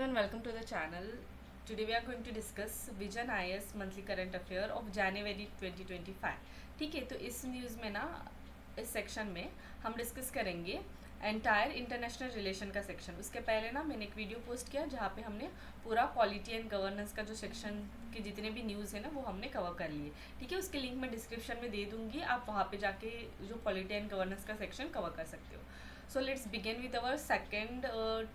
And welcome to the channel. Today we are going to discuss Vision IS monthly current affair of January 2025. ठीक है, तो इस news में ना इस सेक्शन में हम डिस्कस करेंगे एंटायर इंटरनेशनल रिलेशन का सेक्शन। उसके पहले ना मैंने एक वीडियो पोस्ट किया जहाँ पे हमने पूरा पॉलिटी एंड गवर्नेंस का जो सेक्शन के जितने भी न्यूज़ है ना वो हमने कवर कर लिए। ठीक है, उसके लिंक मैं डिस्क्रिप्शन में दे दूँगी, आप वहाँ पे जाके जो पॉलिटी एंड गवर्नेंस का सेक्शन कवर कर सकते हो। So let's begin with our second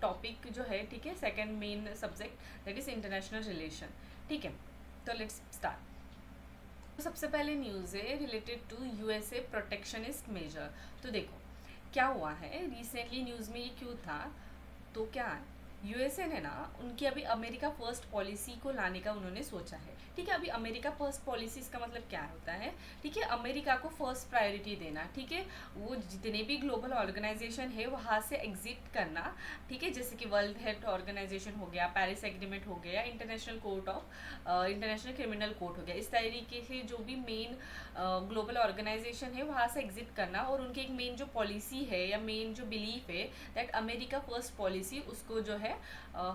topic जो है, ठीक है, second main subject that is international relation. ठीक है, तो लेट्स स्टार्ट। तो सबसे पहले न्यूज़ है related to USA protectionist measure. तो देखो क्या हुआ है रिसेंटली न्यूज़ में, ये क्यों था, तो क्या है यूएसए ने ना उनकी अभी अमेरिका फर्स्ट पॉलिसी को लाने का उन्होंने सोचा है। ठीक है, अभी अमेरिका फर्स्ट पॉलिसी इसका मतलब क्या होता है, ठीक है, अमेरिका को फर्स्ट प्रायोरिटी देना। ठीक है, वो जितने भी ग्लोबल ऑर्गेनाइजेशन है वहाँ से एग्जिट करना। ठीक है, जैसे कि वर्ल्ड हेल्थ ऑर्गेनाइजेशन हो गया, पेरिस एग्रीमेंट हो गया, इंटरनेशनल क्रिमिनल कोर्ट हो गया, इस तरीके से जो भी मेन ग्लोबल ऑर्गेनाइजेशन है वहाँ से एग्जिट करना, और उनकी एक मेन जो पॉलिसी है या मेन जो बिलीफ है दैट अमेरिका फर्स्ट पॉलिसी, उसको जो है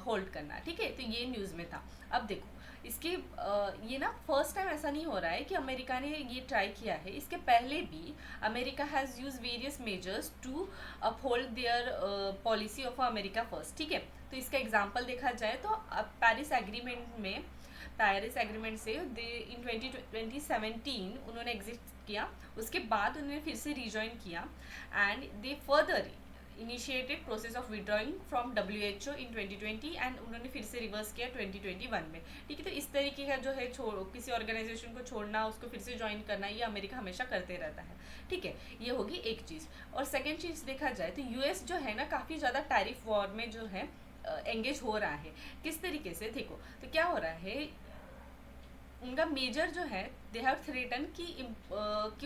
होल्ड करना। ठीक है, तो ये न्यूज़ में था। अब देखो इसके ये ना फर्स्ट टाइम ऐसा नहीं हो रहा है कि अमेरिका ने ये ट्राई किया है, इसके पहले भी America has use various measures to uphold their policy of America first. ठीक है, तो इसका एग्जांपल देखा जाए तो पेरिस एग्रीमेंट से दे इन 2017 उन्होंने एग्जिट किया, उसके बाद उन्होंने फिर से रिजॉइन किया and they further initiated process of withdrawing from WHO in 2020 and उन्होंने फिर से रिवर्स किया 2021 में। ठीक है, तो इस तरीके का जो है किसी ऑर्गेनाइजेशन को छोड़ना, उसको फिर से ज्वाइन करना, ये अमेरिका हमेशा करते रहता है। ठीक है, ये होगी एक चीज़। और सेकेंड चीज़ देखा जाए तो यूएस जो है ना काफ़ी ज़्यादा टैरिफ वॉर में जो है एंगेज हो रहा है। किस तरीके से देखो तो क्या हो रहा है, उनका मेजर जो है दे हैव थ्रेटन कि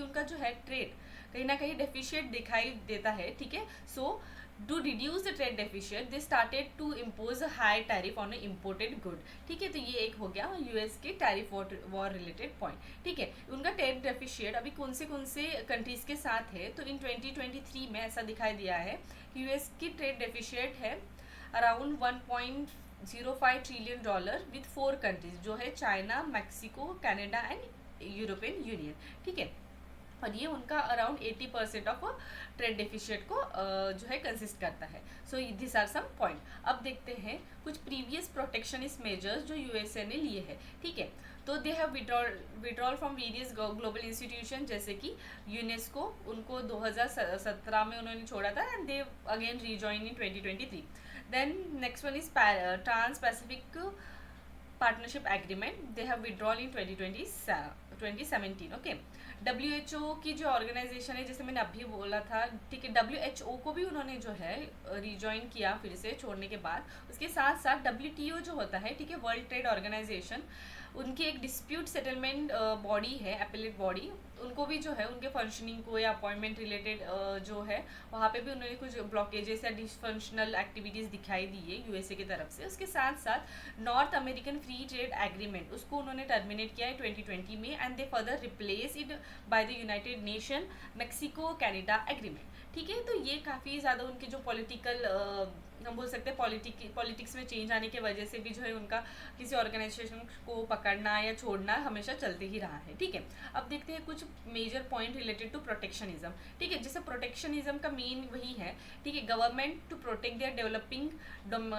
उनका जो है ट्रेड कहीं ना कहीं डेफिशिएट दिखाई देता है। ठीक है, so to reduce the trade deficit they started to impose a high tariff on imported good. ठीक है, तो ये एक हो गया यूएस के टैरिफ वॉर रिलेटेड पॉइंट। ठीक है, उनका ट्रेड डेफिशिएट अभी कौन से कंट्रीज के साथ है, तो इन 2023 में ऐसा दिखाई दिया है कि यूएस की ट्रेड डेफिशिएट है अराउंड $1.05 ट्रिलियन विथ 4 कंट्रीज, जो है China, Mexico, Canada and European union. ठीक है, और ये उनका अराउंड 80% ऑफ ट्रेड डेफिशिएट को जो है कंसिस्ट करता है। So this are some point. अब देखते हैं कुछ प्रीवियस प्रोटेक्शनिस्ट मेजर्स जो यूएसए ने लिए हैं। ठीक है, तो they have withdrawal from various global institution, जैसे कि यूनेस्को, उनको 2017 में उन्होंने छोड़ा था and they again rejoin in 2023। Then next one is trans Pacific partnership agreement, they have withdrawal in 2017। Okay, WHO की जो ऑर्गेनाइजेशन है, जैसे मैंने अभी बोला था, ठीक है, WHO को भी उन्होंने जो है रिजॉइन किया फिर से छोड़ने के बाद। उसके साथ साथ WTO जो होता है, ठीक है, वर्ल्ड ट्रेड ऑर्गेनाइजेशन, उनकी एक डिस्प्यूट सेटलमेंट बॉडी है, एपेलेट बॉडी, उनको भी जो है उनके फंक्शनिंग को या अपॉइंटमेंट रिलेटेड जो है वहाँ पे भी उन्होंने कुछ ब्लॉकेजेस या डिसफंक्शनल एक्टिविटीज़ दिखाई दी है यूएसए की तरफ से। उसके साथ साथ north American free trade agreement, उसको उन्होंने टर्मिनेट किया है 2020 में and they further replace it by the United nation Mexico Canada agreement. ठीक है, तो ये काफ़ी ज़्यादा उनके जो पॉलिटिकल हम बोल सकते हैं पॉलिटिक्स में चेंज आने की वजह से भी जो है उनका किसी ऑर्गेनाइजेशन को पकड़ना या छोड़ना हमेशा चलते ही रहा है। ठीक है, अब देखते हैं कुछ major point related to protectionism. ठीक है, जैसे प्रोटेक्शनिज्म का मेन वही है, ठीक है, government to protect their developing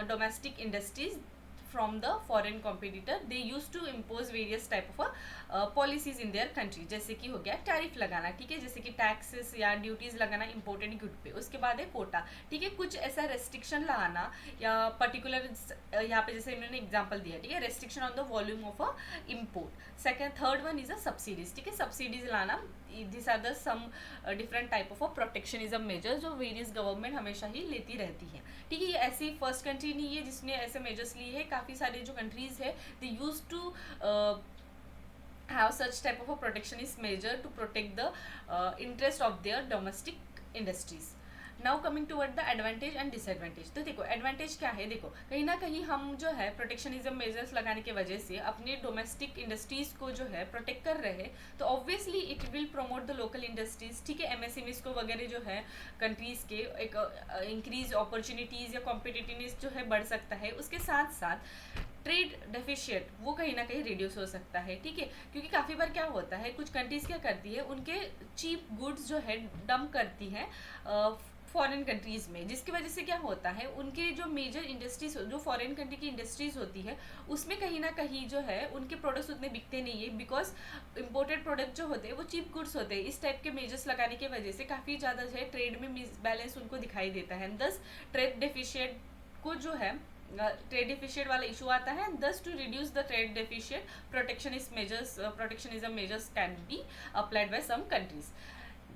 domestic industries from the foreign competitor, they used to impose various type of policies in their country, जैसे कि हो गया टैरिफ लगाना, ठीक है, जैसे कि टैक्सेस या ड्यूटीज लगाना इम्पोर्टेड गुड पे। उसके बाद है कोटा, ठीक है, कुछ ऐसा रेस्ट्रिक्शन लगाना या पर्टिकुलर, यहाँ पे जैसे इन्होंने एग्जांपल दिया, ठीक है, restriction on the volume of a import. Third one is a subsidies, ठीक है, सब्सिडीज लाना। This are the some different type of protectionism measures जो वेरियस गवर्नमेंट हमेशा ही लेती रहती है। ठीक है, ये ऐसी फर्स्ट कंट्री नहीं है जिसने ऐसे मेजर्स लिए है, काफ़ी सारे जो कंट्रीज है they use to have such type of a protectionist measure to protect the interest of their domestic industries. Now coming toward the advantage and disadvantage. तो देखो एडवांटेज क्या है, देखो कहीं ना कहीं हम जो है प्रोटेक्शनिज्म मेजर्स लगाने की वजह से अपने डोमेस्टिक इंडस्ट्रीज को जो है प्रोटेक्ट कर रहे हैं, तो obviously it will promote the local industries, ठीक है, एमएसएमईज को वगैरह जो है कंट्रीज के एक इंक्रीज अपॉर्चुनिटीज या कॉम्पिटिटिवनेस जो है बढ़ सकता है। उसके साथ साथ ट्रेड डेफिशिएट वो कहीं ना कहीं रिड्यूस हो सकता है, ठीक है, क्योंकि काफ़ी बार क्या होता है कुछ कंट्रीज क्या करती है उनके चीप गुड्स जो है डंप करती हैं फॉरेन कंट्रीज़ में, जिसकी वजह से क्या होता है उनके जो मेजर इंडस्ट्रीज जो फॉरेन कंट्री की इंडस्ट्रीज होती है उसमें कहीं ना कहीं जो है उनके प्रोडक्ट्स उतने बिकते नहीं है, बिकॉज इंपोर्टेड प्रोडक्ट जो होते हैं वो चीप गुड्स होते हैं। इस टाइप के मेजर्स लगाने की वजह से काफ़ी ज़्यादा जो है ट्रेड में मिसबैलेंस उनको दिखाई देता है, दस ट्रेड डेफिशिएट को जो है ट्रेड डेफिशिएट वाला इशू आता है। Thus to reduce the trade deficit protectionism measures can be applied by some countries.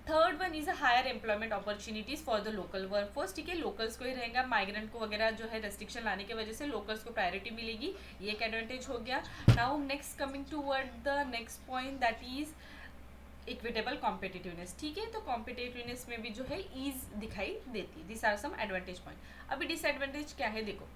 Third one is a higher employment opportunities for the local workforce, ठीक है, लोकल्स को ही रहेगा, माइग्रेंट को वगैरह जो है रेस्ट्रिक्शन लाने की वजह से लोकल्स को प्रायोरिटी मिलेगी, ये एक एडवांटेज हो गया। Now next coming toward the next point that is equitable competitiveness, ठीक है, तो कॉम्पिटिटिवनेस में भी जो है ईज दिखाई देती है। This are some advantage point. अभी डिसएडवांटेज क्या है, देखो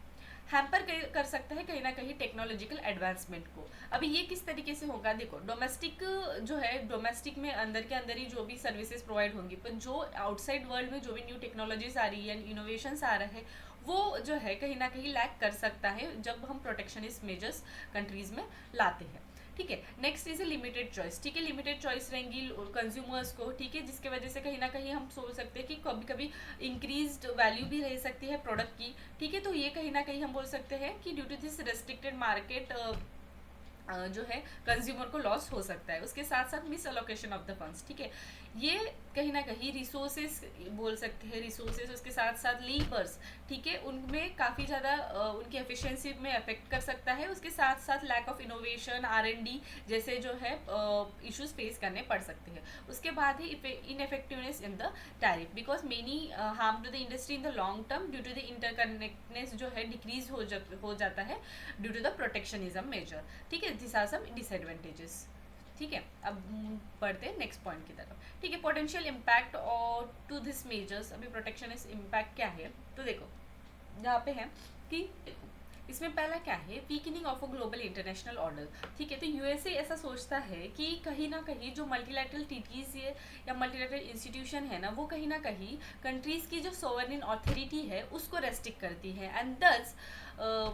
हैम्पर कर सकता है कहीं ना कहीं टेक्नोलॉजिकल एडवांसमेंट को। अभी ये किस तरीके से होगा, देखो डोमेस्टिक जो है डोमेस्टिक में अंदर के अंदर ही जो भी सर्विसेज प्रोवाइड होंगी, पर जो आउटसाइड वर्ल्ड में जो भी न्यू टेक्नोलॉजीज आ रही है एंड इनोवेशंस आ रहे हैं वो जो है कहीं ना कहीं लैक कर सकता है जब हम प्रोटेक्शनिस्ट मेजर्स कंट्रीज में लाते हैं, ठीक है। Next is a limited choice, ठीक है, लिमिटेड चॉइस रहेंगी कंज्यूमर्स को, ठीक है, जिसके वजह से कहीं ना कहीं हम सोच सकते हैं कि कभी कभी इंक्रीज्ड वैल्यू भी रह सकती है प्रोडक्ट की, ठीक है, तो ये कहीं ना कहीं हम बोल सकते हैं कि due to this restricted market जो है कंज्यूमर को लॉस हो सकता है। उसके साथ साथ miss allocation of the funds, ठीक है, ये कहीं ना कहीं रिसोर्सेज बोल सकते हैं, रिसोर्सेज उसके साथ साथ लीपर्स, ठीक है, उनमें काफ़ी ज़्यादा उनकी एफिशिएंसी में अफेक्ट कर सकता है। उसके साथ साथ लैक ऑफ इनोवेशन R&D जैसे जो है इश्यूज फेस करने पड़ सकते हैं। उसके बाद ही ineffectiveness in the tariff because many harm to the industry in the long term due to the interconnectness जो है डिक्रीज हो जाता है due to the protectionism measure, ठीक है, दिस आर सम डिसएडवांटेजेस, ठीक है। अब बढ़ते हैं नेक्स्ट पॉइंट की तरफ, ठीक है, पोटेंशियल इम्पैक्ट और टू दिस मेजर्स। अभी प्रोटेक्शनिस्ट इम्पैक्ट क्या है, तो देखो यहाँ पे है कि इसमें पहला क्या है, weakening of a global international order, ठीक है, तो यूएसए ऐसा सोचता है कि कहीं ना कहीं जो मल्टीलैटरल ट्रीटीज या मल्टीलैटरल इंस्टीट्यूशन है ना वो कहीं ना कहीं कंट्रीज की जो सोवरेन अथॉरिटी है उसको रेस्ट्रिक्ट करती है, एंड दस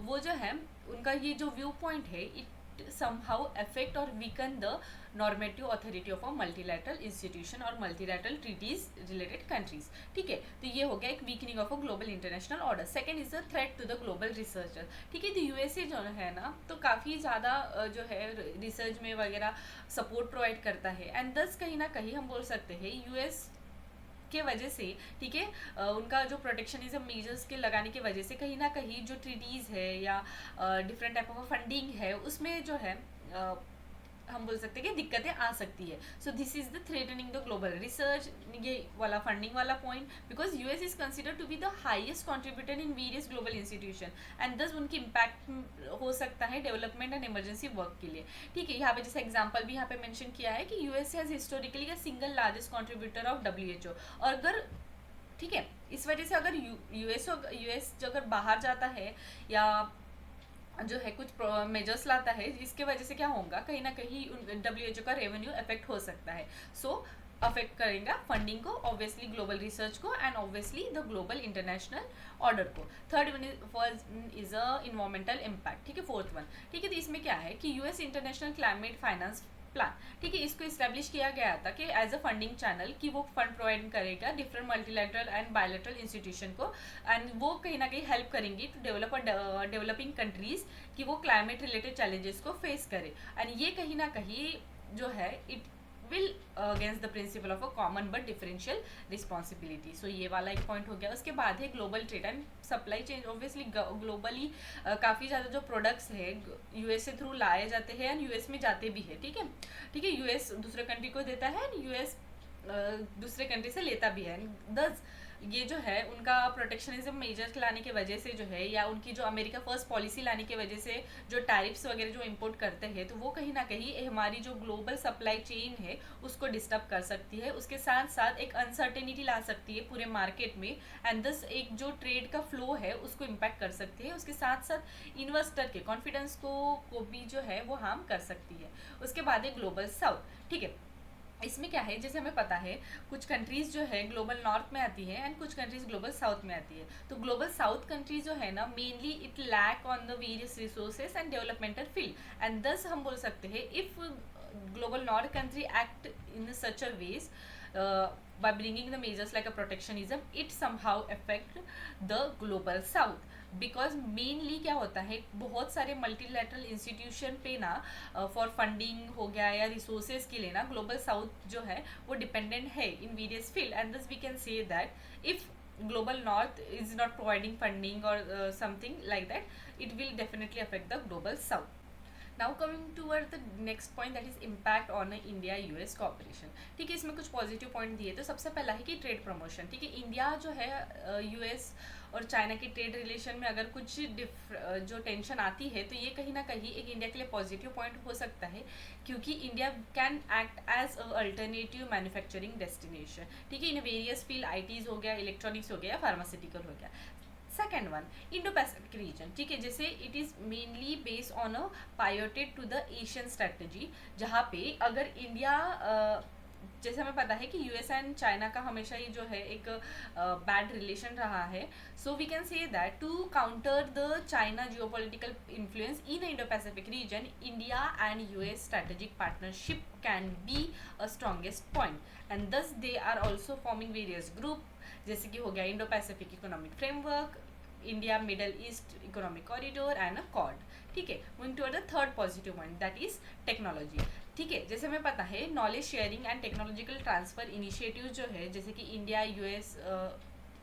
वो जो है उनका ये जो व्यू पॉइंट है it somehow affect or weaken the normative authority of a multilateral institution और multilateral treaties related countries, ठीक है, तो ये हो गया एक weakening of a global international order। second is the threat to the global researcher, ठीक है, तो यूएसए जो है ना तो काफ़ी ज़्यादा जो है रिसर्च में वगैरह सपोर्ट प्रोवाइड करता है, एंड दस कहीं ना कहीं हम बोल सकते हैं यूएस के वजह से, ठीक है, उनका जो प्रोटेक्शनिज्म मेजर्स के लगाने की वजह से कहीं ना कहीं जो ट्रीटीज़ है या डिफरेंट टाइप ऑफ फंडिंग है उसमें जो है हम बोल सकते हैं कि दिक्कतें आ सकती है। So this is the threatening the global research, ये वाला फंडिंग वाला point, because US is consider to be the highest contributor in various global institution and thus उनकी इम्पैक्ट हो सकता है डेवलपमेंट एंड इमरजेंसी वर्क के लिए, ठीक है। यहाँ पे जैसे एग्जाम्पल भी यहाँ पे मेंशन किया है कि US has historically a single largest contributor of WHO, और अगर ठीक है इस वजह से अगर यूएस जो अगर बाहर जाता है या जो है कुछ मेजर्स लाता है इसके वजह से क्या होगा कहीं ना कहीं WHO का रेवेन्यू अफेक्ट हो सकता है, सो अफेक्ट करेगा फंडिंग को, ऑब्वियसली ग्लोबल रिसर्च को and obviously the global international order को। Third one is a environmental impact, ठीक है, फोर्थ वन, ठीक है, तो इसमें क्या है कि US international climate finance plan, ठीक है, इसको इस्टेब्लिश किया गया था कि एज अ फंडिंग चैनल कि वो फंड प्रोवाइड करेगा different multilateral and bilateral institution को, एंड वो कहीं ना कहीं हेल्प करेंगी टू डेवलप डेवलपिंग कंट्रीज कि वो क्लाइमेट रिलेटेड चैलेंजेस को फेस करे, एंड ये कहीं ना कहीं जो है it will against the principle of a common but differential responsibility. So ये वाला एक पॉइंट हो गया। उसके बाद है global trade and supply chain, obviously globally काफ़ी ज़्यादा जो प्रोडक्ट्स है यूएस से थ्रू लाए जाते हैं एंड यूएस में जाते भी है, ठीक है, ठीक है, यूएस दूसरे कंट्री को देता है एंड यूएस दूसरे कंट्री से लेता भी है, दस ये जो है उनका प्रोटेक्शनिज्म मेजर्स लाने की वजह से जो है, या उनकी जो अमेरिका फर्स्ट पॉलिसी लाने की वजह से जो टैरिफ्स वगैरह जो इंपोर्ट करते हैं, तो वो कहीं ना कहीं हमारी जो ग्लोबल सप्लाई चेन है उसको डिस्टर्ब कर सकती है। उसके साथ साथ एक अनसर्टेनिटी ला सकती है पूरे मार्केट में, एंड दस एक जो ट्रेड का फ्लो है उसको इम्पैक्ट कर सकती है। उसके साथ साथ इन्वेस्टर के कॉन्फिडेंस को भी जो है वो हार्म कर सकती है। उसके बाद है ग्लोबल साउथ। ठीक है, इसमें क्या है, जैसे हमें पता है कुछ कंट्रीज जो है ग्लोबल नॉर्थ में आती है एंड कुछ कंट्रीज ग्लोबल साउथ में आती है। तो ग्लोबल साउथ कंट्रीज जो है ना, mainly it lack on the various resources and developmental field, and thus हम बोल सकते हैं if global north country act in such a ways by bringing the measures like a protectionism, it somehow affect the global south, because mainly क्या होता है बहुत सारे multilateral institution पे ना फॉर फंडिंग हो गया या रिसोर्सेज के लिए ना ग्लोबल साउथ जो है वो डिपेंडेंट है in various field, and this we can say that if global north is not providing funding or something like that, it will definitely affect the global south. Now coming toward the next point, that is impact on India US cooperation. ठीक है, इसमें कुछ positive point दिए। तो सबसे पहला है कि ट्रेड प्रमोशन। ठीक है, इंडिया जो है यूएस और चाइना के ट्रेड रिलेशन में अगर कुछ जो टेंशन आती है तो ये कहीं ना कहीं एक इंडिया के लिए पॉजिटिव पॉइंट हो सकता है, क्योंकि India can act as a alternative manufacturing destination. ठीक है, इन वेरियस फील्ड, आईटीज हो गया, इलेक्ट्रॉनिक्स हो गया, फार्मास्यूटिकल हो गया। Second one, Indo Pacific region. ठीक है, जैसे it is mainly based on a pivoted to the Asian strategy, जहाँ पे अगर इंडिया जैसे हमें पता है कि यूएस एंड चाइना का हमेशा ही जो है एक बैड रिलेशन रहा है, so we can say that to counter the China geopolitical influence in Indo Pacific region, India and US strategic partnership can be a strongest point, and thus they are also forming various group, जैसे कि हो गया Indo Pacific economic framework, India middle East economic corridor and a Quad. ठीक है, moving toward the third positive point, that is technology. ठीक है, जैसे हमें पता है knowledge sharing and technological transfer initiative जो है, जैसे कि India US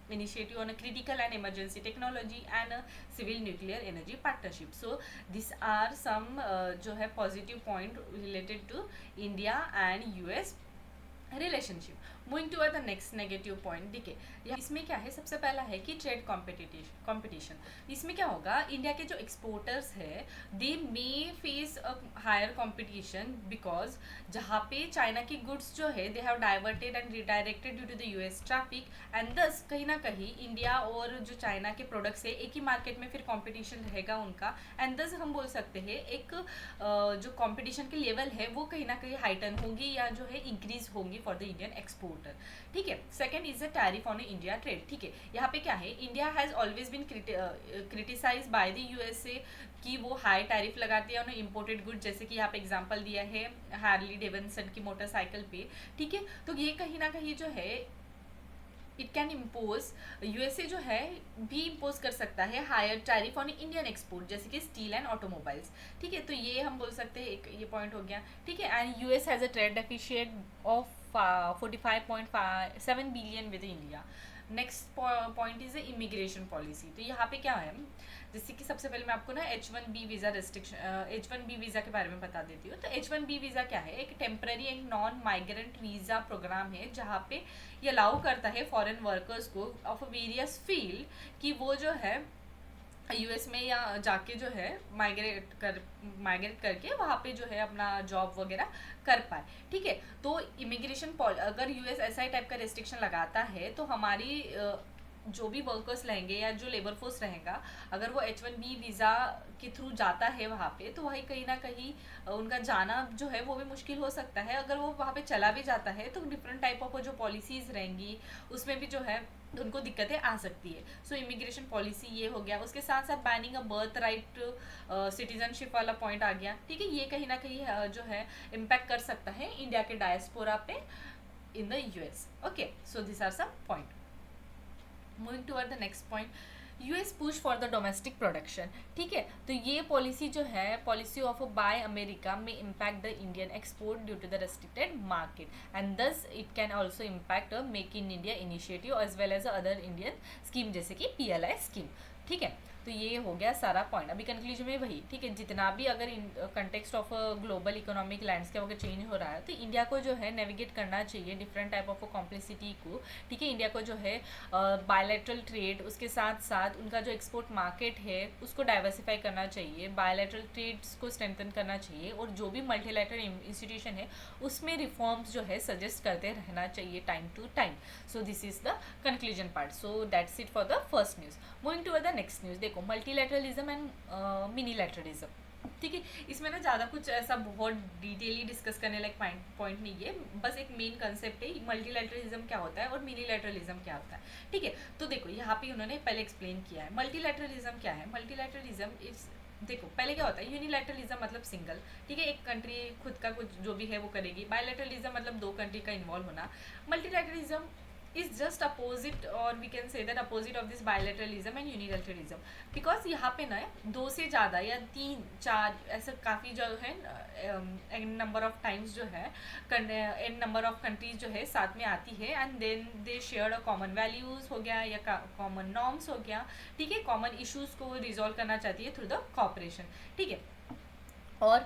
initiative on a critical and emergency technology and a civil nuclear energy partnership. So these are some जो है positive point related to India and US relationship. Moving to the next negative point. देखिए, इसमें क्या है, सबसे पहला है कि ट्रेड कॉम्पिटिशन। इसमें क्या होगा, इंडिया के जो एक्सपोर्टर्स है they may face a higher competition, because जहाँ पे चाइना की गुड्स जो है they have diverted and redirected due to the US tariff, and thus कहीं ना कहीं इंडिया और जो चाइना के प्रोडक्ट्स है एक ही मार्केट में फिर कॉम्पिटिशन रहेगा उनका, एंड दस हम बोल सकते हैं एक जो कॉम्पिटिशन के लेवल है वो कहीं ना कहीं हाइटन होंगी या जो है इंक्रीज होंगी फॉर द इंडियन एक्सपोर्टर। ठीक है, second is the tariff on India trade. ठीक है, यहाँ पे क्या है, India has always been criticize by the USA कि वो हाई टैरिफ लगाती है ऑन इम्पोर्टेड गुड, जैसे कि यहाँ पे एग्जांपल दिया है हार्ली डेविडसन की मोटरसाइकिल पे। ठीक है, तो ये कहीं ना कहीं जो है इट कैन इम्पोज, यूएसए जो है भी इम्पोज कर सकता है higher tariff on Indian export, जैसे कि स्टील एंड ऑटोमोबाइल्स। ठीक है, तो ये हम बोल सकते हैं एक ये पॉइंट हो गया। ठीक है, and US has a trade deficient of 45.7 billion with India. Next point is immigration policy. तो यहाँ पे क्या है, जैसे कि सबसे पहले मैं आपको ना H1B visa restriction, H1B visa के बारे में बता देती हूँ। तो H1B वीज़ा क्या है, एक temporary and non migrant visa program है, जहाँ पे ये अलाउ करता है फॉरेन वर्कर्स को ऑफ वेरियस फील्ड कि वो जो है यूएस में या जाके जो है माइग्रेट करके वहाँ पे जो है अपना जॉब वगैरह कर पाए। ठीक है, तो इमिग्रेशन अगर यूएस ऐसा ही टाइप का रेस्ट्रिक्शन लगाता है तो हमारी जो भी वर्कर्स रहेंगे या जो लेबर फोर्स रहेगा, अगर वो H1B वीज़ा के थ्रू जाता है वहाँ पे, तो वही कहीं ना कहीं उनका जाना जो है वो भी मुश्किल हो सकता है। अगर वो वहाँ पे चला भी जाता है तो डिफरेंट टाइप ऑफ जो पॉलिसीज़ रहेंगी उसमें भी जो है उनको दिक्कतें आ सकती है। सो इमिग्रेशन पॉलिसी ये हो गया। उसके साथ साथ banning a birth right citizenship वाला पॉइंट आ गया। ठीक है, ये कहीं ना कहीं जो है इम्पैक्ट कर सकता है इंडिया के डायस्पोरा पे in the US. Okay, so this are some point. Moving toward the next point, US push for the domestic production. ठीक है, तो ये पॉलिसी जो है, पॉलिसी ऑफ बाय अमेरिका में impact the Indian export due to the restricted market, and thus it can also impact make in India initiative as well as other Indian scheme, जैसे कि PLI scheme. ठीक है, तो ये हो गया सारा पॉइंट। अभी कंक्लूजन में वही, ठीक है, जितना भी अगर context of global economic landscape अगर चेंज हो रहा है तो इंडिया को जो है नेविगेट करना चाहिए डिफरेंट टाइप ऑफ कॉम्प्लेक्सिटी को, ठीक है। इंडिया को जो है बायलैटरल ट्रेड, उसके साथ साथ उनका जो एक्सपोर्ट मार्केट है उसको डाइवर्सिफाई करना चाहिए, बायलैटरल ट्रेड्स को स्ट्रेंथन करना चाहिए, और जो भी मल्टीलैटरल इंस्टीट्यूशन है उसमें रिफॉर्म्स जो है सजेस्ट करते रहना चाहिए time to time. So this is the conclusion part. So that's it for the first news. Moving to the next news, देखो मल्टीलैटरलिज्म एंड मिनीलैटरलिज्म, ठीक है। इसमें ना ज़्यादा कुछ ऐसा बहुत डिटेली डिस्कस करने लायक पॉइंट नहीं है, बस एक मेन कंसेप्ट है मल्टीलैटरलिज्म क्या होता है और मिनीलैटरलिज्म क्या होता है, ठीक है। तो देखो यहाँ पे उन्होंने पहले एक्सप्लेन किया है मल्टीलैटरलिज्म क्या है। मल्टीलैटरलिज्म इज, देखो पहले क्या होता है, यूनिलैटरलिज्म मतलब सिंगल, ठीक है, एक कंट्री खुद का कुछ जो भी है वो करेगी। बायलैटरलिज्म मतलब दो कंट्री का इन्वॉल्व होना। Multilateralism is just opposite, or we can say that opposite of this bilateralism and unilateralism, because यहाँ पे ना दो से ज़्यादा या तीन चार ऐसा काफ़ी जो है एन नंबर ऑफ टाइम्स जो है एन नंबर ऑफ कंट्रीज जो है साथ में आती है, and then they share a common values हो गया या कॉमन नॉर्म्स हो गया, ठीक है, कॉमन इश्यूज़ को रिजॉल्व करना चाहती है थ्रू द कॉपरेशन, ठीक है। और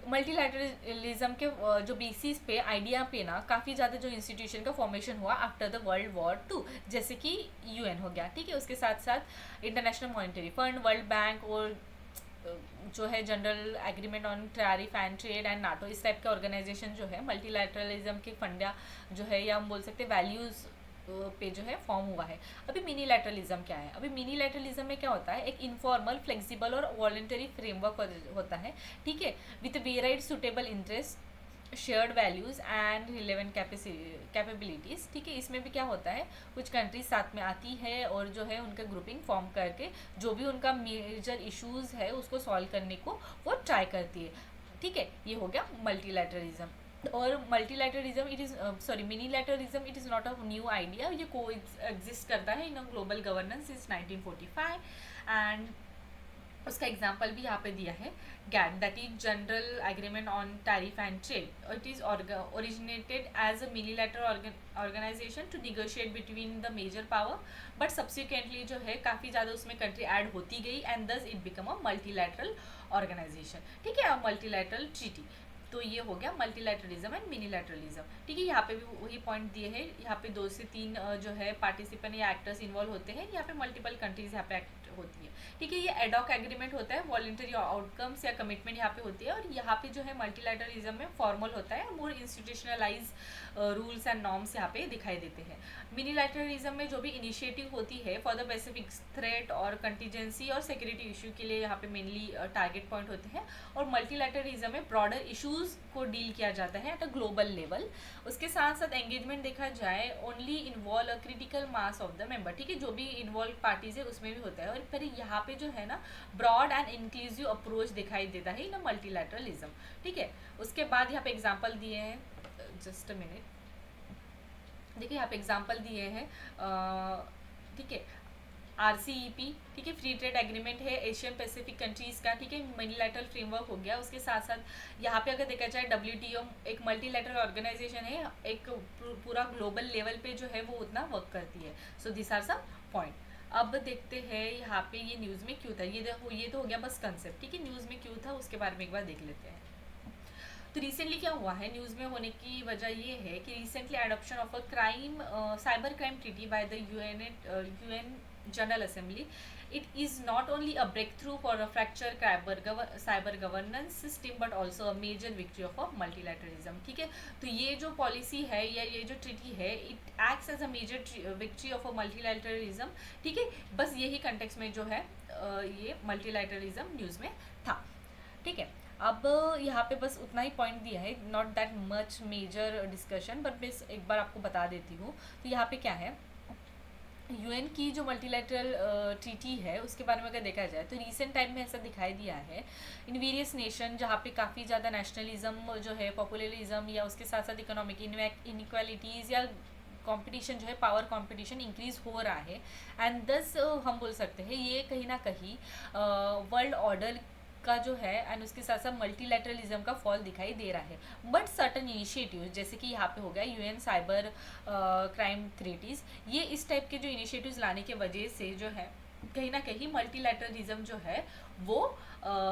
मल्टीलैटरलिज्म के जो बेसिस पे आइडिया पे ना काफ़ी ज़्यादा जो इंस्टीट्यूशन का फॉर्मेशन हुआ आफ्टर द वर्ल्ड वॉर 2, जैसे कि यूएन हो गया, ठीक है, उसके साथ साथ international monetary fund, world bank, और जो है general agreement on tariff and trade and NATO, इस टाइप के ऑर्गेनाइजेशन जो है मल्टीलैटरलिज्म के फंडा जो है, या हम बोल सकते हैं वैल्यूज़ पे जो है फॉर्म हुआ है। अभी मिनीलैटरलिज्म क्या है? अभी मिनीलैटरलिज्म में क्या होता है, एक इनफॉर्मल, फ्लेक्सिबल और वॉलंटरी फ्रेमवर्क होता है, ठीक है, with varied suitable interest, shared values and relevant capabilities, ठीक है। इसमें भी क्या होता है, कुछ कंट्रीज साथ में आती है और जो है उनका ग्रुपिंग फॉर्म करके जो भी उनका मेजर इश्यूज़ है उसको सॉल्व करने को वो ट्राई करती है, ठीक है। ये हो गया मल्टीलैटरलिज्म। और multilateralism it is minilateralism it is not a new idea, ये को एग्जिस्ट करता है in global governance since 1945, and उसका एग्जाम्पल भी यहाँ पे दिया है GATT, that is general agreement on tariff and trade. It is originated as a minilateral organization to negotiate between the major power, but subsequently जो है काफ़ी ज़्यादा उसमें कंट्री ऐड होती गई, and thus it become a multilateral organization, ठीक है, multilateral treaty. तो ये हो गया मल्टीलैटरलिज्म एंड मिनीलैटरलिज्म, ठीक है। यहाँ पे भी वही पॉइंट दिए हैं, यहाँ पे 2 से 3 जो है पार्टिसिपेंट या एक्टर्स इन्वॉल्व होते हैं, यहाँ पे मल्टीपल कंट्रीज यहाँ पे एक्ट होती है, ठीक है। ये एडॉक एग्रीमेंट होता है, वॉलंटरी आउटकम्स या कमिटमेंट यहाँ पे होती है, और यहाँ पे जो है मल्टीलैटरलिज्म में फॉर्मल होता है, मोर इंस्टीट्यूशनलाइज रूल्स एंड नॉर्म्स यहाँ पे दिखाई देते हैं। मिनीलैटरलिज्म में जो भी इनिशिएटिव होती है फॉर द स्पेसिफिक थ्रेट और कंटीजेंसी और सिक्योरिटी इशू के लिए यहाँ पे मेनली टारगेट पॉइंट होते हैं, और मल्टीलैटरलिज्म में ब्रॉडर इशूज़ को डील किया जाता है एट अ ग्लोबल लेवल। उसके साथ साथ एंगेजमेंट देखा जाए only involve a critical mass of the member, ठीक है, जो भी इन्वॉल्व पार्टीज है उसमें भी होता है, और फिर यहाँ पे जो है ना ब्रॉड एंड इंक्लूसिव अप्रोच दिखाई देता है इन मल्टीलैटरलिज्म, ठीक है। उसके बाद यहाँ पे एग्जाम्पल दिए हैं, जस्ट अ मिनट, देखिए यहाँ पे एग्जाम्पल दिए हैं, ठीक है, RCEP, ठीक है, फ्री ट्रेड एग्रीमेंट है एशियन पैसिफिक कंट्रीज़ का, ठीक है, मल्टीलैटरल फ्रेमवर्क हो गया। उसके साथ साथ यहाँ पे अगर देखा जाए WTO एक मल्टीलैटरल ऑर्गेनाइजेशन है, एक पूरा ग्लोबल लेवल पे जो है वो उतना वर्क करती है। So this are some point. अब देखते हैं यहाँ पे ये न्यूज़ में क्यों था, ये तो हो गया बस कंसेप्ट, ठीक है, न्यूज़ में क्यों था उसके बारे में एक बार देख लेते हैं। तो रिसेंटली क्या हुआ है, न्यूज़ में होने की वजह ये है कि recently adoption of a cyber crime treaty by the UN General Assembly, it is not only a breakthrough for a fractured cyber governance system but also a major victory of a multilateralism, ठीक है। तो ये जो policy है या ये जो treaty है, it acts as a major victory of a multilateralism, ठीक है। बस यही कंटेक्स्ट में जो है ये मल्टीलैटरलिज्म न्यूज़ में था, ठीक है। अब यहाँ पे बस उतना ही पॉइंट दिया है, not that much major discussion, but बस एक बार आपको बता देती हूँ। तो यहाँ पे क्या है, UN की जो मल्टीलैटरल ट्रीटी है उसके बारे में अगर देखा जाए तो रिसेंट टाइम में ऐसा दिखाई दिया है इन वेरियस नेशन, जहाँ पे काफ़ी ज़्यादा नेशनलिज्म जो है, पॉपुलरिज्म, या उसके साथ साथ इकोनॉमिक इनइक्वालिटीज़ या कंपटीशन जो है, पावर कंपटीशन इंक्रीज हो रहा है, एंड दस हम बोल सकते हैं ये कहीं ना कहीं वर्ल्ड ऑर्डर का जो है एंड उसके साथ साथ मल्टीलैटरलिज्म का फॉल दिखाई दे रहा है। बट सर्टन इनिशिएटिव्स जैसे कि यहाँ पे हो गया UN साइबर क्राइम थ्रेटीज, ये इस टाइप के जो इनिशिएटिव्स लाने के वजह से जो है कहीं ना कहीं मल्टीलैटरलिज्म जो है वो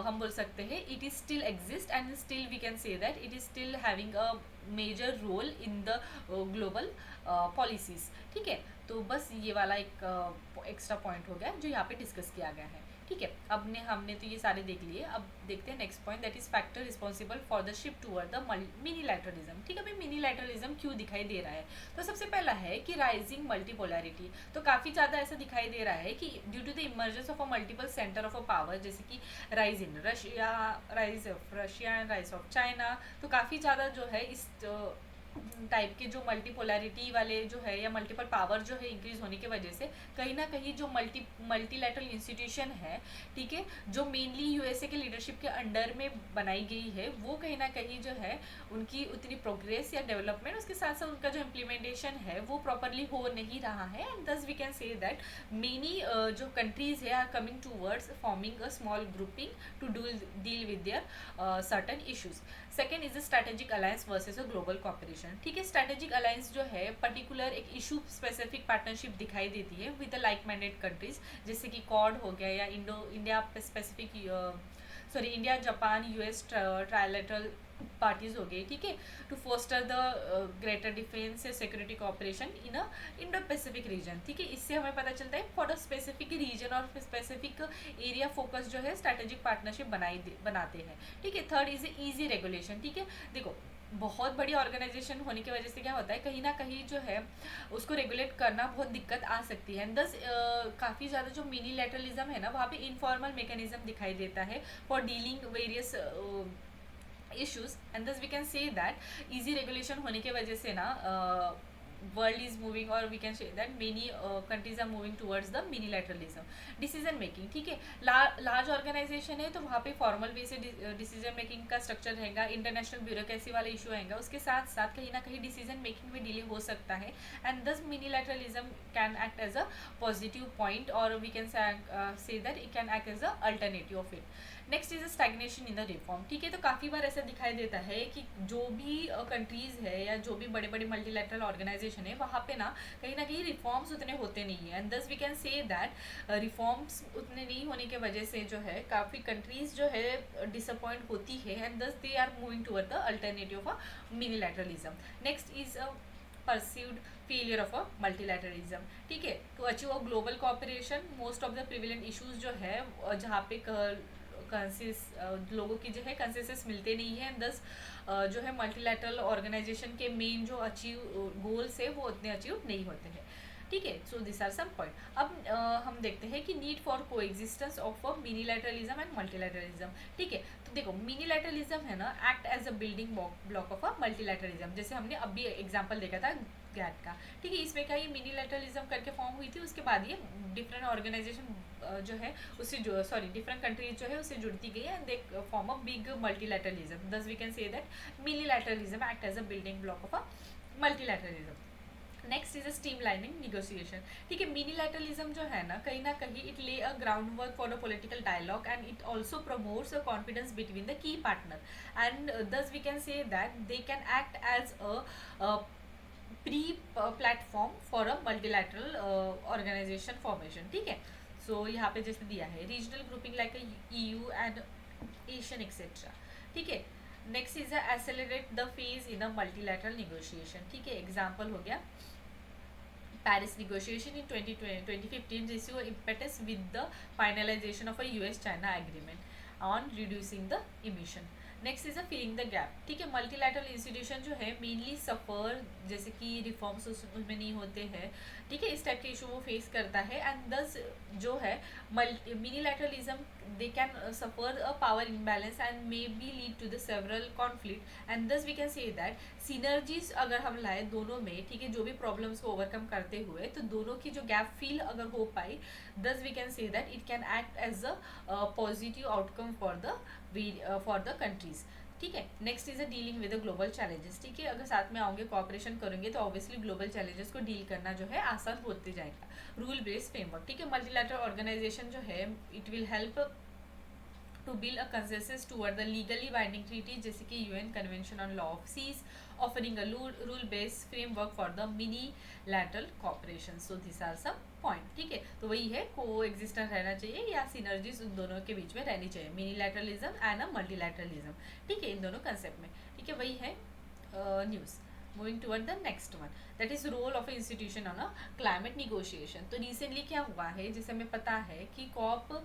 हम बोल सकते हैं it is still exist and still we can say that it is still having a major role in the global policies. ठीक है, तो बस ये वाला एक एक्स्ट्रा पॉइंट हो गया जो यहाँ पे डिस्कस किया गया है। ठीक है, अब ने हमने तो ये सारे देख लिए, अब देखते हैं next point, that is factor responsible for the shift toward the minilateralism. ठीक है, अभी मिनीलैटरलिज्म क्यों दिखाई दे रहा है? तो सबसे पहला है कि राइजिंग मल्टीपोलैरिटी। तो काफ़ी ज़्यादा ऐसा दिखाई दे रहा है कि due to the emergence of a multiple center of a power, जैसे कि rise in Russia, rise of Russia and rise of China, तो काफ़ी ज़्यादा जो है इस टाइप के जो मल्टीपोलैरिटी वाले जो है या मल्टीपल पावर जो है इंक्रीज होने की वजह से कहीं ना कहीं जो मल्टीलैटरल इंस्टीट्यूशन है, ठीक है, जो मेनली यूएसए के लीडरशिप के अंडर में बनाई गई है, वो कहीं ना कहीं जो है उनकी उतनी प्रोग्रेस या डेवलपमेंट, उसके साथ साथ उनका जो इम्प्लीमेंटेशन है वो प्रॉपरली हो नहीं रहा है। And thus we can say that many जो कंट्रीज है are coming towards forming a small grouping to deal with their certain issues. Second is the strategic alliance versus a global cooperation. ठीक है, strategic alliance जो है particular एक issue specific partnership दिखाई देती है with the like minded countries, जैसे कि कॉड हो गया या India specific, sorry India Japan US trilateral parties हो गई। ठीक है, to foster the greater defence या security cooperation in a Indo Pacific region. ठीक है, इससे हमें पता चलता है फॉर अ स्पेसिफिक रीजन और स्पेसिफिक एरिया फोकस जो है स्ट्रैटेजिक पार्टनरशिप बनाते हैं। ठीक है, थर्ड इज इजी रेगुलेशन। ठीक है, देखो बहुत बड़ी ऑर्गेनाइजेशन होने की वजह से क्या होता है, कहीं ना कहीं जो है उसको रेगुलेट करना बहुत दिक्कत आ सकती है। दस काफ़ी ज़्यादा जो मिनी लैटरलिज्म है ना, वहाँ पे इनफॉर्मल मैकेनिज्म दिखाई देता है for dealing various issues, and thus we can say that easy regulation होने के वजह से ना world is moving, or we can say that many countries are moving towards the minilateralism decision making। ठीक है, लार्ज ऑर्गेनाइजेशन है तो वहाँ पे फॉर्मल वे से डिसीजन मेकिंग का स्ट्रक्चर रहेगा, इंटरनेशनल ब्यूरोक्रेसी वाला इशू आएगा, उसके साथ साथ कहीं ना कहीं डिसीजन मेकिंग में डिले हो सकता है। And thus minilateralism can act as a positive point, और we can say that it can act as a alternative of it. Next is a stagnation in the reform. ठीक है, तो काफ़ी बार ऐसा दिखाई देता है कि जो भी कंट्रीज़ है या जो भी बड़े बड़े मल्टीलैटरल ऑर्गेनाइजेशन है, वहाँ पे ना कहीं रिफॉर्म्स उतने होते नहीं है। And thus we can say that reforms उतने नहीं होने के वजह से जो है काफ़ी कंट्रीज़ जो है डिसअपॉइंट होती है, and thus they are moving toward the alternative of a minilateralism. Next is a perceived failure of a multilateralism। ठीक है, to achieve a global cooperation most of the prevalent issues जो है जहाँ पे लोगों की जो है कंसेंसस मिलते नहीं है, दस जो है मल्टीलैटरल ऑर्गेनाइजेशन के मेन जो अचीव गोल्स है वो उतने अचीव नहीं होते हैं। ठीक है, so this are some point. अब हम देखते हैं कि need for coexistence of a minilateralism and multilateralism. ठीक है, तो देखो मिनीलैटरलिज्म है ना act as a building block of a multilateralism, जैसे हमने अभी एग्जांपल देखा था गैट का। ठीक है, इसमें क्या ये मिनीलैटरलिज्म करके फॉर्म हुई थी, उसके बाद ये डिफरेंट ऑर्गेनाइजेशन जो है उससे जो सॉरी डिफरेंट कंट्रीज जो है उससे जुड़ती गई है, and they form a big multilateralism. Thus we can say that minilateralism act as a building block of a multilateralism. Next is a streamlining negotiation. ठीक है, मिनीलैटरलिज्म जो है ना कहीं it lay a ground work for a political dialogue, and it also promotes a confidence between the key partner, and thus we can say that they can act as a pre platform for a multilateral organization formation. ठीक है, so यहाँ पे जैसे दिया है regional grouping like EU and Asian etcetera. ठीक है, next is accelerate the phase in a multilateral negotiation. ठीक है, एग्जाम्पल हो गया Paris negotiation in 2015 received impetus with the finalization of a US-China agreement on reducing the emission। Next is a filling the gap. ठीक है, multilateral institution जो है mainly सफ़र, जैसे कि रिफॉर्म्स उसमें नहीं होते हैं, ठीक है, इस टाइप के इशू वो फेस करता है, एंड दस जो है minilateralism they can suffer a power imbalance and may be lead to the several conflict, and thus we can say that synergies अगर हम लाए दोनों में, ठीक है, जो भी प्रॉब्लम्स को ओवरकम करते हुए, तो दोनों की जो गैप फिल अगर हो पाए, thus we can say that it can act as a positive outcome for the countries. ठीक है, next is a dealing with the global challenges. ठीक है, अगर साथ में आओगे कोऑपरेशन करेंगे तो ऑब्वियसली ग्लोबल चैलेंजेस को डील करना जो है आसान होते जाएगा। Rule based framework. ठीक है, मल्टीलैटरल ऑर्गेनाइजेशन जो है it will help to build a consensus toward the legally binding treaty जैसे कि UN convention on law of seas, offering a rule based framework for the minilateral cooperation. So this are sub point, ठीक है। तो वही है, को existence रहना चाहिए या सिनर्जीज उन दोनों के बीच में रहनी चाहिए, मिनी लैटरलिज्म एंड अ मल्टीलैटरलिज्म, ठीक है, इन दोनों कंसेप्ट में, ठीक है। वही है news. Moving toward the next one, that is role of institution on a climate negotiation. तो रिसेंटली क्या हुआ है, जैसे हमें पता है कि COP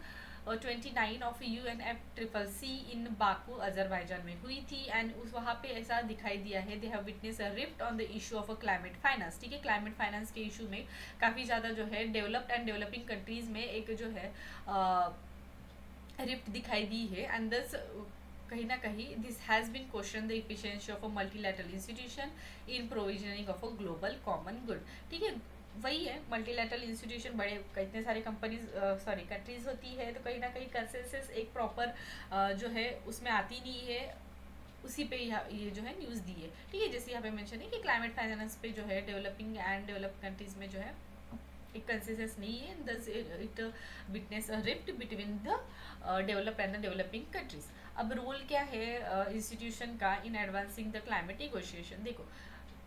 29 of UNFCCC in Baku Azerbaijan में हुई थी, एंड उस वहाँ पे ऐसा दिखाई दिया है, they have witness a rift on the issue of a climate finance, ठीक है। क्लाइमेट फाइनेंस के इशू में काफ़ी ज़्यादा जो है डेवलप्ड एंड डेवलपिंग कंट्रीज़ में एक जो है रिफ्ट दिखाई दी है, एंड दस कहीं ना कहीं this has been question the efficiency of a multilateral institution in provisioning of a global common good, ठीक है। वही है, मल्टीलैटरल इंस्टीट्यूशन बड़े इतने सारे कंट्रीज होती है, तो कहीं ना कहीं कंसेंसस एक प्रॉपर जो है उसमें आती नहीं है, उसी पे ये जो है न्यूज़ दी है, ठीक है। जैसे यहाँ पे मेंशन है कि क्लाइमेट फाइनेंस पे जो है डेवलपिंग एंड डेवलप्ड कंट्रीज में जो है एक कंसेंसस नहीं है, thus it witness a rift between the develop and the developing countries. अब रोल क्या है इंस्टीट्यूशन का इन एडवांसिंग द क्लाइमेट निगोशिएशन? देखो,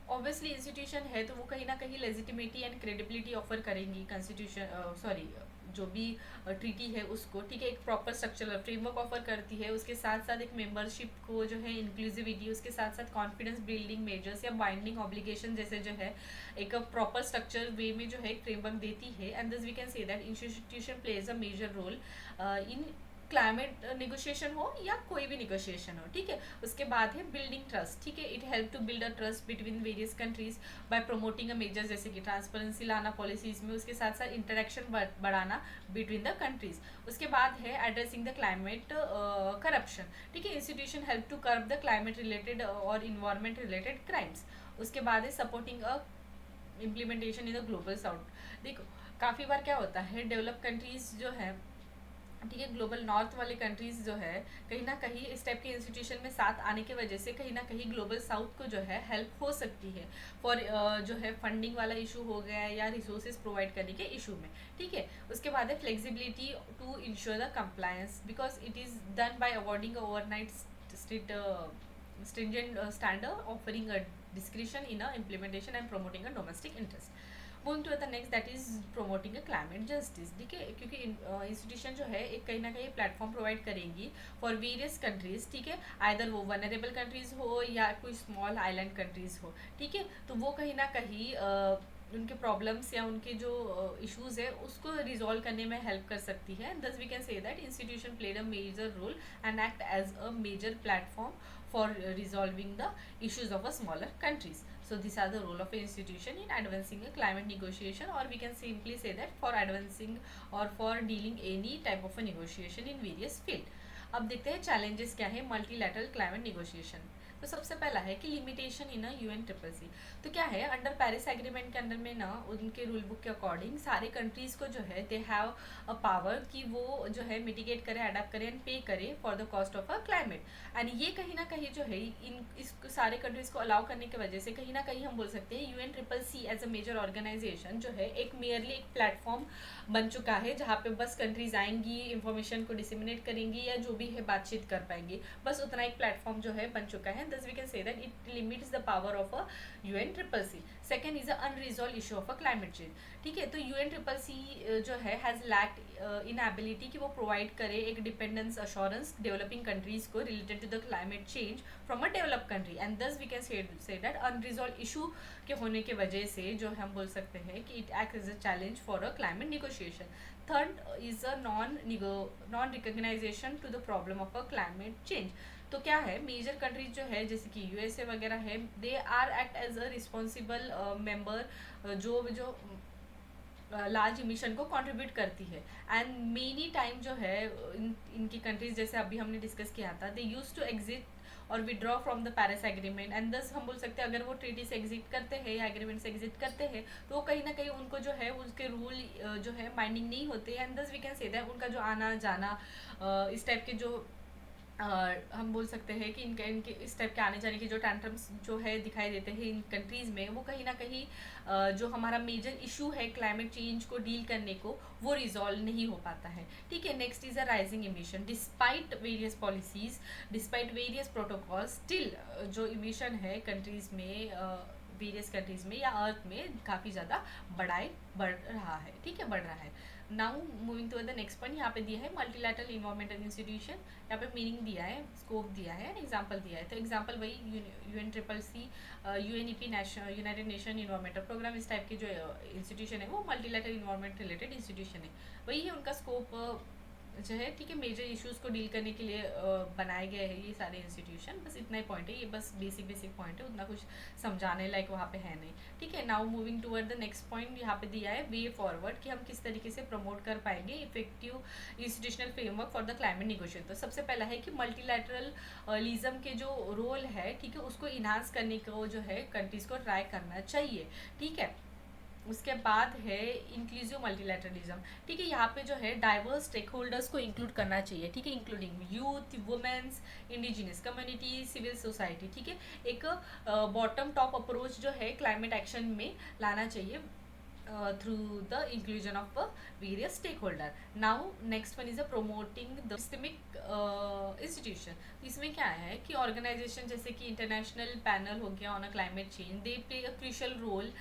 ऑब्वियसली इंस्टीट्यूशन है तो वो कहीं ना कहीं लेजिटिमेटी एंड क्रेडिबिलिटी ऑफर करेंगी, कंस्टिट्यूशन जो भी ट्रीटी है उसको, ठीक है। एक प्रॉपर स्ट्रक्चरल फ्रेमवर्क ऑफर करती है, उसके साथ साथ एक मेंबरशिप को जो है इंक्लूसिविटी, उसके साथ साथ कॉन्फिडेंस बिल्डिंग मेजर्स या बाइंडिंग ऑब्लिगेशन जैसे जो है एक प्रॉपर स्ट्रक्चर वे में जो है एक फ्रेमवर्क देती है, and this we can say that institution plays a major role in climate negotiation हो या कोई भी निगोशिएशन हो, ठीक है। उसके बाद है बिल्डिंग ट्रस्ट, ठीक है। It help to build a trust between various countries by promoting a measures जैसे कि ट्रांसपेरेंसी लाना पॉलिसीज में, उसके साथ साथ इंटरेक्शन बढ़ाना बिटवीन द कंट्रीज। उसके बाद है एड्रेसिंग द क्लाइमेट करप्शन, ठीक है। Institution help to curb the climate related और इन्वायरमेंट रिलेटेड क्राइम्स। उसके बाद है supporting a implementation in the global south. देखो, काफ़ी बार क्या होता है, डेवलप कंट्रीज जो है, ठीक है, ग्लोबल नॉर्थ वाले कंट्रीज जो है कहीं ना कहीं इस टाइप के इंस्टीट्यूशन में साथ आने की वजह से कहीं ना कहीं ग्लोबल साउथ को जो है हेल्प हो सकती है फॉर जो है फंडिंग वाला इशू हो गया या रिसोर्सेज प्रोवाइड करने के इशू में, ठीक है। उसके बाद है flexibility to ensure the compliance because it is done by awarding overnight stringent standard, offering a discretion in a implementation and promoting a domestic interest. Moving to the next, that is promoting a climate justice, ठीक है, क्योंकि institution जो है एक कहीं ना कहीं platform provide करेंगी फॉर वेरियस कंट्रीज, ठीक है। आइदर वो वनरेबल कंट्रीज हो या कोई स्मॉल आइलैंड कंट्रीज हो, ठीक है। तो वो कहीं ना कहीं उनके प्रॉब्लम्स या उनके जो इश्यूज है उसको रिजॉल्व करने में हेल्प कर सकती है। Thus we can say that institution played a major role and act as a major platform for resolving the issues of a smaller countries. So these are the role of an institution in advancing a climate negotiation, or we can simply say that for advancing or for dealing any type of a negotiation in various field. अब देखते हैं challenges क्या है multilateral climate negotiation. तो सबसे पहला है कि लिमिटेशन इन UN-CCC। तो क्या है, अंडर पेरिस एग्रीमेंट के अंदर में ना उनके रूल बुक के अकॉर्डिंग सारे कंट्रीज को जो है दे हैव अ पावर कि वो जो है मिटिगेट करे, अडेप्ट करे एंड पे करे for the cost of a climate. And ये कहीं ना कहीं जो है इस सारे कंट्रीज को अलाउ करने की वजह से कहीं ना कहीं हम बोल सकते हैं UN-CCC as a major organisation जो है एक मेयरली एक प्लेटफॉर्म बन चुका है जहाँ पे बस कंट्रीज आएंगी, इंफॉर्मेशन को डिसमिनेट करेंगी या जो भी है बातचीत कर पाएंगी, बस उतना एक प्लेटफॉर्म जो है बन चुका है। Thus we can say that it limits the power of a UN-CCC. Second is a unresolved issue of a climate change, ठीक है। तो UN-CCC जो है हैज़ लैक्ड इनएबिलिटी कि वो प्रोवाइड करे एक डिपेंडेंस अश्योरेंस डेवलपिंग कंट्रीज को related to the climate change from a developed country, and thus we can say that unresolved issue के होने के वजह से जो हम बोल सकते हैं कि it act as a challenge for a climate negotiation. Third is a non recognization to the problem of a climate change. तो क्या है, मेजर कंट्रीज जो है जैसे कि USA वगैरह है, they are act as a responsible member जो लार्ज इमिशन को कंट्रीब्यूट करती है। एंड मेनी टाइम जो है इनकी कंट्रीज जैसे अभी हमने डिस्कस किया था, दे यूज टू एग्जिट और withdraw from the Paris agreement, and thus हम बोल सकते हैं अगर वो ट्रीटी से एग्जिट करते हैं या एग्रीमेंट से एग्जिट करते हैं तो वो कहीं ना कहीं उनको जो है उसके रूल जो है बाइंडिंग नहीं होते, and thus we can say that उनका जो आना जाना इस टाइप के जो हम बोल सकते हैं कि इनके इनके इस टाइप के आने जाने की जो टैंट्रम्स जो है दिखाई देते हैं इन कंट्रीज़ में, वो कहीं ना कहीं जो हमारा मेजर इशू है क्लाइमेट चेंज को डील करने को, वो रिजॉल्व नहीं हो पाता है। ठीक है, next is a rising emission despite various policies, despite various protocol, still जो इमिशन है कंट्रीज़ में, वेरियस कंट्रीज़ में या अर्थ में काफ़ी ज़्यादा बढ़ रहा है। ठीक है, बढ़ रहा है। Now moving to the next point, यहाँ पे दिया है मल्टीलैटरल इन्वायरमेंटल इंस्टीट्यूशन, यहाँ पे मीनिंग दिया है, स्कोप दिया है, एग्जांपल दिया है। तो एग्जांपल वही UN CCC, UNEP national united nation environmental programme, इस टाइप के जो इंस्टीट्यूशन है वो मल्टीलैटरल इन्वायरमेंट रिलेटेड इंस्टीट्यूशन है, वही है उनका स्कोप जो है। ठीक है, मेजर इश्यूज को डील करने के लिए बनाए गए हैं ये सारे इंस्टीट्यूशन। बस इतना ही पॉइंट है, ये बस बेसिक पॉइंट है, उतना कुछ समझाने लायक वहाँ पे है नहीं। ठीक है, now moving toward the next point, यहाँ पे दिया है वे फॉरवर्ड कि हम किस तरीके से प्रमोट कर पाएंगे effective institutional framework for the climate negotiation. तो सबसे पहला है कि मल्टीलैटरलिज्म के जो रोल है, ठीक है, उसको इन्हांस करने को जो है कंट्रीज को ट्राई करना चाहिए। ठीक है, उसके बाद है इंक्लूसिव मल्टीलैटरलिज्म। ठीक है, यहाँ पे जो है डाइवर्स स्टेक होल्डर्स को इंक्लूड करना चाहिए। ठीक है, including youth, womens, indigenous community, civil society. ठीक है, एक बॉटम टॉप अप्रोच जो है क्लाइमेट एक्शन में लाना चाहिए through the inclusion of various stakeholder. Now next one is a promoting the systemic institution. इसमें क्या है कि ऑर्गेनाइजेशन जैसे कि इंटरनेशनल पैनल हो गया on a climate change, they play a crucial role.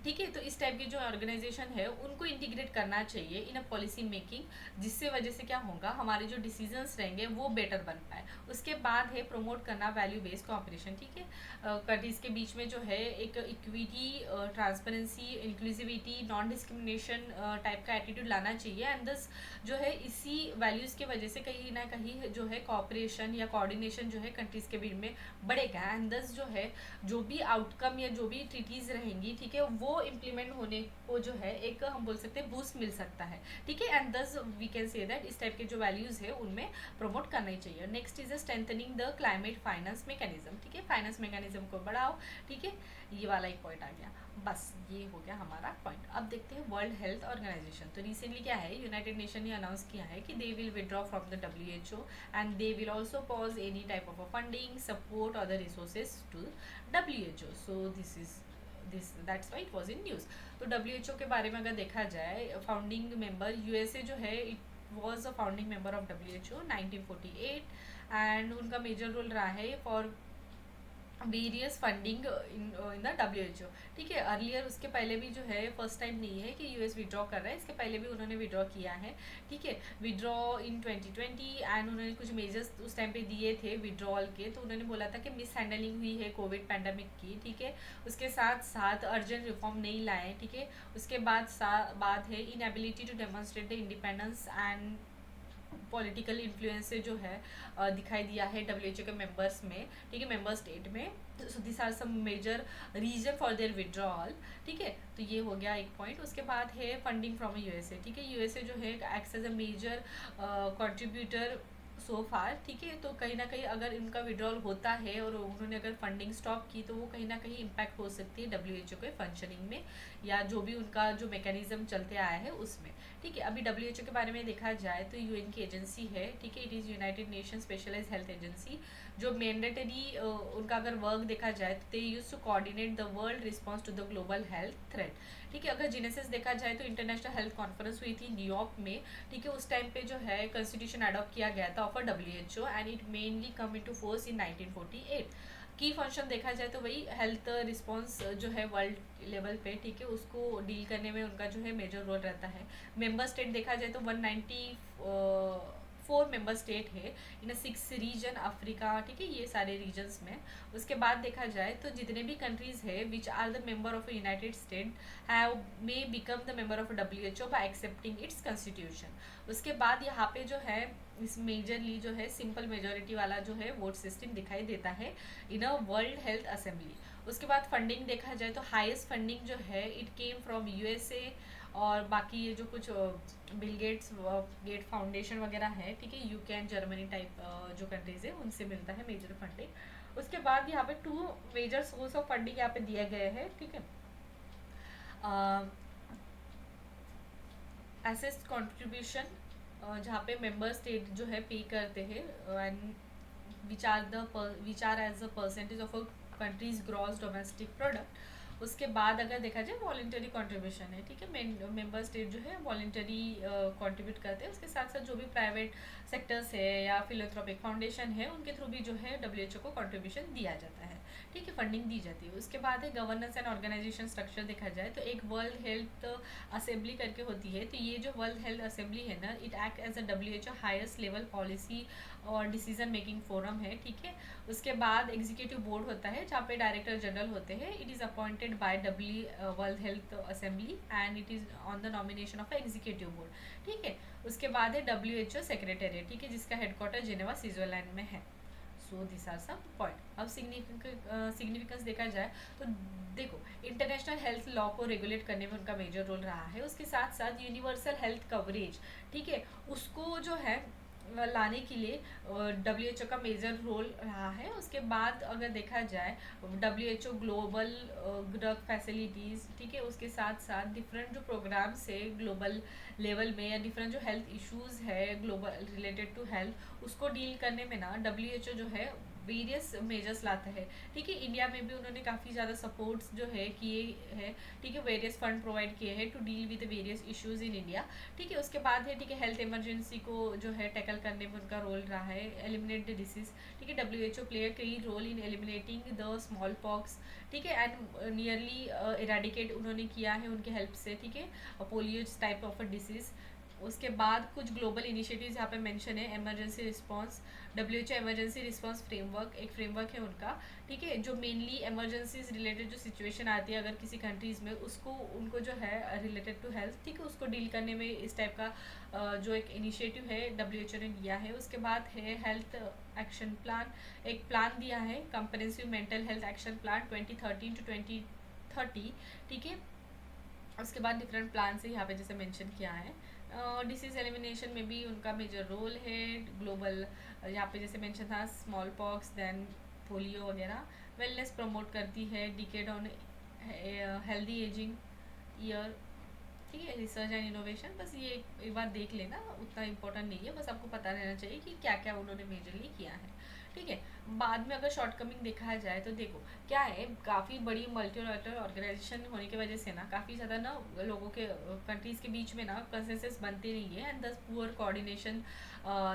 ठीक है, तो इस टाइप के जो ऑर्गेनाइजेशन है उनको इंटीग्रेट करना चाहिए इन अ पॉलिसी मेकिंग, जिससे वजह से क्या होगा, हमारे जो डिसीजंस रहेंगे वो बेटर बन पाए। उसके बाद है प्रमोट करना वैल्यू बेस्ड कॉपरेशन। ठीक है, कंट्रीज के बीच में जो है एक equity, transparency, inclusivity, non discrimination type का एटीट्यूड लाना चाहिए। एंड दस जो है इसी वैल्यूज़ की वजह से कहीं ना कहीं जो है कॉपरेशन या कोऑर्डिनेशन जो है कंट्रीज के बीच में बढ़ेगा। एंड दस जो है जो भी आउटकम या जो भी ट्रीटीज़ रहेंगी, ठीक है, वो इम्प्लीमेंट होने को जो है एक हम बोल सकते हैं बूस्ट मिल सकता है। ठीक है, and thus we can say that इस टाइप के जो वैल्यूज़ है उनमें प्रमोट करना ही चाहिए। Next is strengthening the climate finance mechanism. ठीक है, फाइनेंस मैकेनिज्म को बढ़ाओ। ठीक है, ये वाला एक पॉइंट आ गया। बस ये हो गया हमारा पॉइंट। अब देखते हैं वर्ल्ड हेल्थ ऑर्गेनाइजेशन। तो रिसेंटली क्या है, यूनाइटेड नेशन ने अनाउंस किया है कि they will withdraw from the WHO and they will also pause any type of funding, support और the resources to WHO। So this that's why it was in news. तो WHO के बारे में अगर देखा जाए, फाउंडिंग मेंबर USA जो है, it was a founding member of WHO 1948 and उनका मेजर रोल रहा है for various funding in the WHO। ठीक है, अर्लियर उसके पहले भी जो है फर्स्ट टाइम नहीं है कि US विड्रॉ कर रहा है, इसके पहले भी उन्होंने विड्रॉ किया है। ठीक है, विड्रॉ इन 2020 एंड उन्होंने कुछ मेजर्स उस टाइम पे दिए थे विड्रॉल के। तो उन्होंने बोला था कि मिस हैंडलिंग हुई है कोविड पैंडमिक की। ठीक है, उसके साथ साथ अर्जेंट रिफॉर्म नहीं लाए। ठीक है, उसके बाद है inability to demonstrate the independence and political influence से जो है दिखाई दिया है WHO के मेंबर्स में। ठीक है, मेंबर स्टेट में। So this are some major reason for their withdrawal. ठीक है, तो ये हो गया एक पॉइंट। उसके बाद है फंडिंग फ्रॉम USA। ठीक है, USA जो है acts as a major contributor so far. ठीक है, तो कहीं ना कहीं अगर इनका विड्रॉल होता है और उन्होंने अगर फंडिंग स्टॉप की, तो वो कहीं ना कहीं इम्पैक्ट हो सकती है WHO के फंक्शनिंग में या जो भी उनका जो मैकेनिज्म चलते आया है उसमें। ठीक है, अभी WHO के बारे में देखा जाए तो UN की एजेंसी है। ठीक है, it is United Nation specialise health agency, जो मैंडेटरी उनका अगर वर्क देखा जाए तो they use to coordinate the world response to the global health threat. ठीक है, अगर जीनेसिस देखा जाए तो इंटरनेशनल हेल्थ कॉन्फ्रेंस हुई थी न्यूयॉर्क में। ठीक है, उस टाइम पे जो है कॉन्स्टिट्यूशन अडॉप्ट किया गया था of WHO and it mainly come into force in 1948। की फंक्शन देखा जाए तो वही हेल्थ रिस्पॉन्स जो है वर्ल्ड लेवल पे, ठीक है, उसको डील करने में उनका जो है मेजर रोल रहता है। मेंबर स्टेट देखा जाए तो 194 मेंबर स्टेट है इन 6 रीजन अफ्रीका। ठीक है, ये सारे रीजन्स में। उसके बाद देखा जाए तो जितने भी कंट्रीज है which are the member of united state have may become the member of WHO by accepting its constitution. उसके बाद यहाँ पे जो है इस मेजरली जो है सिंपल मेजोरिटी वाला जो है वोट सिस्टम दिखाई देता है in a world health assembly. उसके बाद फंडिंग देखा जाए तो हाईएस्ट फंडिंग जो है इट केम फ्रॉम USA और बाकी ये जो कुछ बिल गेट फाउंडेशन वगैरह है, ठीक है, UK एंड जर्मनी टाइप जो कंट्रीज है उनसे मिलता है मेजर फंडिंग। उसके बाद यहाँ पे 2 मेजर सोर्स ऑफ फंडिंग यहाँ पे दिए गए हैं। ठीक है, एसेट कॉन्ट्रीब्यूशन जहाँ पे मेंबर स्टेट जो है पे करते हैं and which are as a percentage of a countries gross domestic product. उसके बाद अगर देखा जाए वॉलेंटरी कंट्रीब्यूशन है, ठीक है, मेंबर स्टेट जो है वॉलेंटरी कंट्रीब्यूट करते हैं। उसके साथ साथ जो भी प्राइवेट सेक्टर्स है या फिलोथ्रोपिक फाउंडेशन है उनके थ्रू भी जो है डब्ल्यू को कंट्रीब्यूशन दिया जाता है, ठीक है, फंडिंग दी जाती है। उसके बाद है गवर्नेंस एंड ऑर्गेनाइजेशन स्ट्रक्चर। देखा जाए तो एक वर्ल्ड हेल्थ असेंबली करके होती है, तो ये जो वर्ल्ड हेल्थ असेंबली है ना, it act as a W highest level policy और डिसीजन मेकिंग फोरम है, ठीक है। उसके बाद एग्जीक्यूटिव बोर्ड होता है जहाँ पे डायरेक्टर जनरल होते हैं। It is appointed by world health assembly and it is on the nomination of executive board, ठीक है। उसके बाद है WHO सेक्रेटेरिएट, ठीक है, जिसका हेडक्वार्टर जिनेवा स्विट्जरलैंड में है। So this are some point. अब सिग्निफिकेंस देखा जाए तो देखो, इंटरनेशनल हेल्थ लॉ को रेगुलेट करने में उनका मेजर रोल रहा है। उसके साथ साथ यूनिवर्सल हेल्थ कवरेज, ठीक है, उसको जो है लाने के लिए WHO का मेजर रोल रहा है। उसके बाद अगर देखा जाए WHO ग्लोबल ड्रग फैसिलिटीज़, ठीक है, उसके साथ साथ डिफरेंट जो प्रोग्राम्स है ग्लोबल लेवल में या डिफरेंट जो हेल्थ इश्यूज़ है ग्लोबल रिलेटेड टू हेल्थ, उसको डील करने में ना WHO जो है वेरियस मेजर्स लाता है, ठीक है। इंडिया में भी उन्होंने काफ़ी ज़्यादा सपोर्ट्स जो है किए हैं, ठीक है, वेरियस फंड प्रोवाइड किए हैं to deal with various issues in India, ठीक है। उसके बाद है, ठीक है, हेल्थ इमरजेंसी को जो है टैकल करने में उनका रोल रहा है। एलिमिनेट द डिसीज, ठीक है, WHO play a key role in eliminating the smallpox, ठीक है, एंड नियरली इराडिकेट उन्होंने किया है उनके हेल्प से, ठीक है, polio type of a disease. उसके बाद कुछ ग्लोबल इनिशिएटिव्स यहाँ पे मेंशन है। Emergency response, WHO emergency response framework एक फ्रेमवर्क है उनका, ठीक है, जो मेनली इमरजेंसीज रिलेटेड जो सिचुएशन आती है अगर किसी कंट्रीज़ में, उसको उनको जो है रिलेटेड टू हेल्थ, ठीक है, उसको डील करने में इस टाइप का जो एक इनिशिएटिव है WHO ने लिया है। उसके बाद है हेल्थ एक्शन प्लान, एक प्लान दिया है comprehensive mental health action plan 2013 to 2030, ठीक है। उसके बाद डिफरेंट प्लान से यहाँ पे जैसे मेंशन किया है। डिसीज एलिमिनेशन में भी उनका मेजर रोल है। ग्लोबल यहाँ पे जैसे मेंशन था स्मॉल पॉक्स, देन पोलियो वगैरह। वेलनेस प्रमोट करती है, decade on healthy ageing year, ठीक है, रिसर्च एंड इनोवेशन। बस ये एक बार देख लेना, उतना इम्पोर्टेंट नहीं है, बस आपको पता रहना चाहिए कि क्या क्या उन्होंने मेजरली किया है, ठीक है। बाद में अगर शॉर्टकमिंग देखा जाए तो देखो क्या है, काफ़ी बड़ी मल्टीलेटरल ऑर्गेनाइजेशन होने की वजह से ना काफ़ी ज़्यादा ना लोगों के कंट्रीज़ के बीच में ना कंसेंसस बनते नहीं है, एंड दस पुअर कोऑर्डिनेशन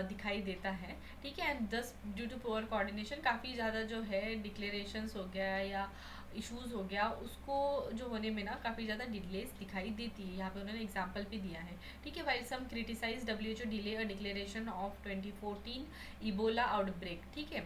दिखाई देता है, ठीक है। एंड दस ड्यू टू पुअर कोऑर्डिनेशन काफ़ी ज़्यादा जो है डिक्लेरेशंस हो गया या इश्यूज़ हो गया, उसको जो होने में ना काफ़ी ज़्यादा डिलेस दिखाई देती है। यहाँ पे उन्होंने एग्जांपल भी दिया है, ठीक है। While some criticise WHO delay a declaration of 2014 Ebola outbreak, ठीक है।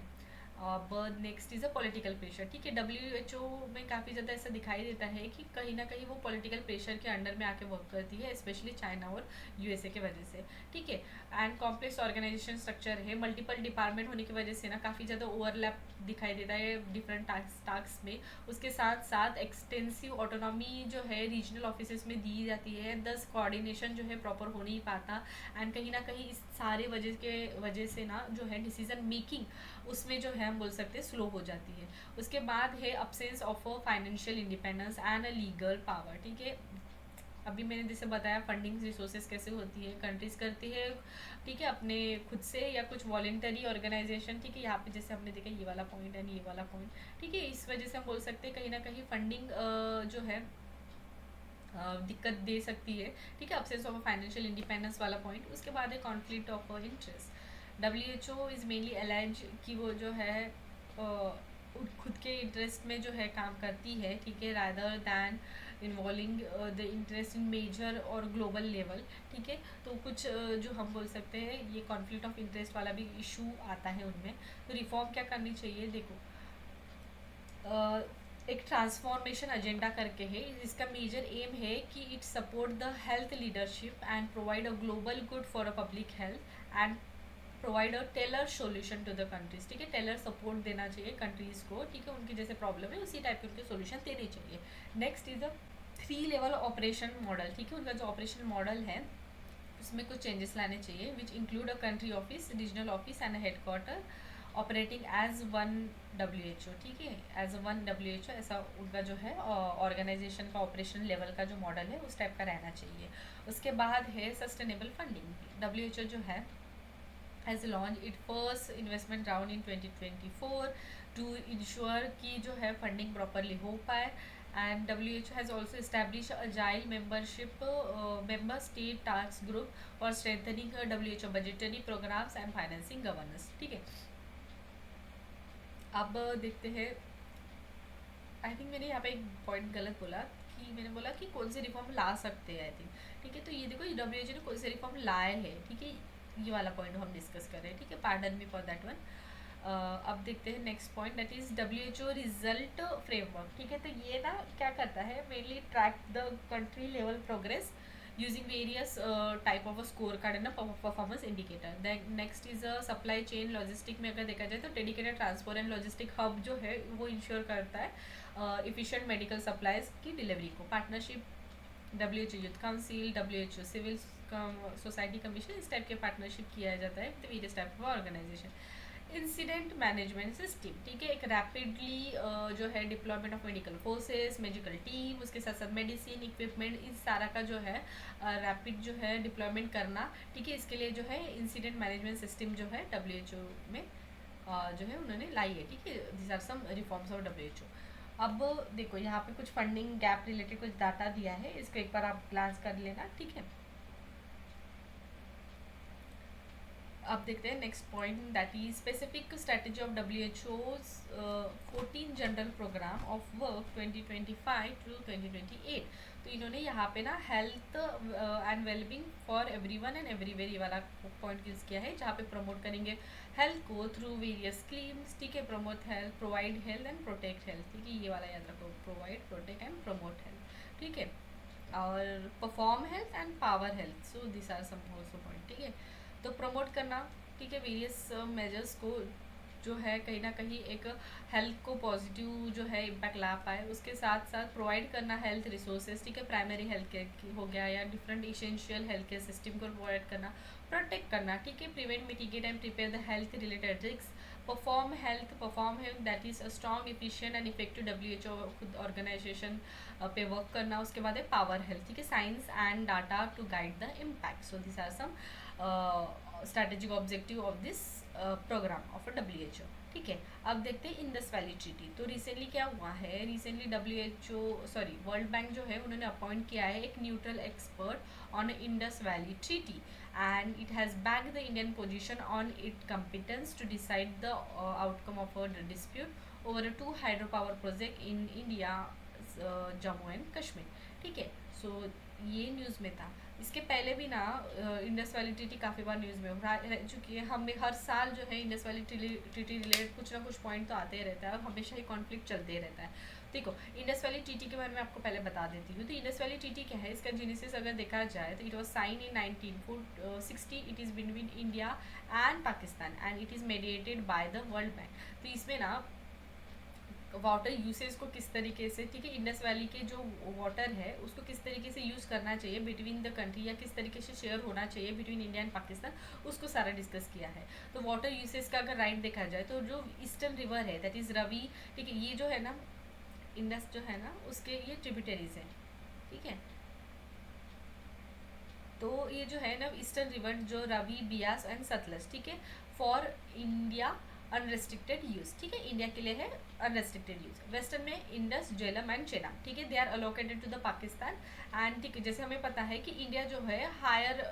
Next is a political pressure, ठीक है। WHO में काफ़ी ज़्यादा ऐसा दिखाई देता है कि कहीं ना कहीं वो पॉलिटिकल प्रेशर के अंडर में आके वर्क करती है, स्पेशली चाइना और USA के वजह से, ठीक है। एंड कॉम्प्लेक्स ऑर्गेनाइजेशन स्ट्रक्चर है, मल्टीपल डिपार्टमेंट होने की वजह से ना काफ़ी ज़्यादा ओवरलैप दिखाई देता है डिफरेंट टास्क में। उसके साथ साथ एक्सटेंसिव ऑटोनॉमी जो है रीजनल ऑफिस में दी जाती है, दस कोऑर्डिनेशन जो है प्रॉपर हो नहीं पाता, एंड कहीं ना कहीं इस सारे वजह से ना जो है डिसीजन मेकिंग उसमें जो है हम बोल सकते हैं स्लो हो जाती है। उसके बाद है absence of a financial independence and a legal power, ठीक है। अभी मैंने जैसे बताया फंडिंग रिसोर्सेज कैसे होती है, कंट्रीज करती है, ठीक है, अपने खुद से या कुछ वॉलेंटरी ऑर्गेनाइजेशन, ठीक है। यहाँ पे जैसे हमने देखा ये वाला पॉइंट एंड ये वाला पॉइंट, ठीक है, इस वजह से हम बोल सकते हैं कहीं ना कहीं फंडिंग जो है दिक्कत दे सकती है, ठीक है, अब्सेंस ऑफ फाइनेंशियल इंडिपेंडेंस वाला पॉइंट। उसके बाद है conflict of interest. WHO is mainly allies कि वो जो है खुद के इंटरेस्ट में जो है काम करती है, ठीक है, rather than involving the interest in major और ग्लोबल लेवल, ठीक है। तो कुछ जो हम बोल सकते हैं ये कॉन्फ्लिक्ट ऑफ इंटरेस्ट वाला भी इशू आता है उनमें। तो रिफॉर्म क्या करनी चाहिए, देखो एक ट्रांसफॉर्मेशन एजेंडा करके है, इसका मेजर एम है कि it support the health leadership and provide a global good for a public health and provide a tailor solution to the countries, ठीक है। टेलर सपोर्ट देना चाहिए कंट्रीज़ को, ठीक है, उनकी जैसे प्रॉब्लम है उसी टाइप के उनके सोल्यूशन देने चाहिए। Next is the 3 level operation model, ठीक है, उनका जो ऑपरेशन मॉडल है उसमें कुछ चेंजेस लाने चाहिए, which include a country office, regional office and headquarter operating as one WHO, ठीक है, एज वन WHO ऐसा उनका जो है ऑर्गेनाइजेशन का ऑपरेशन लेवल का जो मॉडल है उस टाइप का रहना चाहिए। उसके बाद है सस्टेनेबल फंडिंग। WHO जो है has launched its first investment round in 2024 to ensure कि जो है funding properly हो पाए. And WHO has also established a agile member state task group for strengthening WHO budgetary programs and financing governance. ठीक है, अब देखते हैं. आई थिंक मैंने यहाँ पे एक पॉइंट गलत बोला कि मैंने बोला कि कौन से रिफॉर्म ला सकते हैं. आई थिंक ठीक है, तो ये देखो WHO ने कौन से रिफॉर्म लाए हैं. ठीक है, ये वाला पॉइंट हम डिस्कस कर रहे हैं. ठीक है, pardon me for that one. अब देखते हैं next point, that is WHO result framework. ठीक है, तो ये ना क्या करता है, mainly track the country level progress using various type of a score card and a performance indicator. Then next is a supply chain logistic में अगर देखा जाए तो dedicated transport and logistic hub जो है वो इंश्योर करता है इफिशिएंट मेडिकल सप्लाईज की डिलीवरी को. Partnership WHO youth council, WHO civil society commission, इस टाइप के पार्टनरशिप किया जाता है with various type of organisation. Incident management system. ठीक है, एक रैपिडली जो है deployment of medical forces, medical team, उसके साथ साथ मेडिसिन इक्विपमेंट, इस सारा का जो है रैपिड जो है डिप्लॉयमेंट करना. ठीक है, इसके लिए जो है इंसिडेंट मैनेजमेंट सिस्टम जो है WHO में जो है उन्होंने लाई है. ठीक है, this are some reforms of WHO. अब देखो यहाँ पे कुछ फंडिंग गैप रिलेटेड कुछ डाटा दिया है, इसको एक बार आप ग्लांस कर लेना. ठीक है, अब देखते हैं next point, that is specific strategy of WHO's 14 general programme of work 2025 to 2028. तो इन्होंने यहाँ पे ना health and wellbeing for everyone and everywhere ये वाला पॉइंट यूज़ किया है, जहाँ पे प्रमोट करेंगे हेल्थ को थ्रू वेरियस स्कीम्स. ठीक है, promote health, provide health and protect health. ठीक है, ये वाला याद रखो, provide, protect and promote health. ठीक है, और perform health and power health. So this are some also point. ठीक है, तो प्रमोट करना. ठीक है, वेरियस मेजर्स को जो है कहीं ना कहीं एक हेल्थ को पॉजिटिव जो है इम्पैक्ट ला पाए. उसके साथ साथ प्रोवाइड करना हेल्थ रिसोर्सेज. ठीक है, प्राइमरी हेल्थ केयर हो गया या different essential health care system को प्रोवाइड करना. प्रोटेक्ट करना. ठीक है, prevent, mitigate and prepare the health related risk. Perform health that is a strong, efficient and effective WHO खुद ऑर्गेनाइजेशन पे वर्क करना. उसके बाद है पावर हेल्थ. ठीक है, science and data to guide the impact. So this are some strategic objective of this programme of WHO. ठीक है, अब देखते हैं इंडस वैली ट्रीटी. तो रिसेंटली क्या हुआ है, रिसेंटली वर्ल्ड बैंक जो है उन्होंने अपॉइंट किया है एक neutral expert on Indus valley treaty, and it has backed the Indian position on its competence to decide the outcome of a dispute over 2 hydropower project in India, Jammu and Kashmir. ठीक है, सो ये news में था. इसके पहले भी ना Indus valley treaty काफ़ी बार न्यूज़ में रह चुकी है. हमें हर साल जो है इंडस वैली ट्रीटी रिलेटेड कुछ ना कुछ पॉइंट तो आते ही रहता है और हमेशा ही कॉन्फ्लिक्ट चलते ही रहता है. देखो, इंडस वैली ट्रीटी के बारे में आपको पहले बता देती हूँ. तो इंडस वैली ट्रीटी क्या है, इसका जेनेसिस अगर देखा जाए तो it was sign in 1960. It is between India and Pakistan and it is mediated by the world bank. तो इसमें ना वाटर यूसेज को किस तरीके से, ठीक है, इंडस वैली के जो वाटर है उसको किस तरीके से यूज़ करना चाहिए बिटवीन द कंट्री, या किस तरीके से शेयर होना चाहिए बिटवीन इंडिया एंड पाकिस्तान, उसको सारा डिस्कस किया है. तो वाटर यूसेज का अगर राइट देखा जाए तो जो ईस्टर्न रिवर है दैट इज़ रवि. ठीक है, ये जो है ना इंडस जो है ना उसके ये ट्रिब्यूटरीज हैं. ठीक है, तो ये जो है ना ईस्टर्न रिवर जो रवि, बियास एंड सतलज. ठीक है, फॉर इंडिया अनरेस्ट्रिक्टेड यूज़. ठीक है, इंडिया के लिए है अनरेस्ट्रिक्टेड यूज़. वेस्टर्न में इंडस, झेलम एंड चेनाब. ठीक है, they are allocated to the Pakistan and. ठीक है, जैसे हमें पता है कि इंडिया जो है हायर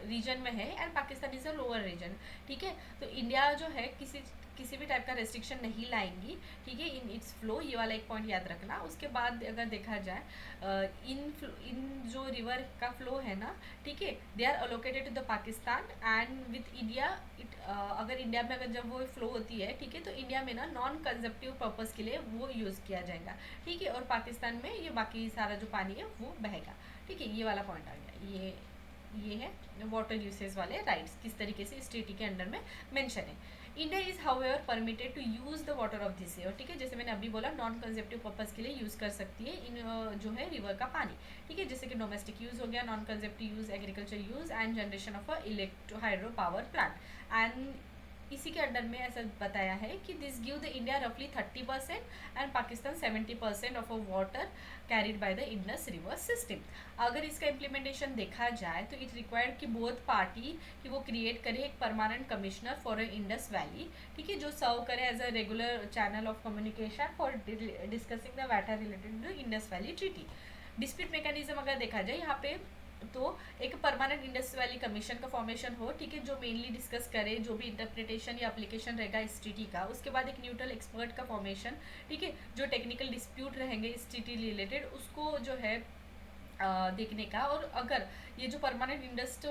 रीजन में है and Pakistan is a lower region. ठीक है, तो इंडिया जो है किसी भी टाइप का रेस्ट्रिक्शन नहीं लाएंगी. ठीक है, इन इट्स फ्लो. ये वाला एक पॉइंट याद रखना. उसके बाद अगर देखा जाए इन जो रिवर का फ्लो है ना, ठीक है, they are allocated to the Pakistan and with India. अगर इंडिया में अगर जब वो फ्लो होती है, ठीक है, तो इंडिया में ना नॉन कंजप्टिव पर्पज़ के लिए वो यूज़ किया जाएगा. ठीक है, और पाकिस्तान में ये बाकी सारा जो पानी है वो बहेगा. ठीक है, ये वाला पॉइंट आ गया. ये है वाटर यूसेज वाले राइट्स किस तरीके से इस ट्रीटी के अंडर में मेंशन है. India is however permitted to use the water of this river. ठीक है, जैसे मैंने अभी बोला नॉन कंजप्टिव पर्पज़ के लिए यूज़ कर सकती है इन जो है रिवर का पानी. ठीक है, जैसे कि डोमेस्टिक यूज़ हो गया, non consumptive use, agriculture use and generation of a electro hydro power plant. And इसी के अंडर में ऐसा बताया है कि दिस गिव द इंडिया रफली 30% and Pakistan 70% of a water carried by the Indus river system. अगर इसका इम्प्लीमेंटेशन देखा जाए तो इट रिक्वायर्ड कि बोथ पार्टी कि वो क्रिएट करे एक permanent commissioner for Indus valley, ठीक है, जो सर्व करे as a regular channel of communication for discussing the matter related to Indus valley treaty. Dispute mechanism अगर देखा जाए यहाँ पे तो एक परमानेंट इंडस वैली कमीशन का फॉर्मेशन हो, ठीक है, जो मेनली डिस्कस करे जो भी इंटरप्रिटेशन या एप्लीकेशन रहेगा इस ट्रीटी का। उसके बाद एक न्यूट्रल एक्सपर्ट का फॉर्मेशन, ठीक है, जो टेक्निकल डिस्प्यूट रहेंगे इस ट्रीटी रिलेटेड उसको जो है देखने का। और अगर ये जो परमानेंट इंडस्ट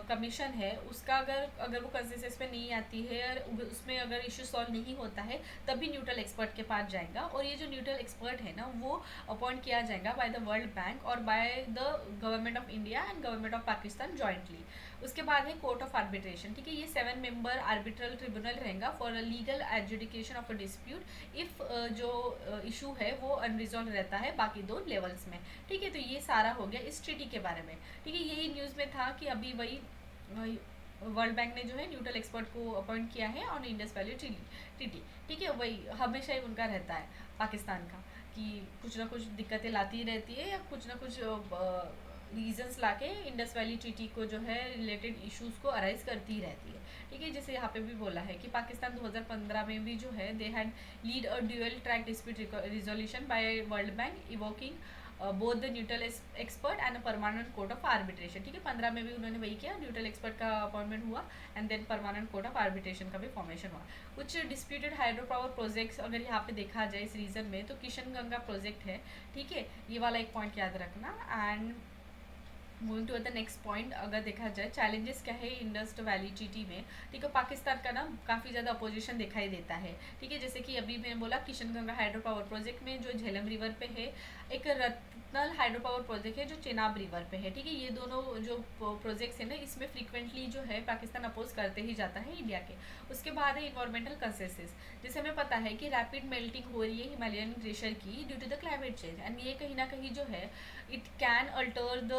कमीशन है उसका अगर वो कंसेंसस पे नहीं आती है और उसमें अगर इशू सॉल्व नहीं होता है तभी न्यूट्रल एक्सपर्ट के पास जाएगा। और ये जो न्यूट्रल एक्सपर्ट है ना वो अपॉइंट किया जाएगा बाय द वर्ल्ड बैंक और by the government of India and government of Pakistan jointly. उसके बाद है कोर्ट ऑफ आर्बिट्रेशन, ठीक है, ये 7 मेंबर आर्बिट्रल ट्रिब्यूनल रहेगा for legal adjudication of a dispute if जो इशू है वो अनरिजॉल्व रहता है बाकी 2 लेवल्स में, ठीक है। तो ये सारा हो गया इस ट्रीटी के बारे में, ठीक है। यही न्यूज़ में था कि अभी वही वर्ल्ड बैंक ने जो है न्यूट्रल एक्सपर्ट को अपॉइंट किया है ऑन इंडस वैली ट्रीटी, ठीक है। वही हमेशा ही उनका रहता है पाकिस्तान का कि कुछ ना कुछ दिक्कतें लाती रहती है या कुछ ना कुछ रीजंस लाके इंडस वैली ट्रीटी को जो है रिलेटेड इश्यूज को अराइज करती रहती है, ठीक है। जैसे यहाँ पे भी बोला है कि पाकिस्तान 2015 में भी जो है they had lead a dual track dispute resolution by world bank evoking both the neutral expert and permanent court of arbitration, ठीक है। 15 में भी उन्होंने वही किया, न्यूट्रल एक्सपर्ट का अपॉइंटमेंट हुआ and then permanent court of arbitration का भी फॉर्मेशन हुआ। कुछ डिस्प्यूटेड हाइड्रो पावर प्रोजेक्ट्स अगर यहाँ पे देखा जाए इस रीजन में तो किशन गंगा प्रोजेक्ट है, ठीक है, ये वाला एक पॉइंट याद रखना। And moving to the next point अगर देखा जाए चैलेंजेस क्या है इंडस वैली ट्रीटी में, ठीक है। पाकिस्तान का ना काफ़ी ज़्यादा अपोजिशन दिखाई देता है, ठीक है। जैसे कि अभी मैंने बोला Kishan Ganga hydro power project में जो झेलम रिवर पे है, एक रत्नल हाइड्रो पावर प्रोजेक्ट है जो चेनाब रिवर पे है, ठीक है। ये दोनों जो प्रोजेक्ट्स हैं ना इसमें फ्रीक्वेंटली जो है पाकिस्तान अपोज करते ही जाता है इंडिया के। उसके बाद है इन्वायरमेंटल कंसेंसस, जैसे हमें पता है कि रैपिड मेल्टिंग हो रही है हिमालयन ग्लेशियर की due to the climate change and ये कहीं ना कहीं जो है it can alter the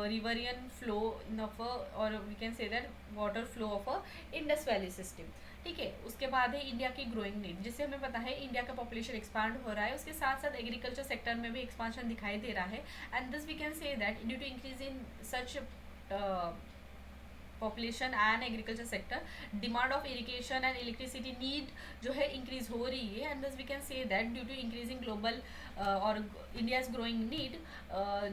riverian flow of a or we can say that water flow of a Indus Valley system, ठीक है। उसके बाद है इंडिया की ग्रोइंग नीड, जिससे हमें पता है इंडिया का पॉपुलेशन एक्सपांड हो रहा है, उसके साथ साथ एग्रीकल्चर सेक्टर में भी एक्सपांशन दिखाई दे रहा है and this we can say that due to increase in such population and agriculture sector demand of irrigation and electricity need जो है इंक्रीज हो रही है and this we can say that due to increasing global और India's growing need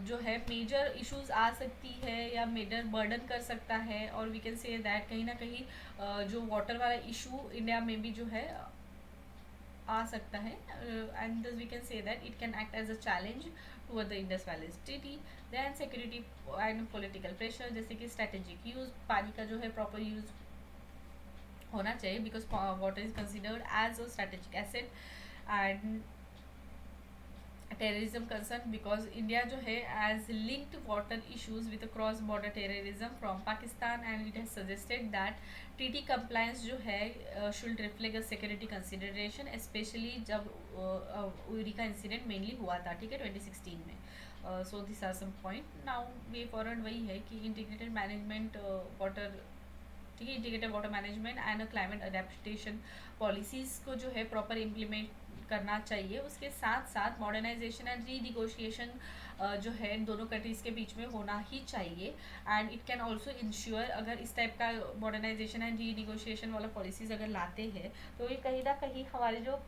जो है major issues आ सकती है या मेजर बर्डन कर सकता है। और वी कैन से दैट कहीं ना कहीं जो वाटर वाला इशू इंडिया में भी जो है आ सकता है and this we can say that it can act as a challenge toward the Indus valley treaty. Then security and political pressure, जैसे कि स्ट्रेटेजिक यूज, पानी का जो है प्रॉपर यूज होना चाहिए because water is considered as a strategic asset and terrorism concern because India जो है as linked water issues with cross border terrorism from Pakistan and it has suggested that treaty compliance जो है should reflect a security consideration specially जब उरी का incident mainly हुआ था, ठीक है, 2016 में। So this are some point. Now way forward वही है कि इंटीग्रेटेड मैनेजमेंट वाटर, ठीक है, integrated water management and climate adaptation policies को जो है प्रॉपर इम्प्लीमेंट करना चाहिए। उसके साथ साथ मॉडर्नाइजेशन एंड रीनिगोशिएशन जो है दोनों कंट्रीज़ के बीच में होना ही चाहिए and it can also ensure अगर इस टाइप का मॉडर्नाइजेशन एंड रीनिगोशिएशन वाला पॉलिसीज़ अगर लाते हैं तो ये कहीं ना कहीं हमारे जो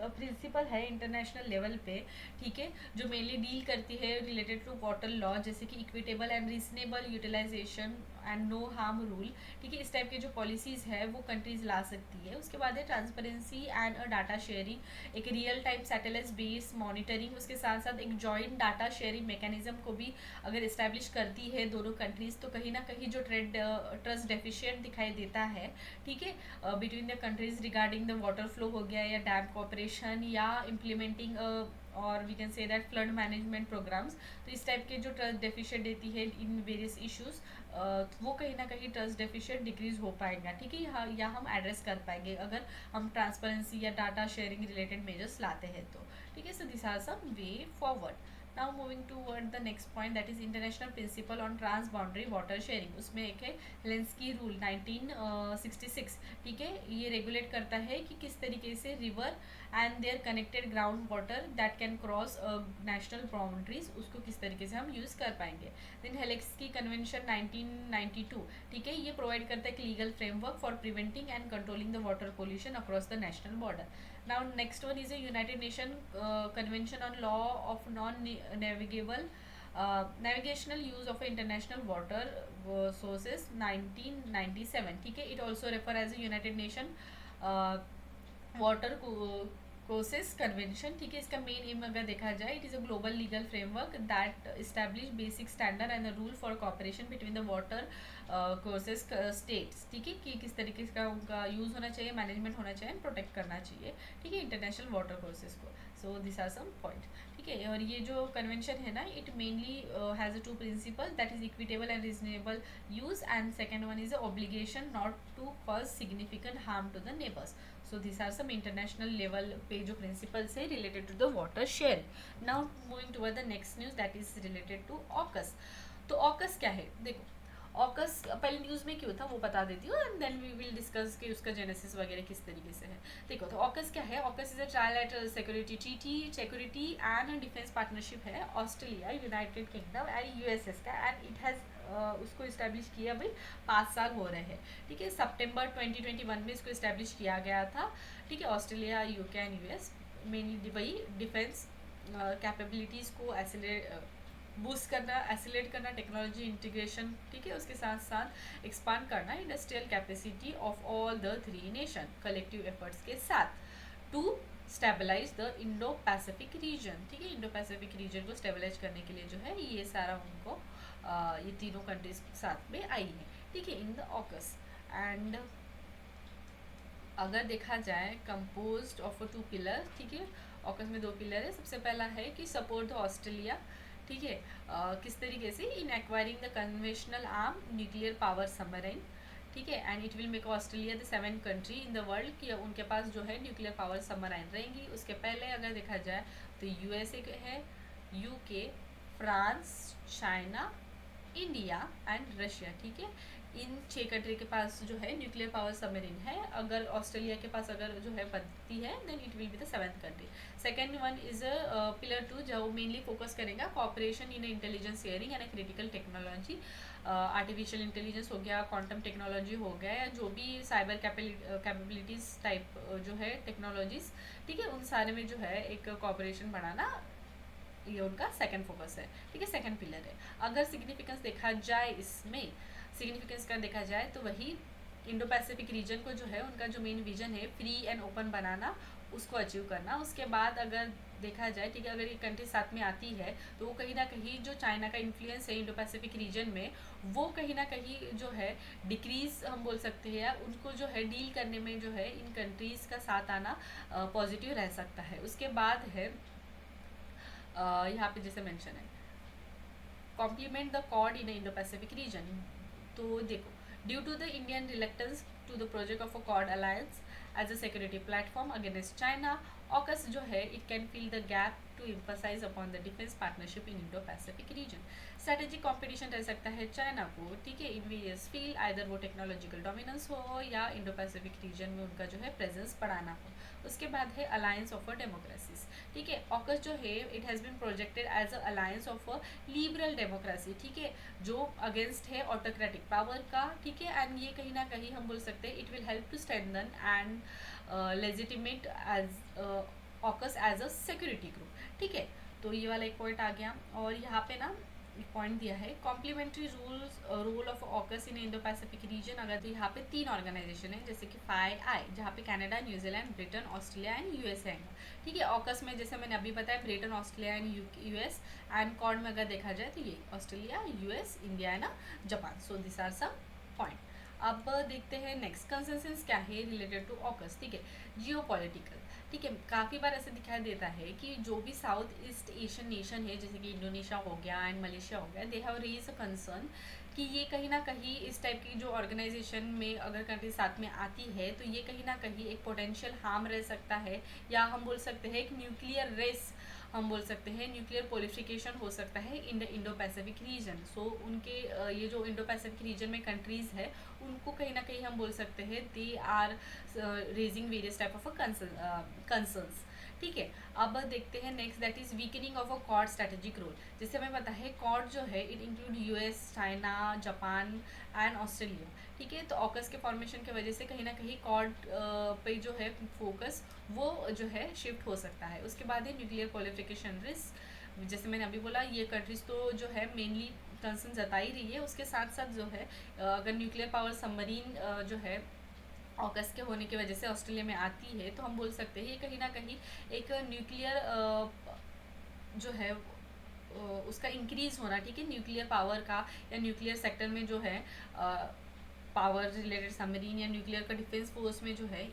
प्रिंसिपल है इंटरनेशनल लेवल पे, ठीक है, जो मेनली डील करती है रिलेटेड टू वाटर लॉ, जैसे कि equitable and reasonable utilisation and no harm rule, ठीक है, इस टाइप के जो पॉलिसीज़ है वो कंट्रीज ला सकती है। उसके बाद है ट्रांसपेरेंसी एंड डाटा शेयरिंग, एक real time satellite based monitoring, उसके साथ साथ एक जॉइंट डाटा शेयरिंग मैकेनिज्म को भी अगर इस्टेब्लिश करती है दोनों कंट्रीज तो कहीं ना कहीं जो ट्रस्ट डेफिशिएंट दिखाई देता है, ठीक है, between the countries regarding the water flow हो गया या डैम कॉपरेशन या इम्प्लीमेंटिंग और we can say that flood management programmes, तो इस टाइप के जो ट्रस्ट डेफिशिएंट देती है इन वेरियस इश्यूज वो कहीं ना कहीं ट्रस्ट डेफिशिएंट डिक्रीज हो पाएगा, ठीक है, यहाँ हम एड्रेस कर पाएंगे अगर हम ट्रांसपेरेंसी या डाटा शेयरिंग रिलेटेड मेजर्स लाते हैं तो, ठीक है। So this are some way forward. Now moving toward the next point, that is international principle on transboundary water sharing. उसमें एक है हेलेंस्की रूल 1966, ठीक है। ये रेगुलेट करता है कि किस तरीके से river and their connected ground water that can cross national boundaries, उसको किस तरीके से हम यूज़ कर पाएंगे। देन हेलेंस्की कन्वेंशन 1992, ठीक है, ये प्रोवाइड करता है एक legal framework for preventing and controlling the water pollution across the national border. Now next one is a United Nations Convention on Law of Non-Navigable Navigational Use of International Water Sources 1997, ठीक है। It also refer as a United Nations water courses convention, ठीक है। इसका main M अगर देखा जाए, it is a global legal framework that establish basic standard and rule for cooperation between the water courses states, ठीक है, कि किस तरीके का उनका यूज़ होना चाहिए, मैनेजमेंट होना चाहिए एंड प्रोटेक्ट करना चाहिए, ठीक है, इंटरनेशनल वाटर कोर्सेज को। So this are some point, ठीक है। और ये जो कन्वेंशन है ना, it mainly has a two principle, that is equitable and reasonable use, and second one is a obligation not to cause significant harm to the neighbours. So these are some international level पे जो principles है related to the water sharing. Now moving toward the next news, that is related to AUKUS. तो AUKUS क्या है, देखो AUKUS पहले news में क्यों था वो बता देती हूँ, and then we will discuss कि उसका जेनेसिस वगैरह किस तरीके से है। देखो तो AUKUS क्या है, AUKUS is a trilateral security and defence partnership है Australia, United Kingdom and USS का, एंड इट हैज़ उसको इस्टेब्लिश किया भाई 5 साल हो रहे हैं, ठीक है। सितंबर 2021 में इसको इस्टेब्लिश किया गया था, ठीक है। Australia, UK and US mainly वही डिफेंस कैपेबिलिटीज़ को बूस्ट करना, एसिलेट करना, टेक्नोलॉजी इंटीग्रेशन, ठीक है, उसके साथ साथ एक्सपांड करना industrial capacity of all the 3 nation collective efforts के साथ to stabilise the Indo Pacific region, ठीक है। इंडो पैसिफिक रीजन को स्टेबलाइज करने के लिए जो है ये सारा उनको ये तीनों कंट्रीज साथ में आई है, ठीक है, इन द AUKUS। एंड अगर देखा जाए कंपोज्ड ऑफ 2 पिलर, ठीक है, AUKUS में 2 पिलर है। सबसे पहला है कि सपोर्ट द ऑस्ट्रेलिया, ठीक है, किस तरीके से in acquiring the conventional arm nuclear power submarine, ठीक है, and it will make Australia the 7th country in the world कि उनके पास जो है न्यूक्लियर पावर सबमरीन रहेंगी। उसके पहले अगर देखा जाए तो यूएसए है, UK, France, China, India and Russia, ठीक है। इन 6 कंट्री के पास जो है न्यूक्लियर पावर सबमरीन है। अगर ऑस्ट्रेलिया के पास अगर जो है बनती है, then it will be the 7th country. Second one is pillar 2 जो मेनली फोकस करेगा cooperation in intelligence sharing and critical technology, artificial intelligence हो गया, क्वांटम टेक्नोलॉजी हो गया, या जो भी साइबर कैपेबिलिटीज़ टाइप जो है टेक्नोलॉजीज, ठीक है, उन सारे में जो है एक कॉपरेशन बढ़ाना, ये उनका सेकंड फोकस है, ठीक है, सेकंड पिलर है। अगर सिग्निफिकेंस देखा जाए, इसमें सिग्निफिकेंस का देखा जाए तो वही इंडो पैसिफिक रीजन को जो है उनका जो मेन विजन है फ्री एंड ओपन बनाना, उसको अचीव करना। उसके बाद अगर देखा जाए, ठीक है, अगर ये कंट्री साथ में आती है तो वो कहीं ना कहीं जो चाइना का इन्फ्लुएंस है इंडो पैसिफिक रीजन में, वो कहीं ना कहीं जो है डिक्रीज हम बोल सकते हैं, या उनको जो है डील करने में जो है इन कंट्रीज़ का साथ आना पॉजिटिव रह सकता है। उसके बाद है यहाँ पे जैसे मेंशन है complement the Quad in Indo Pacific region. तो देखो, due to the Indian reluctance to the project of a Quad alliance as a security platform against China, AUKUS जो है it can fill the gap to emphasise upon the defence partnership in Indo Pacific region. Strategic competition रह सकता है China को, ठीक है, in various field, either वो technological dominance हो या इंडो पैसिफिक रीजन में उनका जो है प्रेजेंस बढ़ाना हो। उसके बाद है अलायंस ऑफ डेमोक्रेसीज, ठीक है। AUKUS जो है it has been projected as a alliance of liberal democracy, ठीक है, जो अगेंस्ट है ऑटोक्रेटिक पावर का, ठीक है, एंड ये कहीं ना कहीं हम बोल सकते हैं it will help to strengthen and legitimate as AUKUS as a security group, ठीक है। तो ये वाला एक पॉइंट आ गया। और यहाँ पे ना पॉइंट दिया है complementary role of AUKUS in Indo Pacific region. अगर तो यहाँ पे 3 ऑर्गेनाइजेशन है, जैसे कि 5I, जहाँ पे Canada, New Zealand, Britain, Australia and USA है, ठीक है। AUKUS में जैसे मैंने अभी बताया Britain, Australia and US, and Quad में अगर देखा जाए तो ये ऑस्ट्रेलिया, यूएस, इंडिया है ना, Japan. So this are some point. अब देखते हैं नेक्स्ट कंसेंसस क्या है रिलेटेड टू AUKUS, ठीक है। जियोपॉलिटिकल, ठीक है, काफ़ी बार ऐसे दिखाई देता है कि जो भी साउथ ईस्ट एशियन नेशन है, जैसे कि इंडोनेशिया हो गया एंड मलेशिया हो गया, they have raise a concern कि ये कहीं ना कहीं इस टाइप की जो ऑर्गेनाइजेशन में अगर कंट्री साथ में आती है तो ये कहीं ना कहीं एक पोटेंशियल हार्म रह सकता है, या हम बोल सकते हैं एक न्यूक्लियर रेस हम बोल सकते हैं न्यूक्लियर प्रोलिफिकेशन हो सकता है in the Indo Pacific region. So उनके ये जो इंडो पैसिफिक रीजन में कंट्रीज़ है उनको कहीं ना कहीं हम बोल सकते हैं they are raising various type of concerns. ठीक है, अब देखते हैं next, that is weakening of a Quad strategic role. जैसे हमें पता है क्वाड जो है it include US, China, Japan and Australia. ठीक है, तो ऑकस के फॉर्मेशन की वजह से कहीं ना कहीं क्वाड पे जो है फोकस वो जो है शिफ्ट हो सकता है। उसके बाद है न्यूक्लियर प्रोलिफिकेशन रिस्क। जैसे मैंने अभी बोला ये कंट्रीज तो जो है मेनली कंसर्न जता ही रही है, उसके साथ साथ जो है अगर न्यूक्लियर पावर सबमरीन जो है ऑगस्ट के होने की वजह से ऑस्ट्रेलिया में आती है, तो हम बोल सकते हैं ये कहीं ना कहीं एक न्यूक्लियर जो है उसका इंक्रीज होना, ठीक है, न्यूक्लियर पावर का या न्यूक्लियर सेक्टर में जो है पावर रिलेटेड सबमरीन या न्यूक्लियर का डिफेंस फोर्स में जो है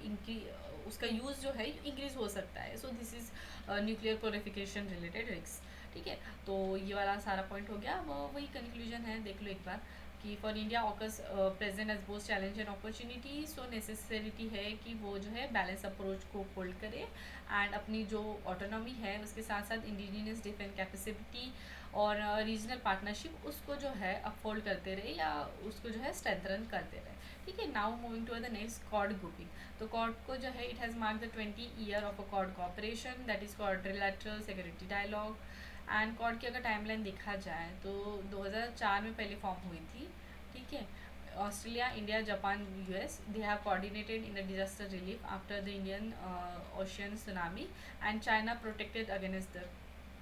उसका यूज़ जो है इंक्रीज हो सकता है। So this is nuclear purification related risk. ठीक है, तो ये वाला सारा पॉइंट हो गया। वही कंक्लूजन है, देख लो एक बार कि for India AUKUS present as both challenge and opportunity. So necessity है कि वो जो है बैलेंस अप्रोच को होल्ड करे एंड अपनी जो ऑटोनॉमी है उसके साथ साथ इंडिजिनियस डिफेंस कैपेसिटी और रीजनल पार्टनरशिप उसको जो है अपहोल्ड करते रहे या उसको जो है स्ट्रेंथन करते रहे। ठीक है, now moving to the next Quad grouping. तो कॉर्ड को जो है it has mark the 20 year of a Quad cooperation, that is quadrilateral security dialogue. And Quad की अगर टाइमलाइन देखा जाए तो 2004 में पहले फॉर्म हुई थी। ठीक है, Australia, India, Japan, US they have coordinated in the disaster relief after the Indian Ocean tsunami and China protected against the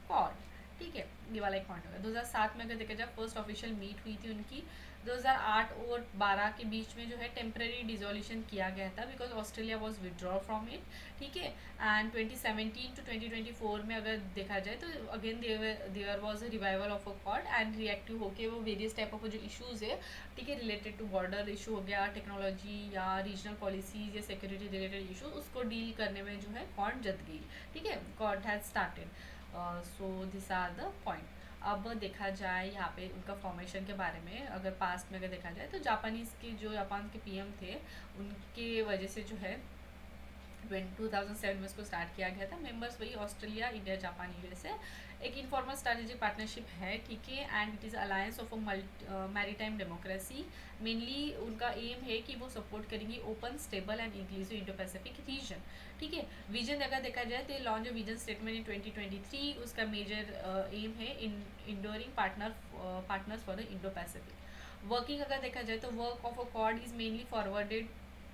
Quad. ठीक है, ये वाला एक पॉइंट होगा। 2007 में अगर देखा जाए फर्स्ट ऑफिशियल मीट हुई थी उनकी। 2008 और 12 के बीच में जो है टेम्प्रेरी डिसोल्यूशन किया गया था because Australia was withdraw from it. ठीक है, एंड 2017 टू 2024 में अगर देखा जाए तो again there was a revival of a Quad and reactive होके वो वेरियस टाइप ऑफ जो इशूज़ है, ठीक है, रिलेटेड टू बॉर्डर इशू हो गया, टेक्नोलॉजी या रीजनल पॉलिसीज या सिक्योरिटी रिलेटेड इशू, उसको डील करने में जो है कॉर्ड जत गई। ठीक है, Quad has started. So this are the point. अब देखा जाए यहाँ पे उनका फॉर्मेशन के बारे में, अगर पास्ट में अगर देखा जाए तो जापानीज़ के जो जापान के पीएम थे उनके वजह से जो है 2007 में इसको स्टार्ट किया गया था। मेंबर्स वही ऑस्ट्रेलिया, इंडिया, जापान, यूएसए। एक इनफॉर्मल स्ट्रैटेजिक पार्टनरशिप है, ठीक है, and it is alliance of a maritime democracy. Mainly उनका एम है कि वो सपोर्ट करेंगी open, stable and inclusive Indo Pacific region. ठीक है, विजन अगर देखा जाए तो launch of vision statement in 2023, उसका मेजर एम है in enduring partners for the Indo Pacific. Working अगर देखा जाए तो work of a cord is mainly forwarded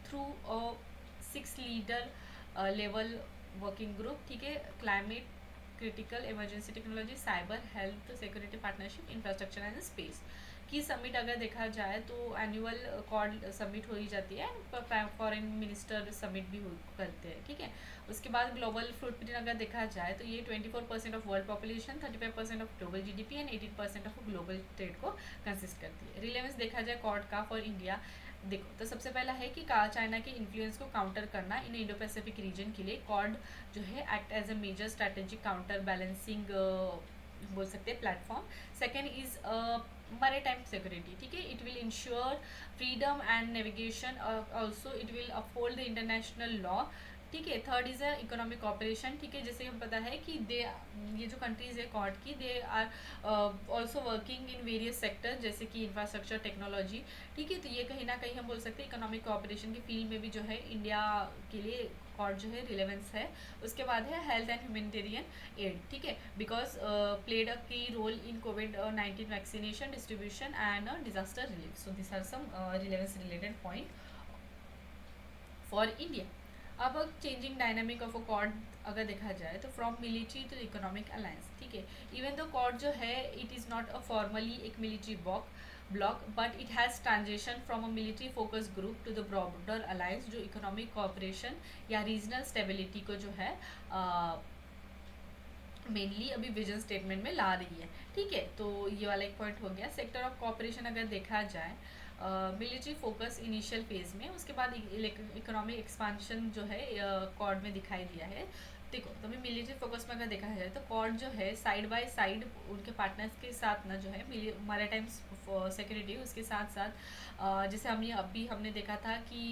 through a 6 leader level working group. ठीक है, climate, critical emergency technology, cyber, health, security, partnership, infrastructure and space की summit अगर देखा जाए तो एनुअल कॉर्ड समिट हो ही जाती है, फॉरेन मिनिस्टर समिट भी करते हैं। ठीक है, उसके बाद ग्लोबल फुटप्रिंट अगर देखा जाए तो ये 24% of world population, 35% of global GDP and 18% of global trade को कंसिस्ट करती है। रिलेवेंस देखा जाए कॉर्ड का फॉर इंडिया, देखो तो सबसे पहला है कि चाइना के इन्फ्लुएंस को काउंटर करना इन इंडो पैसिफिक रीजन के लिए कॉर्ड जो है act as a major strategic counter balancing बोल सकते हैं platform. Second is maritime security, ठीक है, it will ensure freedom and navigation, also it will uphold the international law। ठीक है, third is a economic cooperation. ठीक है, जैसे हम पता है कि ये जो कंट्रीज है कॉर्ड की, they are also working in various sector जैसे कि इंफ्रास्ट्रक्चर, टेक्नोलॉजी। ठीक है, तो ये कहीं ना कहीं हम बोल सकते हैं इकोनॉमिक कॉपरेशन की फील्ड में भी जो है इंडिया के लिए कॉर्ड जो है रिलेवेंस है। उसके बाद है हेल्थ एंड ह्यूमैनिटेरियन एड। ठीक है, because played a key role in कोविड-19 vaccination, distribution and disaster relief. So this are some relevance related point for India. अब changing dynamic of a Quad अगर देखा जाए तो from military to economic alliance. ठीक है, इवन दो कॉर्ड जो है it is not a formally एक military bloc but it has transition from a military focus group to the broader alliance जो इकोनॉमिक कॉपरेशन या रीजनल स्टेबिलिटी को जो है मेनली अभी विजन स्टेटमेंट में ला रही है। ठीक है, तो ये वाला एक पॉइंट हो गया। सेक्टर ऑफ कॉपरेशन अगर देखा जाए मिलिट्री फोकस इनिशियल फेज में, उसके बाद इकोनॉमिक एक्सपांशन जो है कॉर्ड में दिखाई दिया है। देखो तो अभी मिलिट्री फोकस में अगर देखा जाए तो कॉर्ड जो है साइड बाय साइड उनके पार्टनर्स के साथ ना जो है मैरीटाइम सिक्योरिटी, उसके साथ साथ जैसे हमने देखा था कि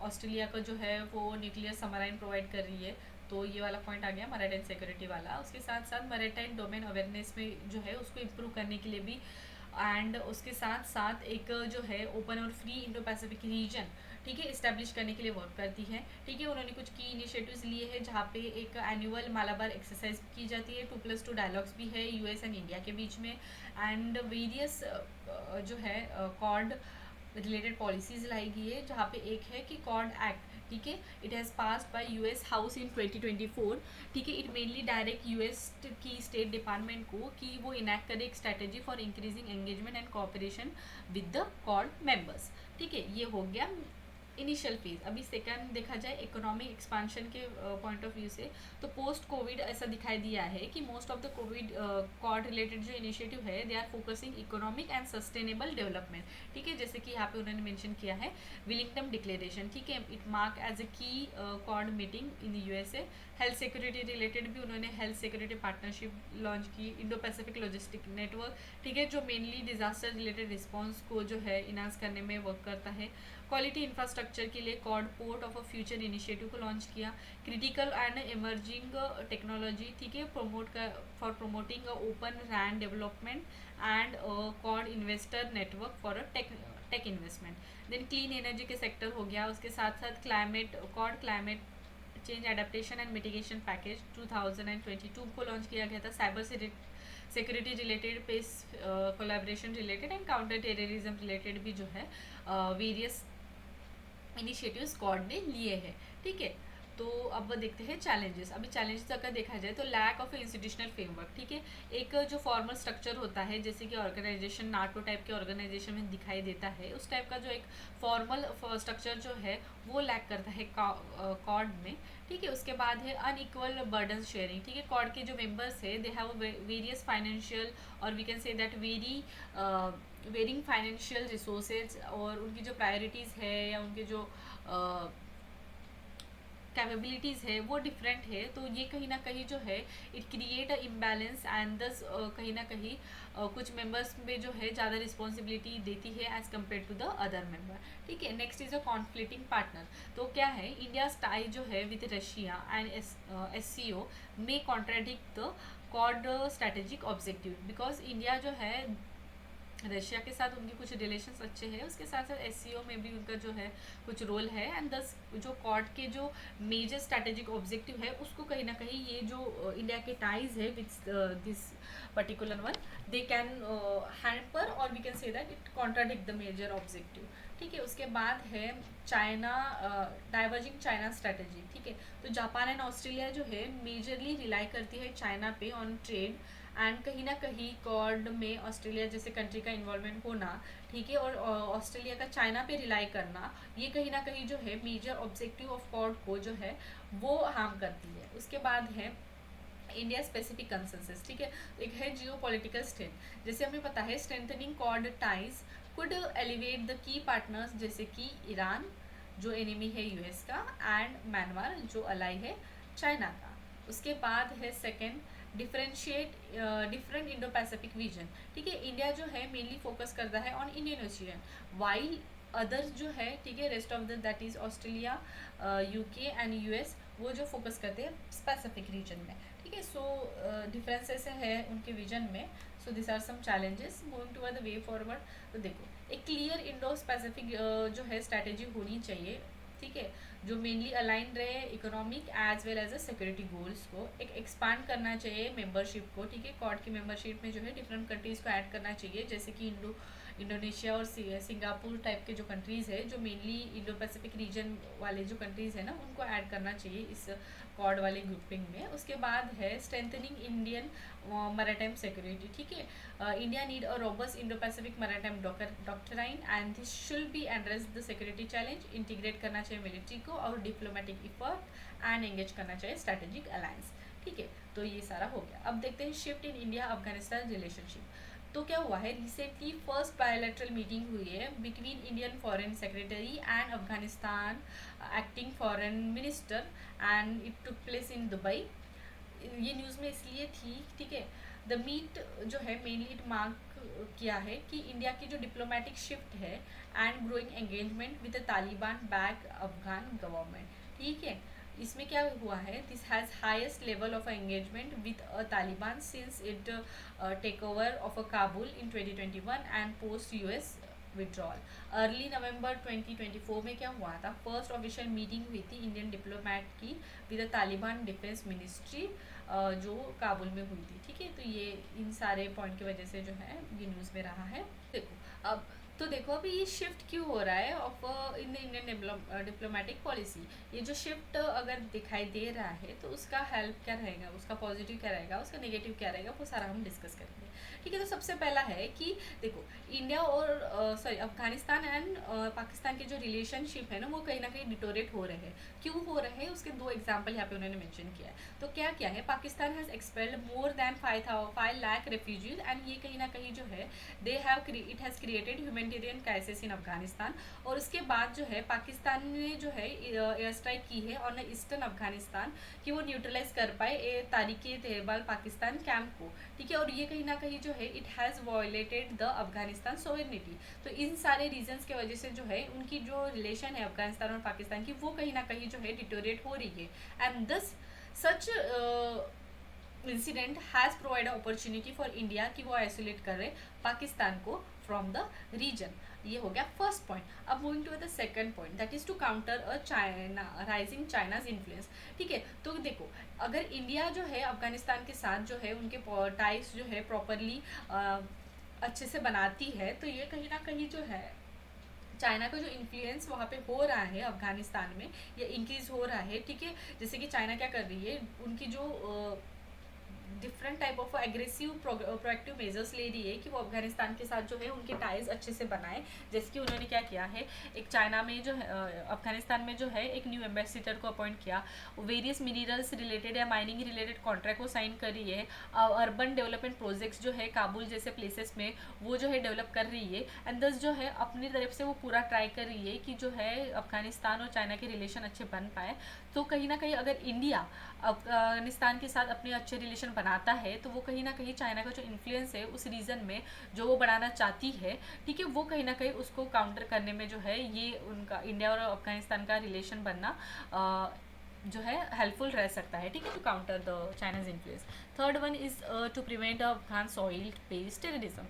ऑस्ट्रेलिया का जो है वो न्यूक्लियर सबमराइन प्रोवाइड कर रही है, तो ये वाला पॉइंट आ गया मैरिटाइम सिक्योरिटी वाला। उसके साथ साथ मैरिटाइम डोमेन अवेयरनेस में जो है उसको इम्प्रूव करने के लिए भी, एंड उसके साथ साथ एक जो है ओपन और फ्री इंडो पैसिफिक रीजन, ठीक है, इस्टेब्लिश करने के लिए वर्क करती है। ठीक है, उन्होंने कुछ की इनिशिएटिव्स लिए हैं जहाँ पे एक एनुअल मालाबार एक्सरसाइज की जाती है, 2+2 डायलॉग्स भी है यूएस एंड इंडिया के बीच में, एंड वेरियस जो है कॉर्ड रिलेटेड पॉलिसीज लाई गई है, जहाँ पे एक है कि कॉर्ड एक्ट, ठीक है, it has passed by US House in 2024। ठीक है, इट मेनली डायरेक्ट यूएस की स्टेट डिपार्टमेंट को कि वो इनैक्ट करे एक strategy for increasing engagement and cooperation with the Quad members. ठीक है, ये हो गया इनिशियल फेज। अभी सेकंड देखा जाए इकोनॉमिक एक्सपांशन के पॉइंट ऑफ व्यू से, तो पोस्ट कोविड ऐसा दिखाई दिया है कि most of the Covid Quad related जो इनिशिएटिव है they are focusing economic and sustainable development. ठीक है, जैसे कि यहाँ पे उन्होंने मेंशन किया है विलिंगटन डिक्लेरेशन, ठीक है, it mark as a key Quad meeting in USA. Health security related भी उन्होंने हेल्थ सिक्योरिटी पार्टनरशिप लॉन्च की, इंडो पैसिफिक लॉजिस्टिक नेटवर्क, ठीक है, जो मेनली डिजास्टर रिलेटेड रिस्पॉन्स को जो है इनहांस करने में वर्क करता है। क्वालिटी इंफ्रास्ट्रक्चर के लिए Quad port of a future initiative को लॉन्च किया। क्रिटिकल एंड इमर्जिंग टेक्नोलॉजी, ठीक है, प्रमोट कर for promoting open RAN development and Quad investor network for a tech investment. Then clean energy के सेक्टर हो गया, उसके साथ साथ climate Quad climate change adaptation and mitigation package 2022 को लॉन्च किया गया था। Cyber security related, space collaboration related and counter terrorism related भी जो है वेरियस इनिशिएटिव्स कॉर्ड ने लिए हैं। ठीक है, तो अब देखते हैं चैलेंजेस। अभी चैलेंजेस अगर देखा जाए तो लैक ऑफ इंस्टीट्यूशनल फ्रेमवर्क, ठीक है, एक जो फॉर्मल स्ट्रक्चर होता है जैसे कि ऑर्गेनाइजेशन नाटो टाइप के ऑर्गेनाइजेशन में दिखाई देता है, उस टाइप का जो एक फॉर्मल स्ट्रक्चर जो है वो लैक करता है कॉर्ड में। ठीक है, उसके बाद है अनइक्वल बर्डन शेयरिंग, ठीक है, कॉर्ड के जो मेंबर्स है दे हैव वेरियस फाइनेंशियल और we can say that varying financial resources, और उनकी जो प्रायोरिटीज़ है या उनके जो कैपेबिलिटीज़ है वो डिफरेंट है, तो ये कहीं ना कहीं जो है it create a imbalance and thus कहीं ना कहीं कुछ मेंबर्स में जो है ज़्यादा रिस्पॉन्सिबिलिटी देती है as compare to the other member. ठीक है, next is a conflicting partner. तो क्या है, इंडिया टाई जो है विद रशिया एंड SCO में contradict the Quad strategic objective, because India जो है रशिया के साथ उनके कुछ रिलेशंस अच्छे हैं, उसके साथ साथ SCO में भी उनका जो है कुछ रोल है, एंड दस जो कॉर्ड के जो मेजर स्ट्रैटेजिक ऑब्जेक्टिव है उसको कहीं ना कहीं ये जो इंडिया के टाइज है with this particular one they can hamper और we can say that it contradict the major objective. ठीक है, उसके बाद है चाइना डाइवर्जिंग चाइना स्ट्रैटेजी। ठीक है, तो जापान एंड ऑस्ट्रेलिया जो है मेजरली रिलाई करती है चाइना पे ऑन ट्रेड, एंड कहीं ना कहीं कॉर्ड में ऑस्ट्रेलिया जैसे कंट्री का इन्वॉल्वमेंट होना, ठीक है, और ऑस्ट्रेलिया का चाइना पे रिलाई करना, ये कहीं ना कहीं जो है मेजर ऑब्जेक्टिव ऑफ कॉर्ड को जो है वो हार्म करती है। उसके बाद है इंडिया स्पेसिफिक कंसेंसस। ठीक है, एक है जियो पॉलिटिकल स्ट्रेंथ, जैसे हमें पता है strengthening Quad ties could elevate the key partners जैसे कि ईरान जो एनिमी है यूएस का, एंड म्यांमार जो अलाई है चाइना का। उसके बाद है second differentiate different Indo Pacific region. ठीक है, इंडिया जो है मेनली फोकस करता है on Indian ocean, while others जो है, ठीक है, rest of the that is Australia, UK and US, वो जो फोकस करते हैं पैसिफिक रीजन में। ठीक है, सो डिफरेंसेस है उनके विजन में। So this are some challenges going toward the way forward. तो देखो, एक क्लियर इंडो पैसिफिक जो है स्ट्रैटेजी होनी चाहिए, ठीक है, जो मेनली अलाइन रहे economic as well as a security goals को। एक एक्सपांड करना चाहिए मेंबरशिप को, ठीक है, कॉर्ड की मेंबरशिप में जो है डिफरेंट कंट्रीज़ को ऐड करना चाहिए, जैसे कि इंडोनेशिया और सिंगापुर टाइप के जो कंट्रीज़ है जो मेनली इंडो पैसिफिक रीजन वाले जो कंट्रीज़ है ना, उनको ऐड करना चाहिए इस कॉर्ड वाले ग्रुपिंग में। उसके बाद है स्ट्रेंथनिंग इंडियन मैरीटाइम सिक्योरिटी। ठीक है, India need a robust Indo Pacific maritime doctrine and this should be address the security challenge. Integrate करना चाहिए मिलिट्री को और डिप्लोमेटिक इफर्ट एंड एंगेज करना चाहिए स्ट्रैटेजिक अलायंस। ठीक है, तो ये सारा हो गया। अब देखते हैं shift in India Afghanistan relationship. तो क्या हुआ है, रिसेंटली फर्स्ट बायोलेटरल मीटिंग हुई है between Indian foreign secretary and Afghanistan acting foreign minister, and it took place in Dubai. ये न्यूज़ में इसलिए थी, ठीक है, द मीट जो है मेनली इट मार्क किया है कि इंडिया की जो डिप्लोमेटिक शिफ्ट है and growing engagement with the Taliban back Afghan government, ठीक है। इसमें क्या हुआ है, this has highest level of engagement with a Taliban since it take over of a Kabul in 2021 and post US withdrawal. Early November 2024 में क्या हुआ था, फर्स्ट ऑफिशियल मीटिंग हुई थी इंडियन डिप्लोमेट की with the Taliban defence ministry, जो काबुल में हुई थी, ठीक है। तो ये इन सारे पॉइंट की वजह से जो है ये न्यूज़ में रहा है। देखो अब तो देखो अभी ये शिफ्ट क्यों हो रहा है of in the Indian diplomatic policy. ये जो शिफ्ट अगर दिखाई दे रहा है तो उसका हेल्प क्या रहेगा, उसका पॉजिटिव क्या रहेगा, उसका नेगेटिव क्या रहेगा, वो सारा हम डिस्कस करेंगे, ठीक है। तो सबसे पहला है कि देखो इंडिया और सॉरी अफगानिस्तान एंड पाकिस्तान के जो रिलेशनशिप है ना वो कहीं ना कहीं डिटोरेट हो रहे हैं। क्यों हो रहे हैं उसके दो एग्जाम्पल यहाँ पे उन्होंने मेंशन किया है। तो क्या क्या है, Pakistan has expelled more than 5 lakh refugees and ये कहीं ना कहीं जो है it has created humanitarian crisis in Afghanistan. और उसके बाद जो है पाकिस्तान ने जो है एयर स्ट्राइक की है ऑन ईस्टर्न अफगानिस्तान कि वो न्यूट्रलाइज कर पाए तारिक तेहबाल पाकिस्तान कैंप को, ठीक है। और ये कहीं ना कहीं जो है it has violated the Afghanistan sovereignty. तो इन सारे रीजंस की वजह से जो है उनकी जो रिलेशन है अफगानिस्तान और पाकिस्तान की वो कहीं ना कहीं जो है डिटोरेट हो रही है। And this such incident has provide opportunity for India कि वो आइसोलेट कर रहे पाकिस्तान को फ्रॉम द रीजन। ये हो गया फर्स्ट पॉइंट। अब moving to the second point that is to counter a China rising China's influence, ठीक है। तो देखो अगर इंडिया जो है अफगानिस्तान के साथ जो है उनके टाइज जो है प्रॉपरली अच्छे से बनाती है तो ये कहीं ना कहीं जो है चाइना का जो इन्फ्लुएंस वहाँ पे हो रहा है अफगानिस्तान में ये इंक्रीज हो रहा है, ठीक है। जैसे कि चाइना क्या कर रही है, उनकी जो different type of aggressive proactive measures ले रही है कि वो अफगानिस्तान के साथ जो है उनके टाइज अच्छे से बनाए। जैसे कि उन्होंने क्या किया है, एक चाइना में जो है अफगानिस्तान में जो है एक न्यू एम्बेसडर को अपॉइंट किया, वेरियस मिनरल्स रिलेटेड या माइनिंग रिलेटेड कॉन्ट्रैक्ट को साइन कर रही है। अर्बन डेवलपमेंट प्रोजेक्ट्स जो है काबुल जैसे प्लेसेस में वो जो है डेवलप कर रही है। एंड दस जो है अपनी तरफ से वो पूरा ट्राई कर रही है कि जो है अफगानिस्तान और चाइना के रिलेशन अच्छे बन पाए। तो कहीं ना कहीं अगर इंडिया अफगानिस्तान के साथ अपने अच्छे रिलेशन बनाता है तो वो कहीं ना कहीं चाइना का जो इन्फ्लुएंस है उस रीजन में जो वो बढ़ाना चाहती है, ठीक है, वो कहीं ना कहीं उसको काउंटर करने में जो है ये उनका इंडिया और अफगानिस्तान का रिलेशन बनना जो है हेल्पफुल रह सकता है, ठीक है, to counter the China's influence. Third one is to prevent Afghan soil based terrorism.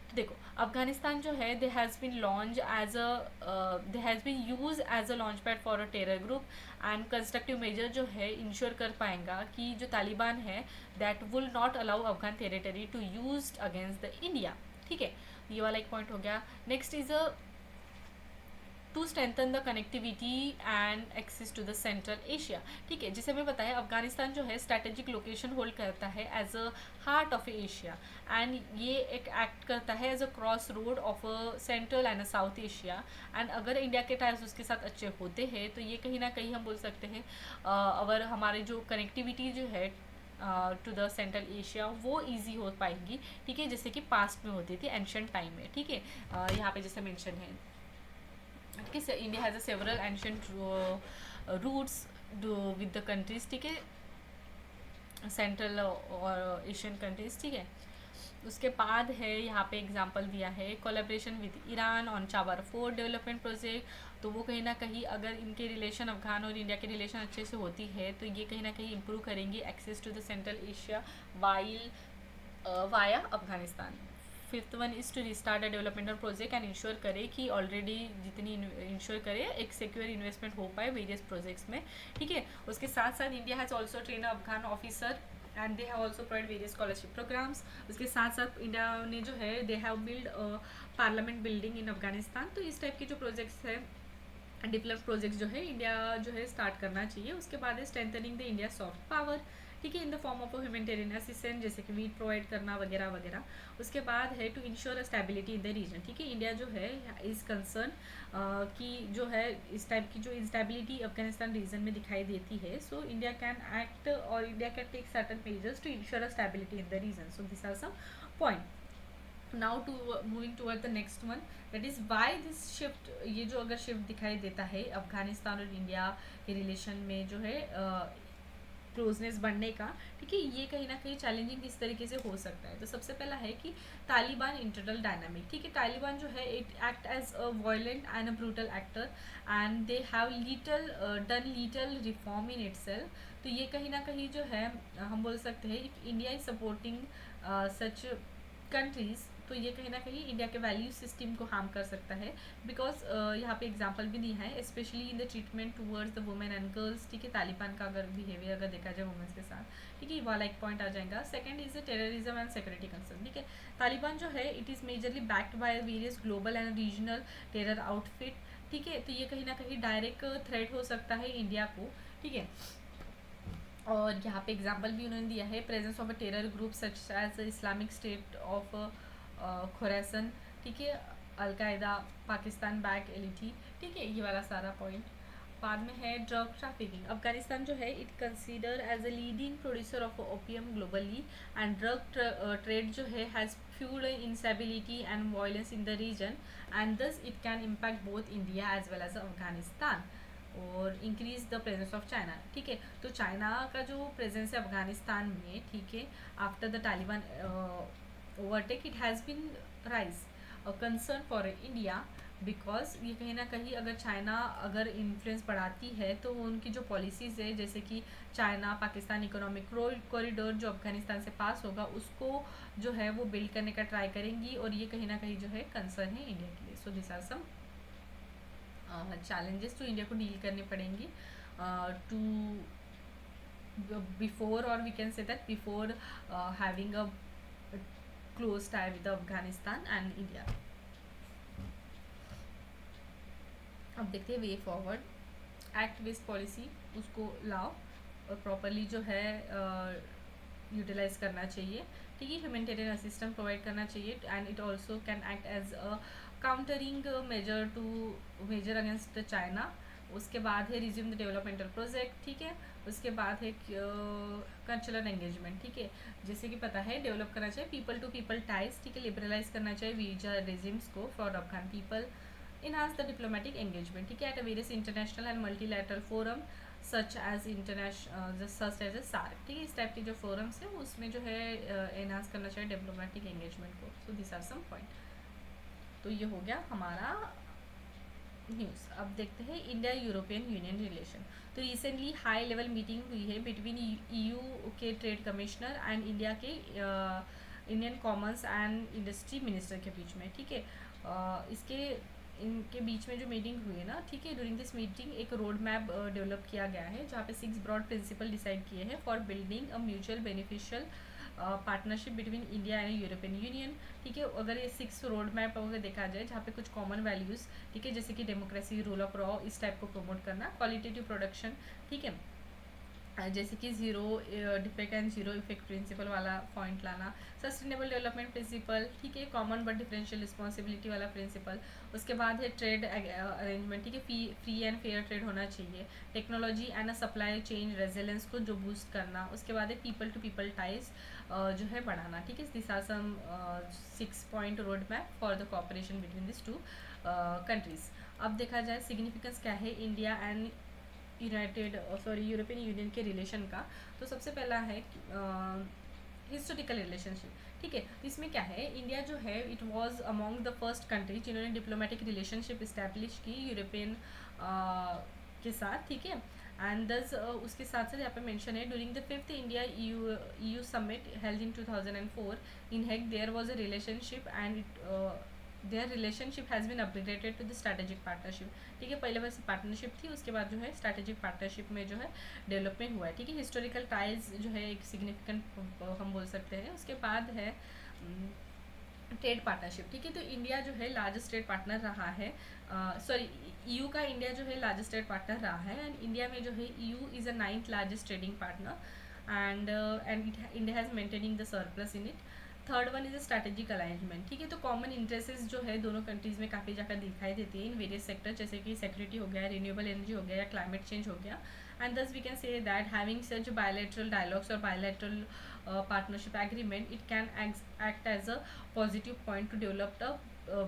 तो देखो अफगानिस्तान जो है they has been use as a launch pad for a terror group and constructive measure जो है इंश्योर कर पाएगा कि जो तालिबान है that will not allow Afghan territory to use against the India, ठीक है। ये वाला एक पॉइंट हो गया। Next is a to strengthen the connectivity and access to the central Asia, ठीक है। जैसे मैं बताया अफगानिस्तान जो है स्ट्रैटेजिक लोकेशन होल्ड करता है as a heart of Asia and ये एक एक्ट करता है as a cross road of a central and south Asia. And अगर इंडिया के टाइज उसके साथ अच्छे होते हैं तो ये कहीं ना कहीं हम बोल सकते हैं अगर हमारी जो कनेक्टिविटी जो है टू द सेंट्रल एशिया वो इजी हो पाएगी, ठीक है, जैसे कि पास्ट में होती थी एंशियंट टाइम में, ठीक है। यहाँ पे जैसे मेंशन है कि India has a several ancient routes with the countries, ठीक है, सेंट्रल और एशियन कंट्रीज, ठीक है। उसके बाद है यहाँ पे एग्जांपल दिया है collaboration with Iran on Chabahar fort development project. तो वो कहीं ना कहीं अगर इनके रिलेशन अफगान और इंडिया के रिलेशन अच्छे से होती है तो ये कहीं ना कहीं इम्प्रूव करेंगी access to the central Asia via Afghanistan. Fifth one is to restart a developmental project and ensure करे कि ऑलरेडी जितनी इंश्योर करे एक सिक्योर इन्वेस्टमेंट हो पाए वेरियस प्रोजेक्ट्स में, ठीक है। उसके साथ साथ India has also train Afghan officer and they have also provide various scholarship programmes. उसके साथ साथ इंडिया ने जो है they have build parliament building in Afghanistan. तो इस टाइप के जो प्रोजेक्ट्स है डेवलप प्रोजेक्ट्स जो है इंडिया जो है स्टार्ट करना चाहिए। उसके बाद है strengthening the India soft power, ठीक है, in the form of a humanitarian assistance जैसे कि वीट प्रोवाइड करना वगैरह वगैरह। उसके बाद है to ensure a stability in the region, ठीक है। इंडिया जो है इज़ कंसर्न कि जो है इस टाइप की जो इंस्टेबिलिटी अफगानिस्तान रीजन में दिखाई देती है, सो इंडिया कैन एक्ट और India can take certain measures to ensure a stability in the region. So this are some point. Now to moving toward the next one that is why this shift. ये जो अगर shift दिखाई देता है अफगानिस्तान और India के relation में जो है क्लोजनेस बढ़ने का, ठीक है, ये कहीं ना कहीं चैलेंजिंग किस तरीके से हो सकता है। तो सबसे पहला है कि तालिबान इंटरनल डायनामिक, ठीक है, तालिबान जो है it act as a violent and a brutal actor and they have little done little reform in itself. तो ये कहीं ना कहीं जो है हम बोल सकते हैं if India is supporting such countries, तो ये कहीं ना कहीं इंडिया के वैल्यू सिस्टम को हार्म कर सकता है। बिकॉज यहाँ पे एग्जांपल भी दिया है specially in the treatment towards the women and girls, ठीक है, तालिबान का अगर बिहेवियर अगर देखा जाए वुमेन्स के साथ, ठीक है, ये वाला एक पॉइंट आ जाएगा। Second is the terrorism and security concern, ठीक है, तालिबान जो है it is majorly backed by various global and regional terror outfit, ठीक है, तो ये कहीं ना कहीं डायरेक्ट थ्रेट हो सकता है इंडिया को, ठीक है। और यहाँ पे एग्जाम्पल भी उन्होंने दिया है, presence of a terror group such as Islamic State of Khorasan, ठीक है, अलकायदा, पाकिस्तान बैक एलिटी, ठीक है, ये वाला सारा पॉइंट। बाद में है ड्रग ट्रैफिकिंग। अफगानिस्तान जो है it consider as a leading producer of opium globally and drug trade जो है has fueled instability and violence in the region and thus it can impact both India as well as Afghanistan और increase the presence of China, ठीक है। तो China का जो presence है अफगानिस्तान में, ठीक है, after the Taliban overtake it has been raise concern for India because ये कहीं ना कहीं अगर चाइना अगर इन्फ्लुएंस बढ़ाती है तो उनकी जो पॉलिसीज़ है जैसे कि चाइना पाकिस्तान इकोनॉमिक कॉरिडोर जो अफगानिस्तान से पास होगा उसको जो है वो बिल्ड करने का ट्राई करेंगी और ये कहीं ना कहीं जो है कंसर्न है इंडिया के लिए। So this are some challenges तो इंडिया को डील करने पड़ेंगी टू बिफोर और we can say that before having a close tie with Afghanistan and India. अब देखते हैं way forward. Act based policy उसको लाओ और प्रॉपरली जो है यूटिलाइज करना चाहिए, ठीक है, ह्यूमैनिटेरियन असिस्टेंस प्रोवाइड करना चाहिए and it also can act as a countering measure to measure against China. उसके बाद है रिज्यूम द डेवलपमेंटल प्रोजेक्ट, ठीक है, उसके बाद है कल्चरल एंगेजमेंट, ठीक है, जैसे कि पता है डेवलप करना चाहिए पीपल टू पीपल टाइज, ठीक है, लिबरलाइज करना चाहिए वीजा रेजिम्स को for Afghan people, enhance the diplomatic engagement, ठीक है, at a various international and multilateral forum such as such as a SAARC, ठीक है, इस टाइप के जो forums है उसमें जो है enhance करना चाहिए diplomatic engagement को। so these are some point। तो ये हो गया हमारा न्यूज़। अब देखते हैं इंडिया यूरोपियन यूनियन रिलेशन। तो रिसेंटली हाई लेवल मीटिंग हुई है बिटवीन ईयू के ट्रेड कमिश्नर एंड इंडिया के Indian commerce and industry minister के बीच में, ठीक है, इसके इनके बीच में जो मीटिंग हुई है ना, ठीक है, ड्यूरिंग दिस मीटिंग एक रोड मैप डेवलप किया गया है जहाँ पे 6 ब्रॉड प्रिंसिपल डिसाइड किए हैं for building a mutual beneficial partnership between India and European union, ठीक है। अगर ये 6 रोड मैप अगर देखा जाए जहाँ पे कुछ कॉमन वैल्यूज़, ठीक है, जैसे कि डेमोक्रेसी, रूल ऑफ लॉ, इस टाइप को प्रमोट करना, क्वालिटेटिव प्रोडक्शन, ठीक है, जैसे कि zero defect and zero effect principle वाला पॉइंट लाना, सस्टेनेबल डेवलपमेंट प्रिंसिपल, ठीक है, कॉमन बट डिफरेंशियल रिस्पॉन्सिबिलिटी वाला प्रिंसिपल। उसके बाद है ट्रेड अरेंजमेंट, ठीक है, फ्री एंड फेयर ट्रेड होना चाहिए, technology and supply chain resilience को जो बूस्ट करना। उसके बाद है पीपल टू पीपल टाइज जो है बढ़ाना, ठीक है। This are some 6 point road map for the cooperation between this two countries. अब देखा जाए सिग्निफिकेंस क्या है इंडिया एंड यूरोपियन यूनियन के रिलेशन का। तो सबसे पहला है हिस्टोरिकल रिलेशनशिप, ठीक है, इसमें क्या है इंडिया जो है it was among the first country जिन्होंने डिप्लोमेटिक रिलेशनशिप इस्टेब्लिश की यूरोपियन के साथ, ठीक है, एंड दस उसके साथ साथ यहाँ पे मेंशन है during the 5th India EU summit held in 2004 in Hague there was a relationship and their relationship has been upgraded to the strategic partnership, ठीक है, पहले वैसे पार्टनरशिप थी उसके बाद जो है स्ट्रैटेजिक पार्टनरशिप में जो है डेवलपमेंट हुआ है, ठीक है। हिस्टोरिकल टाइज जो है एक सिग्निफिकेंट हम बोल सकते हैं। उसके बाद है ट्रेड पार्टनरशिप, ठीक है, तो इंडिया जो है लार्जेस्ट ट्रेड पार्टनर रहा है, सॉरी EU का इंडिया जो है लार्जेस्ट ट्रेड पार्टनर रहा है एंड इंडिया में जो है EU is a 9th largest trading partner and India has maintaining the surplus in it. Third one is a strategic alignment, ठीक है, तो कॉमन इंटरेस्ट जो है दोनों कंट्रीज़ में काफ़ी ज़्यादा दिखाई देती है इन वेरियस सेक्टर, जैसे कि सिक्योरिटी हो गया, रिन्यूएबल एनर्जी हो गया या क्लाइमेट चेंज हो गया and thus we can say that having such bilateral dialogues और bilateral partnership agreement it can act as a positive point to develop a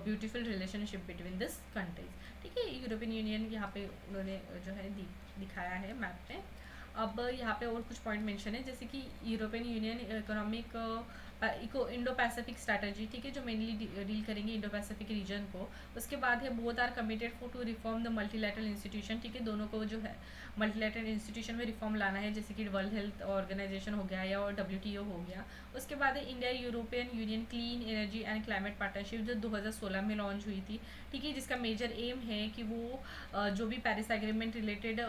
beautiful relationship between this countries, ठीक है। European union यहाँ पे उन्होंने जो है दिखाया है मैप में। अब यहाँ पे और कुछ पॉइंट मेंशन है, जैसे कि European Union economic eco Indo Pacific strategy, ठीक है, जो मेनली डील करेंगे इंडो पैसिफिक रीजन को। उसके बाद है both are committed for to reform the multilateral institution, ठीक है, दोनों को जो है मल्टीलैटरल इंस्टीट्यूशन में रिफॉर्म लाना है, जैसे कि वर्ल्ड हेल्थ ऑर्गेनाइजेशन हो गया या और WTO हो गया। उसके बाद है India European union clean energy and climate partnership, जो 2016 में लॉन्च हुई थी, ठीक है, जिसका मेजर एम है कि वो जो भी पेरिस एग्रीमेंट रिलेटेड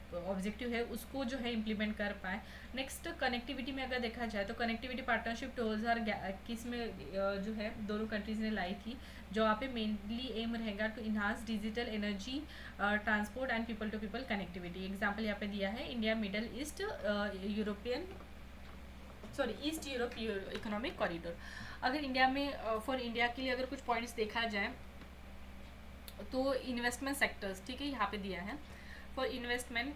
ऑब्जेक्टिव है उसको जो है इम्प्लीमेंट कर पाए। नेक्स्ट कनेक्टिविटी में अगर देखा जाए तो कनेक्टिविटी पार्टनरशिप 2021 में जो है दोनों कंट्रीज ने लाई थी, जो यहाँ पे मेनली एम रहेगा to enhance digital energy transport and people to people connectivity. Example यहाँ पे दिया है India middle east European east Europe economic corridor. अगर इंडिया में फॉर इंडिया के लिए अगर कुछ पॉइंट्स देखा जाए तो इन्वेस्टमेंट सेक्टर्स, ठीक है, यहाँ पे दिया है for investment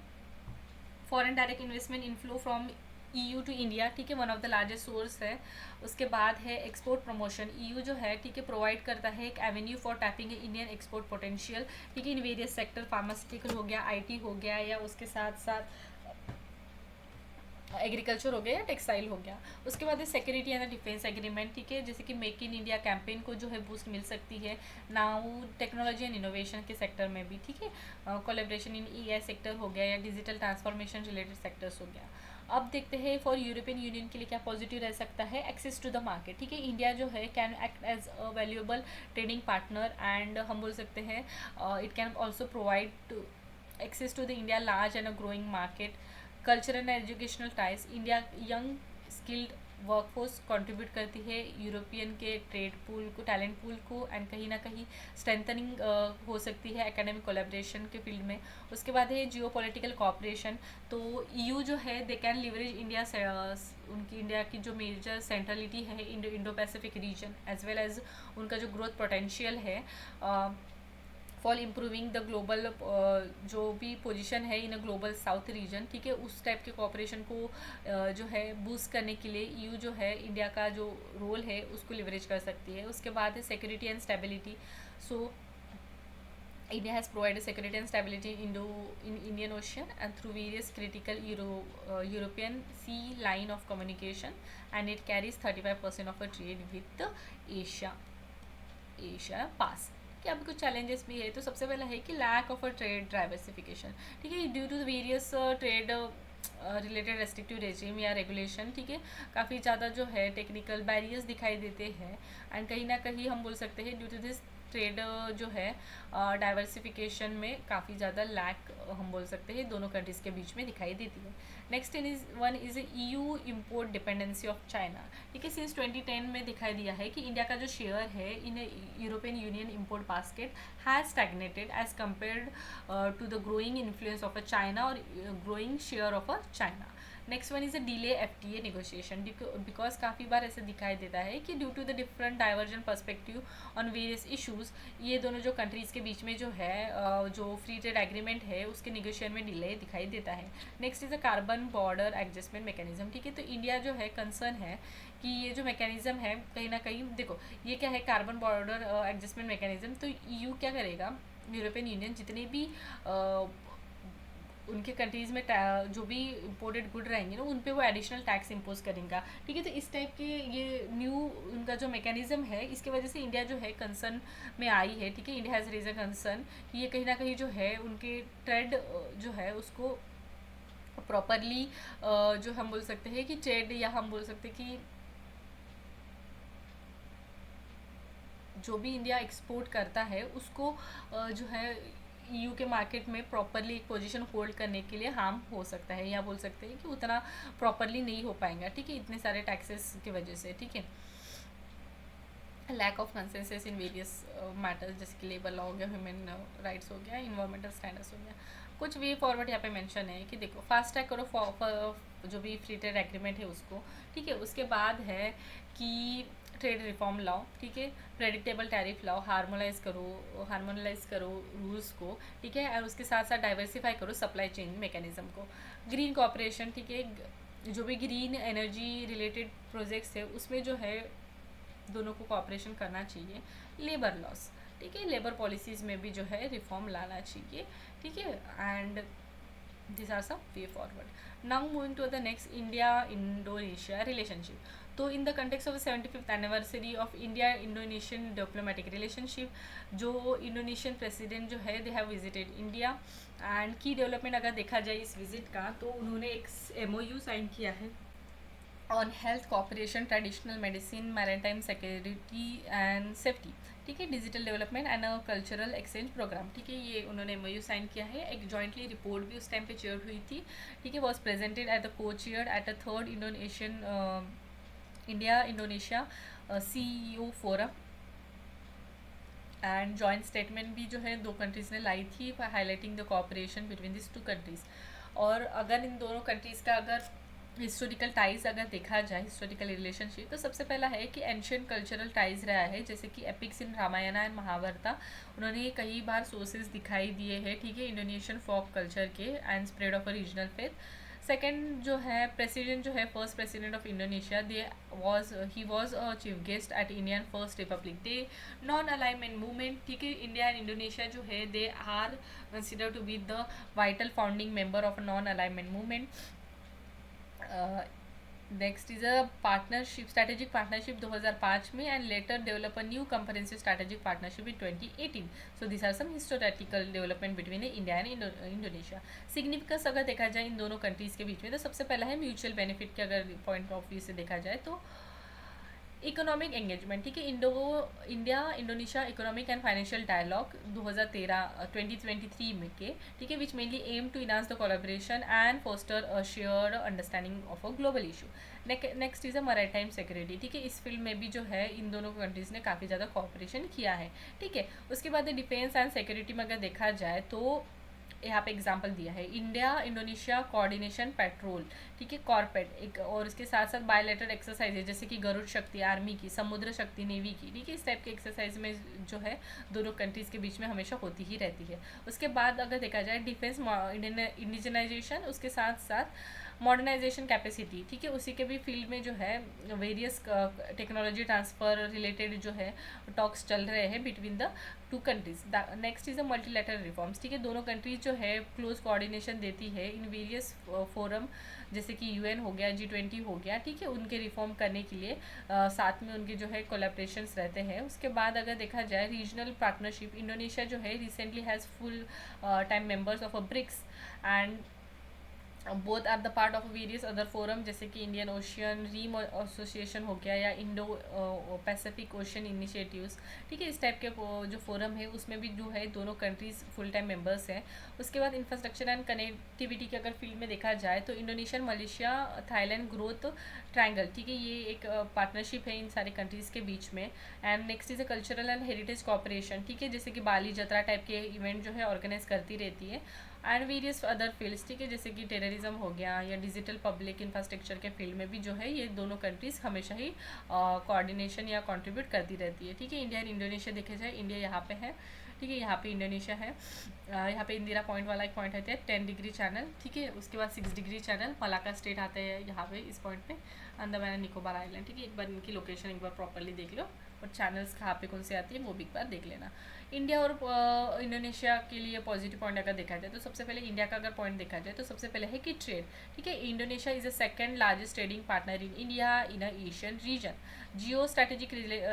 foreign direct investment inflow from EU to India, ठीक है, one of the largest source है। उसके बाद है एक्सपोर्ट प्रमोशन, EU जो है, ठीक है, प्रोवाइड करता है एक Avenue for tapping Indian export potential, ठीक है, इन वेरियस सेक्टर, फार्मास्यूटिकल हो गया, IT हो गया, या उसके साथ साथ एग्रीकल्चर हो गया या टेक्सटाइल हो गया। उसके बाद सिक्योरिटी एंड डिफेंस एग्रीमेंट, ठीक है, जैसे कि मेक इन इंडिया कैंपेन को जो है बूस्ट मिल सकती है नाउ टेक्नोलॉजी एंड इनोवेशन के सेक्टर में भी, ठीक है, कोलैबोरेशन इन EI सेक्टर हो गया या डिजिटल ट्रांसफॉर्मेशन रिलेटेड सेक्टर्स हो गया। अब देखते हैं फॉर यूरोपियन यूनियन के लिए क्या पॉजिटिव रह सकता है। एक्सेस टू द मार्केट, ठीक है, इंडिया जो है can act as a valuable trading partner and हम बोल सकते हैं it can also provide access to the India large and a growing market. Cultural and educational ties, India young skilled workforce contribute करती है European के trade pool को, talent pool को, and कहीं ना कहीं स्ट्रेंथनिंग हो सकती है एकेडमिक कोलैबोरेशन के फील्ड में। उसके बाद है जियो पॉलिटिकल कॉपरेशन, तो EU जो है दे कैन लिवरेज इंडिया उनकी इंडिया की जो मेजर सेंट्रलिटी है Indo Pacific region as well as उनका जो ग्रोथ पोटेंशियल है फॉर इम्प्रूविंग द ग्लोबल जो भी पोजीशन है in a global south region, ठीक है, उस टाइप के कॉपरेशन को जो है बूस्ट करने के लिए EU जो है इंडिया का जो रोल है उसको लिवरेज कर सकती है। उसके बाद है security and stability, so India has provided security and stability in Indian Ocean and through various critical European sea line of communication, and it carries 35% of a trade with Asia pass। कि अब कुछ challenges भी है, तो सबसे पहला है कि lack of a trade diversification, ठीक है, due to various trade related restrictive regime या रेगुलेशन, ठीक है, काफ़ी ज़्यादा जो है टेक्निकल बैरियर्स दिखाई देते हैं, एंड कहीं ना कहीं हम बोल सकते हैं ड्यू टू दिस ट्रेड जो है डाइवर्सिफिकेशन में काफ़ी ज़्यादा लैक हम बोल सकते हैं दोनों कंट्रीज़ के बीच में दिखाई देती है। Next one is EU import dependency of China, ठीक है, सिंस 2010 में दिखाई दिया है कि इंडिया का जो शेयर है in European Union import basket has stagnated as compared to the growing influence of a China और growing share of a China. Next one is a delay FTA negotiation, because काफ़ी बार ऐसे दिखाई देता है कि due to the different divergent perspective on various issues ये दोनों जो कंट्रीज़ के बीच में जो है जो फ्री ट्रेड एग्रीमेंट है उसके नेगोशिएशन में डिले दिखाई देता है। Next is a carbon border adjustment mechanism, ठीक है, तो इंडिया जो है कंसर्न है कि ये जो मैकेनिज्म है कहीं ना कहीं, देखो ये क्या है कार्बन बॉर्डर एडजस्टमेंट मैकेनिज्म, तो EU क्या करेगा, यूरोपियन यूनियन जितने भी उनके कंट्रीज़ में जो भी इम्पोर्टेड गुड रहेंगे ना उन पे वो एडिशनल टैक्स इम्पोज करेगा, ठीक है, तो इस टाइप के ये न्यू उनका जो मैकेनिज्म है इसके वजह से इंडिया जो है कंसर्न में आई है, ठीक है, India has raise a concern कि ये कहीं ना कहीं जो है उनके ट्रेड जो है उसको प्रॉपरली जो हम बोल सकते हैं कि ट्रेड, या हम बोल सकते हैं कि जो भी इंडिया एक्सपोर्ट करता है उसको जो है EU के मार्केट में प्रॉपरली एक पोजीशन होल्ड करने के लिए हार्म हो सकता है, या बोल सकते हैं कि उतना प्रॉपरली नहीं हो पाएगा, ठीक है, इतने सारे टैक्सेस की वजह से, ठीक है। Lack of consensus in various matters, जैसे कि लेबर लॉ हो गया, ह्यूमन राइट्स हो गया, इन्वायरमेंटल स्टैंडर्ड्स हो गया। कुछ वे फॉरवर्ड यहाँ पे मेंशन है कि देखो फास्ट ट्रैक करो जो भी फ्री ट्रेड एग्रीमेंट है उसको, ठीक है, उसके बाद है कि ट्रेड रिफॉर्म लाओ, ठीक है, प्रेडिक्टेबल टैरिफ लाओ, हार्मोनाइज करो रूल्स को, ठीक है, और उसके साथ साथ डाइवर्सिफाई करो सप्लाई चेन मैकेनिज्म को। ग्रीन कॉपरेशन, ठीक है, जो भी ग्रीन एनर्जी रिलेटेड प्रोजेक्ट्स है उसमें जो है दोनों को कॉपरेशन करना चाहिए। लेबर लॉस, ठीक है, लेबर पॉलिसीज़ में भी जो है रिफॉर्म लाना चाहिए, ठीक है, and These are some way forward. Now moving to the next, India-Indonesia relationship. तो in the context of the 75th anniversary of India-Indonesian diplomatic relationship, जो इंडोनेशियन प्रेसिडेंट जो है they have visited India, and की development अगर देखा जाए इस visit का, तो उन्होंने एक MOU साइन किया है on health cooperation, traditional medicine, maritime security and safety, ठीक है, digital development and cultural exchange programme, ठीक है, ये उन्होंने MOU साइन किया है। एक जॉइंटली रिपोर्ट भी उस टाइम पे चेयर हुई थी, ठीक है, वॉज प्रेजेंटेड एट द को chair at a third Indonesian India Indonesia CEO forum, and joint statement भी जो है दो कंट्रीज़ ने लाई थी, highlighting the cooperation between this to countries. और अगर इन दोनों कंट्रीज़ का अगर हिस्टोरिकल टाइज अगर देखा जाए, हिस्टोरिकल रिलेशनशिप, तो सबसे पहला है कि एंशियंट कल्चरल टाइज रहा है, जैसे कि epics in Ramayana and Mahabharata, उन्होंने कई बार सोर्सेज दिखाई दिए हैं, ठीक है, इंडोनेशियन फोक कल्चर के and spread of a regional faith. Second जो है प्रेसिडेंट जो है first president of Indonesia, he was a chief guest at Indian first republic day, non alignment movement, ठीक है, इंडिया एंड इंडोनेशिया जो है they are consider to be the vital founding member of non alignment movement. Next is a partnership, strategic partnership 2005 में, and later develop a new comprehensive strategic partnership in 2018। So this are some historical development between India and Indonesia. Significance अगर देखा जाए इन दोनों countries के बीच में, तो सबसे पहला है म्यूचुअल बेनिफिट के अगर पॉइंट ऑफ व्यू से देखा जाए तो इकोनॉमिक एंगेजमेंट, ठीक है, India Indonesia economic and financial dialogue 2023 में के, ठीक है, which mainly aim to enhance the collaboration and foster a shared understanding of a global issue. Next is a maritime security, ठीक है, इस फील्ड में भी जो है इन दोनों कंट्रीज़ ने काफ़ी ज़्यादा कोऑपरेशन किया है, ठीक है। उसके बाद डिफेंस एंड सिक्योरिटी में अगर देखा जाए तो यहाँ पे एग्जांपल दिया है इंडिया इंडोनेशिया कोऑर्डिनेशन पेट्रोल, ठीक है, कॉर्पेट एक, और इसके साथ साथ बायोलेटरल एक्सरसाइज जैसे कि गरुड़ शक्ति आर्मी की, समुद्र शक्ति नेवी की, ठीक है, इस टाइप के एक्सरसाइज में जो है दोनों कंट्रीज़ के बीच में हमेशा होती ही रहती है। उसके बाद अगर देखा जाए डिफेंस इंडिजनाइजेशन, उसके साथ साथ मॉडर्नाइजेशन कैपेसिटी, ठीक है, उसी के भी फील्ड में जो है वेरियस टेक्नोलॉजी ट्रांसफ़र रिलेटेड जो है टॉक्स चल रहे हैं between the two countries. Next is a multilateral reforms, ठीक है, दोनों कंट्रीज जो है क्लोज कोऑर्डिनेशन देती है इन वेरियस फोरम, जैसे कि UN हो गया, G20 हो गया, ठीक है, उनके रिफॉर्म करने के लिए साथ में उनके जो है कोलैबोरेशंस रहते हैं। उसके बाद अगर देखा जाए रीजनल पार्टनरशिप, इंडोनेशिया जो है recently has full time members of a BRICS, and both are the part of various other forum, जैसे कि इंडियन ओशियन रीम एसोसिएशन हो गया या इंडो पैसिफिक ओशियन इनिशिएटिव्स, ठीक है, इस टाइप के जो फोरम है उसमें भी जो है दोनों कंट्रीज़ फुल टाइम मेंबर्स हैं। उसके बाद इंफ्रास्ट्रक्चर एंड कनेक्टिविटी के अगर फील्ड में देखा जाए तो Indonesian Malaysia Thailand growth triangle, ठीक है, ये एक पार्टनरशिप है इन सारे कंट्रीज़ के बीच में। And next is a cultural and heritage cooperation, ठीक है, जैसे कि बाली जतरा टाइप के इवेंट जो है ऑर्गेनाइज करती रहती है, एंड वेरियस अदर फील्ड्स, ठीक है, जैसे कि टेररिज्म हो गया या डिजिटल पब्लिक इंफ्रास्ट्रक्चर के फील्ड में भी जो है ये दोनों कंट्रीज़ हमेशा ही कोऑर्डिनेशन या कंट्रीब्यूट करती रहती है, ठीक है। इंडिया एंड इंडोनेशिया देखे जाए, इंडिया यहाँ पे है, ठीक है, यहाँ पे इंडोनेशिया है, यहाँ पे इंदिरा पॉइंट वाला एक पॉइंट आता है 10 डिग्री चैनल, ठीक है, उसके बाद 6 डिग्री चैनल, मलाका स्टेट आता है यहाँ पे इस पॉइंट पे, अंडमान एंड निकोबार आइलैंड, ठीक है, एक बार इनकी लोकेशन एक बार प्रॉपरली देख लो, और चैनल्स कहाँ पे कौन से आती है वो भी एक बार देख लेना। इंडिया और इंडोनेशिया के लिए पॉजिटिव पॉइंट अगर देखा जाए तो सबसे पहले इंडिया का अगर पॉइंट देखा जाए तो सबसे पहले है कि ट्रेड, ठीक है, Indonesia is the second largest trading partner in India in a Asian region. Geostrategic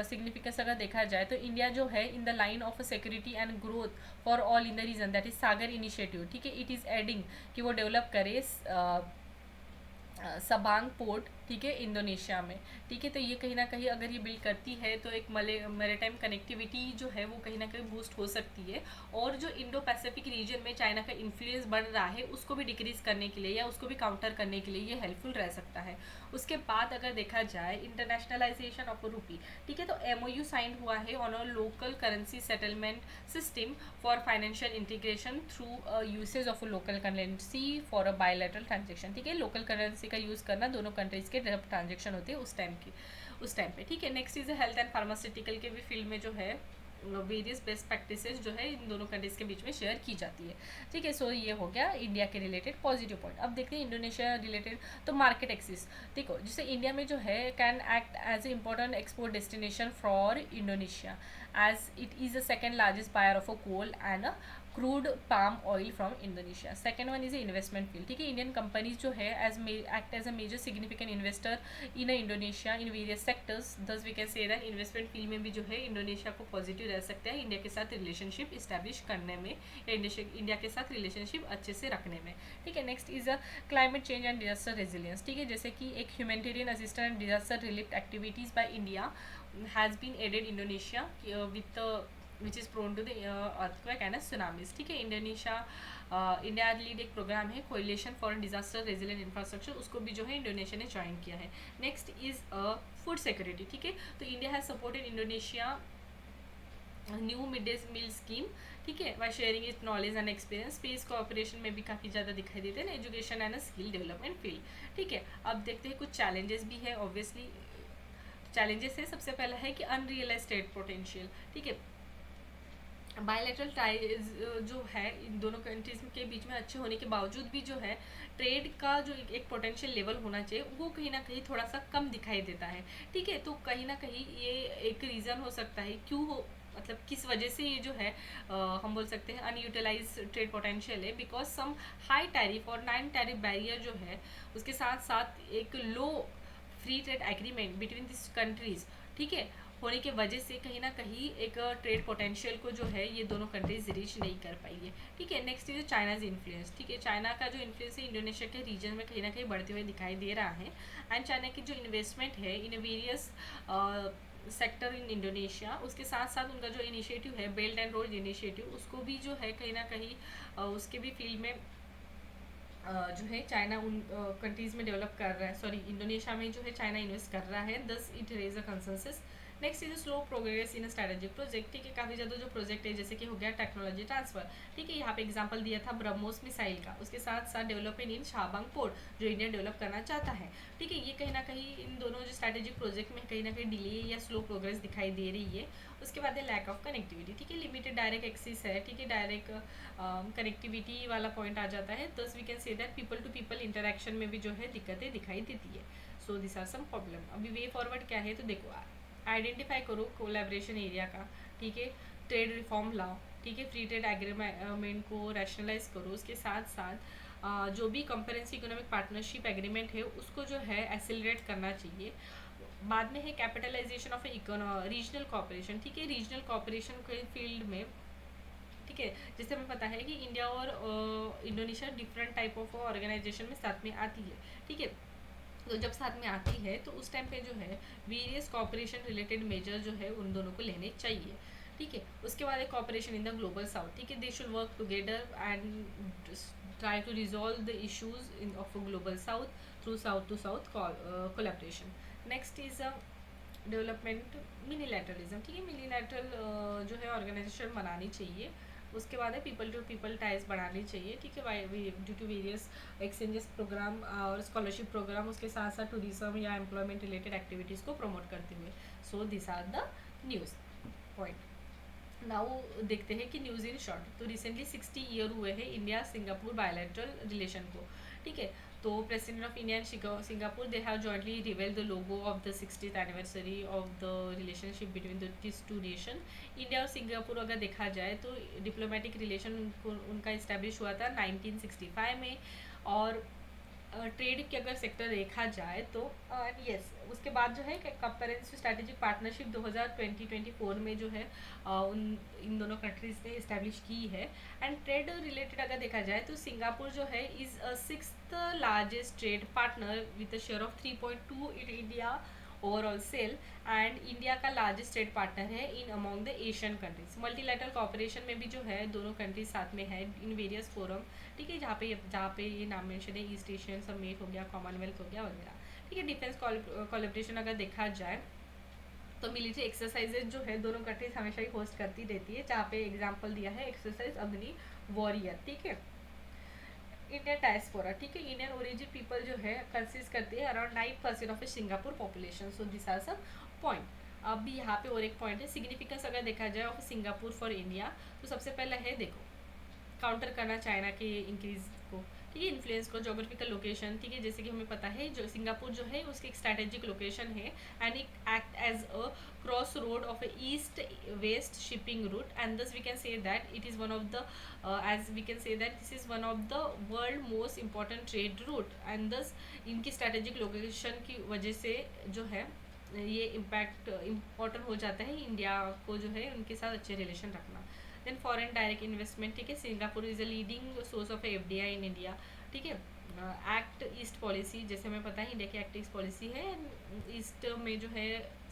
significance अगर देखा जाए तो इंडिया जो है in the line of security and growth for all in the region, that is Sagar initiative, ठीक है, it is adding कि वो डेवलप करे सबांग पोर्ट, ठीक है, इंडोनेशिया में, ठीक है, तो ये कहीं ना कहीं अगर ये बिल्ड करती है तो एक मैरीटाइम कनेक्टिविटी जो है वो कहीं ना कहीं बूस्ट हो सकती है, और जो इंडो पैसिफिक रीजन में चाइना का इन्फ्लुएंस बढ़ रहा है उसको भी डिक्रीज करने के लिए या उसको भी काउंटर करने के लिए ये हेल्पफुल रह सकता है। उसके बाद अगर देखा जाए इंटरनेशनलाइजेशन ऑफ रूपी, ठीक है, तो MOU साइन हुआ है on a local currency settlement system for financial integration through usage of local currency for a bilateral transaction, ठीक है, लोकल करेंसी का यूज़ करना दोनों कंट्रीज़ के जब ट्रांजेक्शन होते हैं उस टाइम पे, ठीक है। Next is health and pharmaceutical के भी फील्ड में जो है वेरियस बेस्ट प्रैक्टिसेस जो है इन दोनों कंट्रीज़ के बीच में शेयर की जाती है, ठीक है। सो ये हो गया इंडिया के रिलेटेड पॉजिटिव पॉइंट। अब देखते हैं इंडोनेशिया रिलेटेड, तो मार्केट एक्सेस देखो, जैसे इंडिया में जो है can act as a important export destination for Indonesia as it is the second largest buyer of a coal and crude palm oil from Indonesia. Second one is a investment field, ठीक है। Indian companies जो है act as a major significant investor in Indonesia in various sectors, thus we can say that investment field में भी जो है Indonesia को positive रह सकता है इंडिया के साथ रिलेशनशिप इस्टेब्लिश करने में, या इंडिया के साथ रिलेशनशिप अच्छे से रखने में, ठीक है। Next is a climate change and disaster resilience, ठीक है। जैसे कि एक humanitarian assistance and disaster relief activities by India has been aided Indonesia with which is prone to the earthquake and tsunamis, ठीक है। इंडिया लीड एक programme है coalition for disaster resilient infrastructure, उसको भी जो है इंडोनेशिया ने ज्वाइन किया है। नेक्स्ट इज फूड सिक्योरिटी, ठीक है। तो India has supported Indonesia new mid day meal scheme, ठीक है, by sharing it knowledge and experience. Space cooperation में भी काफ़ी ज़्यादा दिखाई देते हैं, education and skill development field, ठीक है। अब देखते हैं कुछ चैलेंजेस भी है, ऑब्वियसली चैलेंजेस है। सबसे पहला है कि अनरियलाइज ट्रेड पोटेंशियल, ठीक है। बायलैटरल टाइज जो है इन दोनों कंट्रीज के बीच में अच्छे होने के बावजूद भी जो है ट्रेड का जो एक पोटेंशियल लेवल होना चाहिए वो कहीं ना कहीं थोड़ा सा कम दिखाई देता है, ठीक है। तो कहीं ना कहीं ये एक रीज़न हो सकता है क्यों हो, मतलब किस वजह से ये जो है हम बोल सकते हैं अनयूटिलाइज ट्रेड पोटेंशियल है, बिकॉज सम हाई टैरिफ और नॉन टैरिफ बैरियर जो है उसके साथ साथ एक low free trade agreement between this countries, ठीक है, होने की वजह से कहीं ना कहीं एक ट्रेड पोटेंशियल को जो है ये दोनों कंट्रीज रीच नहीं कर पाई है, ठीक है। नेक्स्ट इज चाइनाज इन्फ्लुएंस, ठीक है। चाइना का जो इन्फ्लुएंस है इंडोनेशिया के रीजन में कहीं ना कहीं बढ़ते हुए दिखाई दे रहा है, एंड चाइना की जो इन्वेस्टमेंट है in various sector in Indonesia, उसके साथ साथ उनका जो इनिशिएटिव है बेल्ट एंड रोड इनिशिएटिव, उसको भी जो है कहीं ना कहीं उसके भी फील्ड में जो है चाइना उन कंट्रीज़ में डेवलप कर रहा है, सॉरी इंडोनेशिया में जो है चाइना इन्वेस्ट कर रहा है, thus it raise a consensus. Next is slow progress in strategic project, ठीक है। काफ़ी ज़्यादा जो प्रोजेक्ट है जैसे कि हो गया टेक्नोलॉजी ट्रांसफर, ठीक है। यहाँ पे एग्जांपल दिया था ब्रह्मोस मिसाइल का, उसके साथ साथ डेवलपमेंट इन शाहबांग पोर्ट जो इंडिया डेवलप करना चाहता है, ठीक है। ये कहीं ना कहीं इन दोनों जो स्ट्रेटेजिक प्रोजेक्ट में कहीं ना कहीं डिले या स्लो प्रोग्रेस दिखाई दे रही है। उसके बाद है लैक ऑफ कनेक्टिविटी, ठीक है। लिमिटेड डायरेक्ट एक्सेस है, ठीक है, डायरेक्ट कनेक्टिविटी वाला पॉइंट आ जाता है, thus we can say that people to people interaction में भी जो है दिक्कतें दिखाई देती है। So this are some problem. अभी वे फॉरवर्ड क्या है, तो देखो आइडेंटिफाई करो कोलैबोरेशन एरिया का, ठीक है। ट्रेड रिफॉर्म लाओ, ठीक है। फ्री ट्रेड एग्रीमेंट को रैशनलाइज करो, उसके साथ साथ जो भी कंप्रेहेंसिव इकोनॉमिक पार्टनरशिप एग्रीमेंट है उसको जो है एक्सेलरेट करना चाहिए। बाद में है कैपिटलाइजेशन ऑफ रीजनल कॉपरेशन, ठीक है। रीजनल कॉपरेशन के फील्ड में, ठीक है, जैसे हमें पता है कि इंडिया और Indonesia different type of organisation में साथ में आती है, ठीक है। तो जब साथ में आती है तो उस टाइम पे जो है वेरियस कॉपरेशन रिलेटेड मेजर जो है उन दोनों को लेने चाहिए, ठीक है। उसके बाद एक cooperation in the global south, ठीक है। They should work together and try to resolve the issues in of global south through south to south collaboration. Next is development minilateralism, ठीक है। मिनीलैटरल जो है ऑर्गेनाइजेशन बनानी चाहिए। उसके बाद है पीपल टू पीपल टाइज बढ़ानी चाहिए, ठीक है, due to various exchanges programme और स्कॉलरशिप प्रोग्राम, उसके साथ साथ टूरिज्म या एम्प्लॉयमेंट रिलेटेड एक्टिविटीज़ को प्रमोट करते हुए। So this are the news point. Now देखते हैं कि न्यूज़ इन शॉर्ट। तो रिसेंटली 60 ईयर हुए हैं इंडिया सिंगापुर बायलैटरल रिलेशन को, ठीक है। तो president of India and Singapore they have jointly reveal the logo of the 60th anniversary of the relationship between this two nation. India और Singapore अगर देखा जाए तो डिप्लोमेटिक रिलेशन उनका इस्टेब्लिश हुआ था 1965 में, और ट्रेड के अगर सेक्टर देखा जाए तो यस उसके बाद जो है कंप्रेहेंसिव स्ट्रैटेजिक पार्टनरशिप 2024 में जो है इन दोनों कंट्रीज ने इस्टेब्लिश की है। एंड ट्रेड रिलेटेड अगर देखा जाए तो सिंगापुर जो है is sixth largest trade partner with a share of 3.2 in India overall sale, and India का लार्जेस्ट ट्रेड पार्टनर है in among the Asian countries. Multilateral cooperation में भी जो है दोनों कंट्रीज साथ में है इन वेरियस फोरम, ठीक है, जहाँ पे ये नाम मेंशन है ईस्ट एशियन समिट हो गया, कॉमनवेल्थ हो गया वगैरह, ठीक है। डिफेंस कोलैबोरेशन अगर देखा जाए तो मिलिट्री एक्सरसाइजेज जो है दोनों कंट्रीज हमेशा ही होस्ट करती रहती है, जहाँ पे एग्जाम्पल दिया है एक्सरसाइज अग्नि वॉरियर, ठीक है। इंडियन डायस्पोरा, ठीक है, इंडियन ओरिजिन पीपल जो है कंसिस्ट करते हैं around 9% of Singapore population. So this are some point. अब भी यहाँ पे और एक पॉइंट है सिग्निफिकेंस अगर देखा जाए ऑफ सिंगापुर फॉर इंडिया, तो सबसे पहला है देखो काउंटर करना चाइना के इंक्रीज को, ठीक है। इन्फ्लुएंस को जोग्राफिकल लोकेशन, ठीक है, जैसे कि हमें पता है जो सिंगापुर जो है उसकी एक स्ट्रैटेजिक लोकेशन है and it act as a cross road of a east west shipping route and thus we can say that it is one of the as we can say that this is one of the world most important trade route and thus इनकी strategic location की वजह से जो है ये impact important हो जाता है इंडिया को जो है उनके साथ अच्छे रिलेशन रखना। देन फॉरेन डायरेक्ट इन्वेस्टमेंट, ठीक है, Singapore is a leading source of FDI in India, ठीक है। एक्ट ईस्ट पॉलिसी, जैसे हमें पता है इंडिया की एक्ट ईस्ट पॉलिसी है, ईस्ट में जो है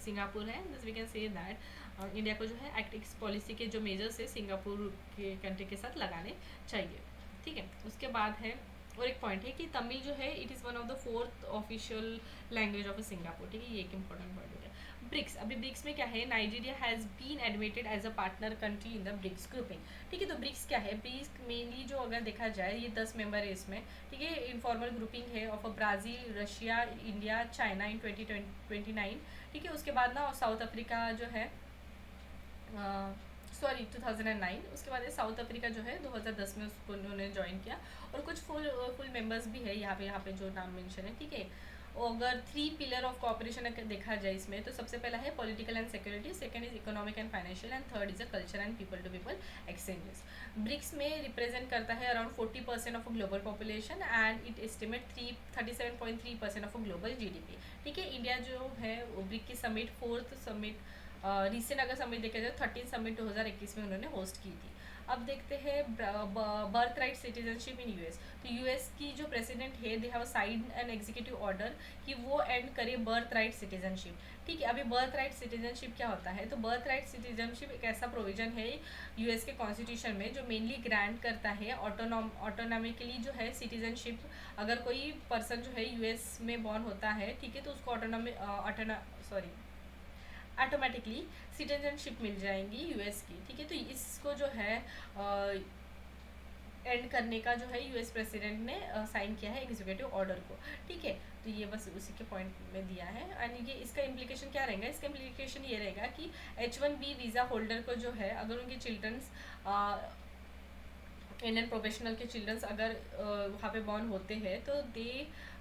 सिंगापुर है, this we can say that India को जो है एक्ट ईस्ट पॉलिसी के जो मेजर्स है सिंगापुर के कंट्री के साथ लगाने चाहिए, ठीक है। उसके बाद है और एक पॉइंट है कि तमिल जो है it is one of the 4th official language of Singapore, ठीक है, ये एक इंपॉर्टेंट पॉइंट हो गया। ब्रिक्स, अभी ब्रिक्स में क्या है, Nigeria has been admitted as a partner country in the BRICS grouping, ठीक है। तो ब्रिक्स क्या है, ब्रिक्स मेनली जो अगर देखा जाए ये 10 मेंबर है इसमें, ठीक है। इनफॉर्मल ग्रुपिंग है of Brazil, Russia, India, China in 2029, ठीक है। उसके बाद ना साउथ अफ्रीका जो है 2009, उसके बाद साउथ अफ्रीका जो है 2010 में उसको उन्होंने ज्वाइन किया और कुछ फुल मेंबर्स भी है यहाँ पे जो नाम मेंशन है, ठीक है। अगर 3 पिलर ऑफ कोऑपरेशन अगर देखा जाए इसमें तो सबसे पहला है political and security, second is economic and financial and third is a culture and people to people exchanges. BRICS में रिप्रेजेंट करता है around 40% of global population and it estimate 37.3% of global GDP, ठीक है। इंडिया जो है BRIC की summit 4th summit recent अगर summit देखा जाए 13 समिट 2021 में उन्होंने होस्ट की थी। अब देखते हैं birth right citizenship in US. तो यूएस की जो प्रेसिडेंट है they have sign an executive order कि वो एंड करे बर्थ राइट सिटीजनशिप, ठीक है। अभी बर्थ राइट सिटीजनशिप क्या होता है, तो बर्थ राइट सिटीजनशिप एक ऐसा प्रोविजन है यूएस के कॉन्स्टिट्यूशन में जो मेनली ग्रांट करता है ऑटोनॉमिकली जो है सिटीजनशिप। अगर कोई पर्सन जो है यूएस में बॉर्न होता है, ठीक है, तो उसको ऑटोमेटिकली सिटीजनशिप मिल जाएंगी यूएस की, ठीक है। तो इसको जो है एंड करने का जो है यूएस प्रेसिडेंट ने साइन किया है एग्जीक्यूटिव ऑर्डर को, ठीक है। तो ये बस उसी के पॉइंट में दिया है एंड ये इसका इम्प्लीकेशन क्या रहेगा, इसका इम्प्लीकेशन ये रहेगा कि H1B वीज़ा होल्डर को जो है अगर उनके चिल्ड्रंस इंडियन प्रोफेशनल के चिल्ड्रंस अगर वहाँ पे बॉर्न होते हैं तो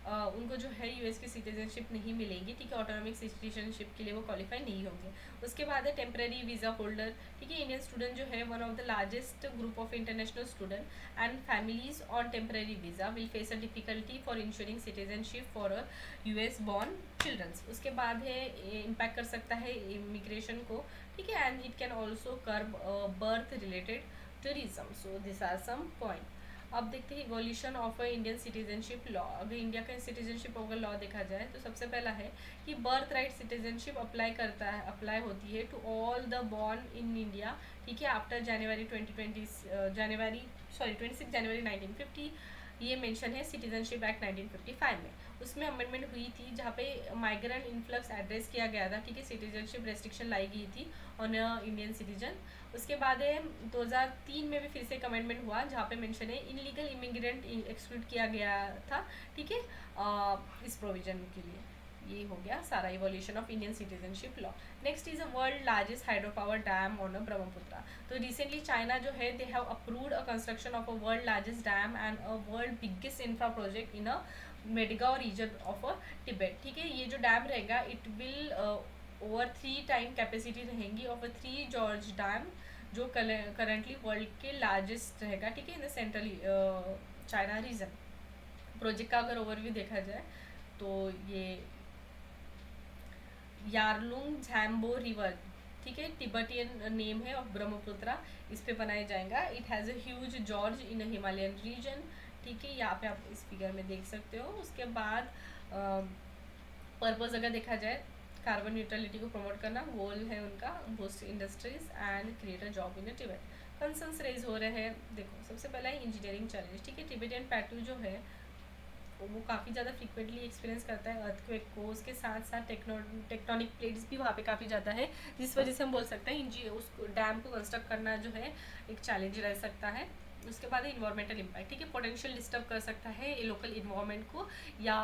उनको जो है यूएस की सिटीजनशिप नहीं मिलेगी, ठीक है। ऑटोनॉमिक सिटीजनशिप के लिए वो क्वालिफाई नहीं होंगे। उसके बाद है टेम्परेरी वीज़ा होल्डर, ठीक है। इंडियन स्टूडेंट जो है one of the largest group of international student and families on temporary visa will face a difficulty for insuring citizenship for a US born childrens. उसके बाद है इम्पैक्ट कर सकता है इमिग्रेशन को, ठीक है, and it can also curb birth related tourism. So this are some point. अब देखते हैं evolution of Indian citizenship law. अगर इंडिया का सिटीजनशिप अगर लॉ देखा जाए तो सबसे पहला है कि बर्थ राइट सिटीजनशिप अप्लाई होती है to all the born in India, ठीक है, आफ्टर जनवरी 26 जनवरी 1950। ये मेंशन है सिटीजनशिप एक्ट 1955 में। उसमें अमेंडमेंट हुई थी जहाँ पे माइग्रेंट इन्फ्लक्स एड्रेस किया गया था, ठीक है, सिटीजनशिप रेस्ट्रिक्शन लाई गई थी ऑन इंडियन सिटीजन। उसके बाद 2003 में भी फिर से एक अमेंडमेंट हुआ जहाँ पे मेंशन है इनलीगल इमिग्रेंट एक्सक्लूड किया गया था, ठीक है, इस प्रोविजन के लिए। ये हो गया सारा evolution of Indian citizenship law. Next is a world largest hydro power dam on Brahmaputra. तो रिसेंटली चाइना जो है they have approved a construction of a world largest dam and a world biggest infra project in a Medog region of a Tibet, ठीक है। ये जो dam रहेगा it will over 3 time capacity रहेंगी of a 3 gorge dam जो currently world के largest रहेगा, ठीक है, in the central China region. Project का अगर ओवरव्यू देखा जाए तो ये यारलुंग झैम्बो रिवर, ठीक है, तिब्बतियन नेम है ऑफ ब्रह्मपुत्र, इस पे बनाया जाएगा। It has a huge gorge in Himalayan region, ठीक है, यहाँ पे आप इस फिगर में देख सकते हो। उसके बाद पर्पस अगर देखा जाए कार्बन न्यूट्रलिटी को प्रमोट करना गोल है उनका, boost industries and create a job in Tibet. Concerns raise हो रहे हैं, देखो सबसे पहला है इंजीनियरिंग चैलेंज, ठीक है। टिबेटियन प्लेटू जो है वो काफ़ी ज़्यादा फ्रीक्वेंटली एक्सपीरियंस करता है अर्थक्वेक को, उसके साथ साथ टेक्टोनिक प्लेट्स भी वहाँ पे काफ़ी ज़्यादा है, जिस वजह से हम बोल सकते हैं उस डैम को कंस्ट्रक्ट करना जो है एक चैलेंज रह सकता है। उसके बाद है इन्वायरमेंटल इम्पैक्ट, ठीक है, पोटेंशियल डिस्टर्ब कर सकता है लोकल इन्वायरमेंट को या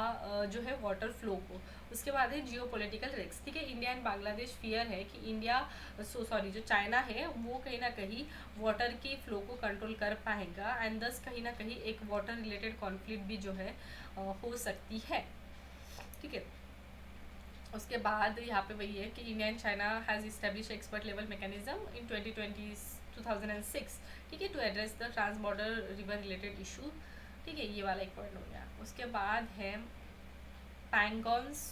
जो है वाटर फ्लो को। उसके बाद है जियो पोलिटिकल रिस्क, ठीक है, इंडिया एंड बांग्लादेश फियर है कि इंडिया जो चाइना है वो कहीं ना कहीं वाटर की फ्लो को कंट्रोल कर पाएगा एंड दस कहीं ना कहीं एक वाटर रिलेटेड कॉन्फ्लिक्ट भी जो है हो सकती है, ठीक है। उसके बाद यहाँ पे वही है कि India and China has establish expert level mechanism in 2006, ठीक है, to address the trans border river related issue, ठीक है, ये वाला एक पॉइंट हो गया। उसके बाद है पैंगोन्स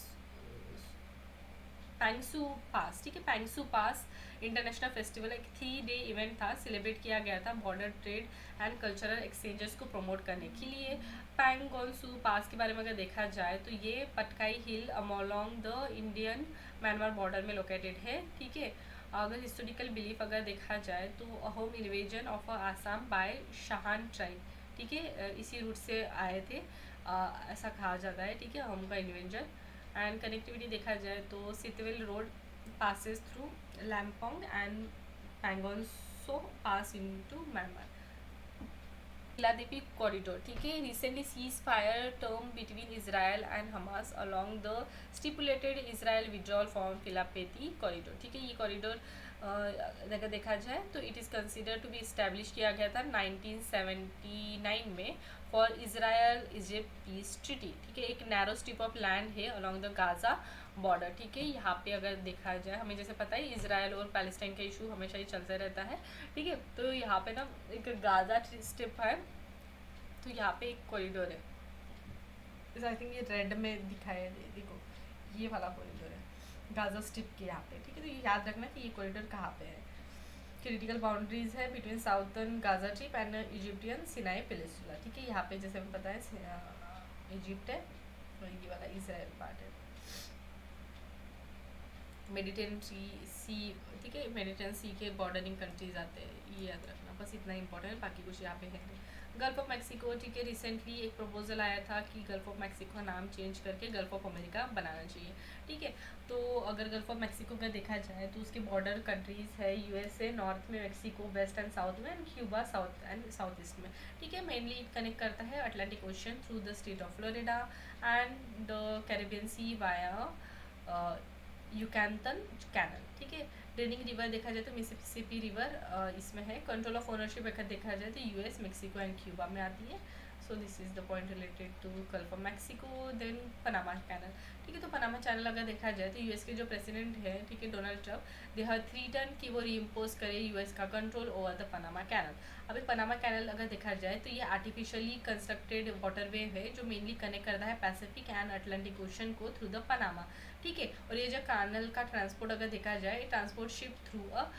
पैंगसू पास, ठीक है, पैंगसू पास इंटरनेशनल फेस्टिवल एक 3 डे इवेंट था, सेलिब्रेट किया गया था border trade and cultural exchanges को प्रमोट करने के लिए। पैंगोन्सू पास के बारे में अगर देखा जाए तो ये Patkai hill along the Indian Myanmar border में लोकेटेड है, ठीक है। अगर हिस्टोरिकल बिलीफ अगर देखा जाए तो Ahom invasion of Assam by Shan tribe, ठीक है, इसी रूट से आए थे, ऐसा कहा जाता है, ठीक है, अहोम का इन्वेजन। एंड कनेक्टिविटी देखा जाए तो सितवेल road passes through Lampong and Pangonso pass into Myanmar. Philadelphia corridor, ठीक है, recently ceasefire term between Israel and Hamas along the stipulated Israel withdrawal from Philadelphia corridor, ठीक है, ये corridor अगर देखा जाए तो it is consider to be establish किया गया था 1979 में for Israel Egypt peace treaty, ठीक है, एक नैरो स्ट्रिप ऑफ लैंड है अलोंग द गाजा बॉर्डर, ठीक है। यहाँ पे अगर देखा जाए हमें जैसे पता है इजराइल और पैलेस्टाइन का इशू हमेशा ही चलता रहता है, ठीक है, तो यहाँ पे ना एक गाजा स्ट्रिप है, तो यहाँ पे एक कॉरिडोर है, आई थिंक ये रेड में दिखाया है, देखो ये वाला कॉरिडोर है गाजा स्ट्रिप के यहाँ पे, ठीक है, तो ये याद रखना कि ये कॉरिडोर कहाँ पे है। क्रिटिकल बाउंड्रीज है between southern Gaza strip and Egyptian Sinai peninsula, ठीक है, यहाँ पे जैसे हमें पता है इजिप्ट है और ये वाला इजराइल पार्ट है। मेडिटेरियन सी, ठीक है, मेडिटेरियन सी के बॉर्डरिंग कंट्रीज आते हैं, ये याद रखना, बस इतना इंपॉर्टेंट है, बाकी कुछ यहाँ पे है नहीं। गल्फ ऑफ मैक्सिको, ठीक है, रिसेंटली एक प्रपोजल आया था कि गल्फ ऑफ मैक्सिको का नाम चेंज करके गल्फ ऑफ अमेरिका बनाना चाहिए, ठीक है। तो अगर गल्फ ऑफ मैक्सिको का देखा जाए तो उसके बॉर्डर कंट्रीज़ है यूएसए नॉर्थ में, मैक्सिको वेस्ट एंड साउथ में, and Cuba south and south east में, ठीक है। मेनली इट कनेक्ट करता है Atlantic ocean through the state of Florida and the Caribbean sea via Yucatan canal, ठीक है। ड्रेनिंग रिवर देखा जाए तो मिसिसिपी रिवर इसमें है। कंट्रोल ऑफ ओनरशिप अगर देखा जाए तो यूएस, मैक्सिको एंड क्यूबा में आती है। So this is the point related to Gulf of Mexico. Then Panama canal, ठीक है, तो पनामा चैनल अगर देखा जाए तो यूएस के जो प्रेसिडेंट है, ठीक है, Donald Trump, they have threaten कि वो रीइम्पोज करे यूएस का control over the Panama canal. अभी पनामा कैनल अगर देखा जाए तो ये आर्टिफिशियली कंस्ट्रक्टेड वाटरवे है जो मेनली कनेक्ट करता है पैसिफिक एंड अटलांटिक ओशन को थ्रू द पनामा, ठीक है। और ये जो कैनल का ट्रांसपोर्ट अगर देखा जाए, transport ship through a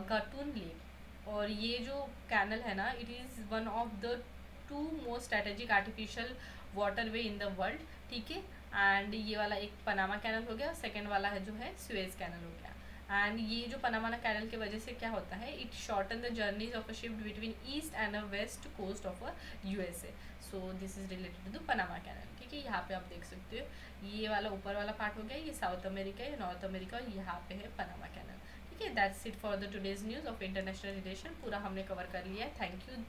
Gatun lake, और ये जो कैनल है ना, it is one of the 2 most strategic artificial waterway in the world, ठीक है। एंड ये वाला एक पनामा कैनल हो गया, सेकेंड वाला है जो है सुएज कैनल हो गया। एंड ये जो पनामा कैनल की वजह से क्या होता है, it shorten the journeys of a ship between east and a west coast of a USA. So this is related to the Panama canal, ठीक है। यहाँ पे आप देख सकते हो ये वाला ऊपर वाला पार्ट हो गया, ये साउथ अमेरिका या नॉर्थ अमेरिका, और यहाँ पे है पनामा कैनल, ठीक है। That's it for the today's news of international relation, पूरा हमने कवर कर लिया है। Thank you.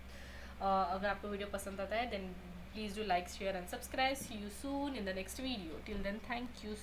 अगर आपको वीडियो पसंद आता है then please do like share and subscribe. See you soon in the next video. Till then thank you.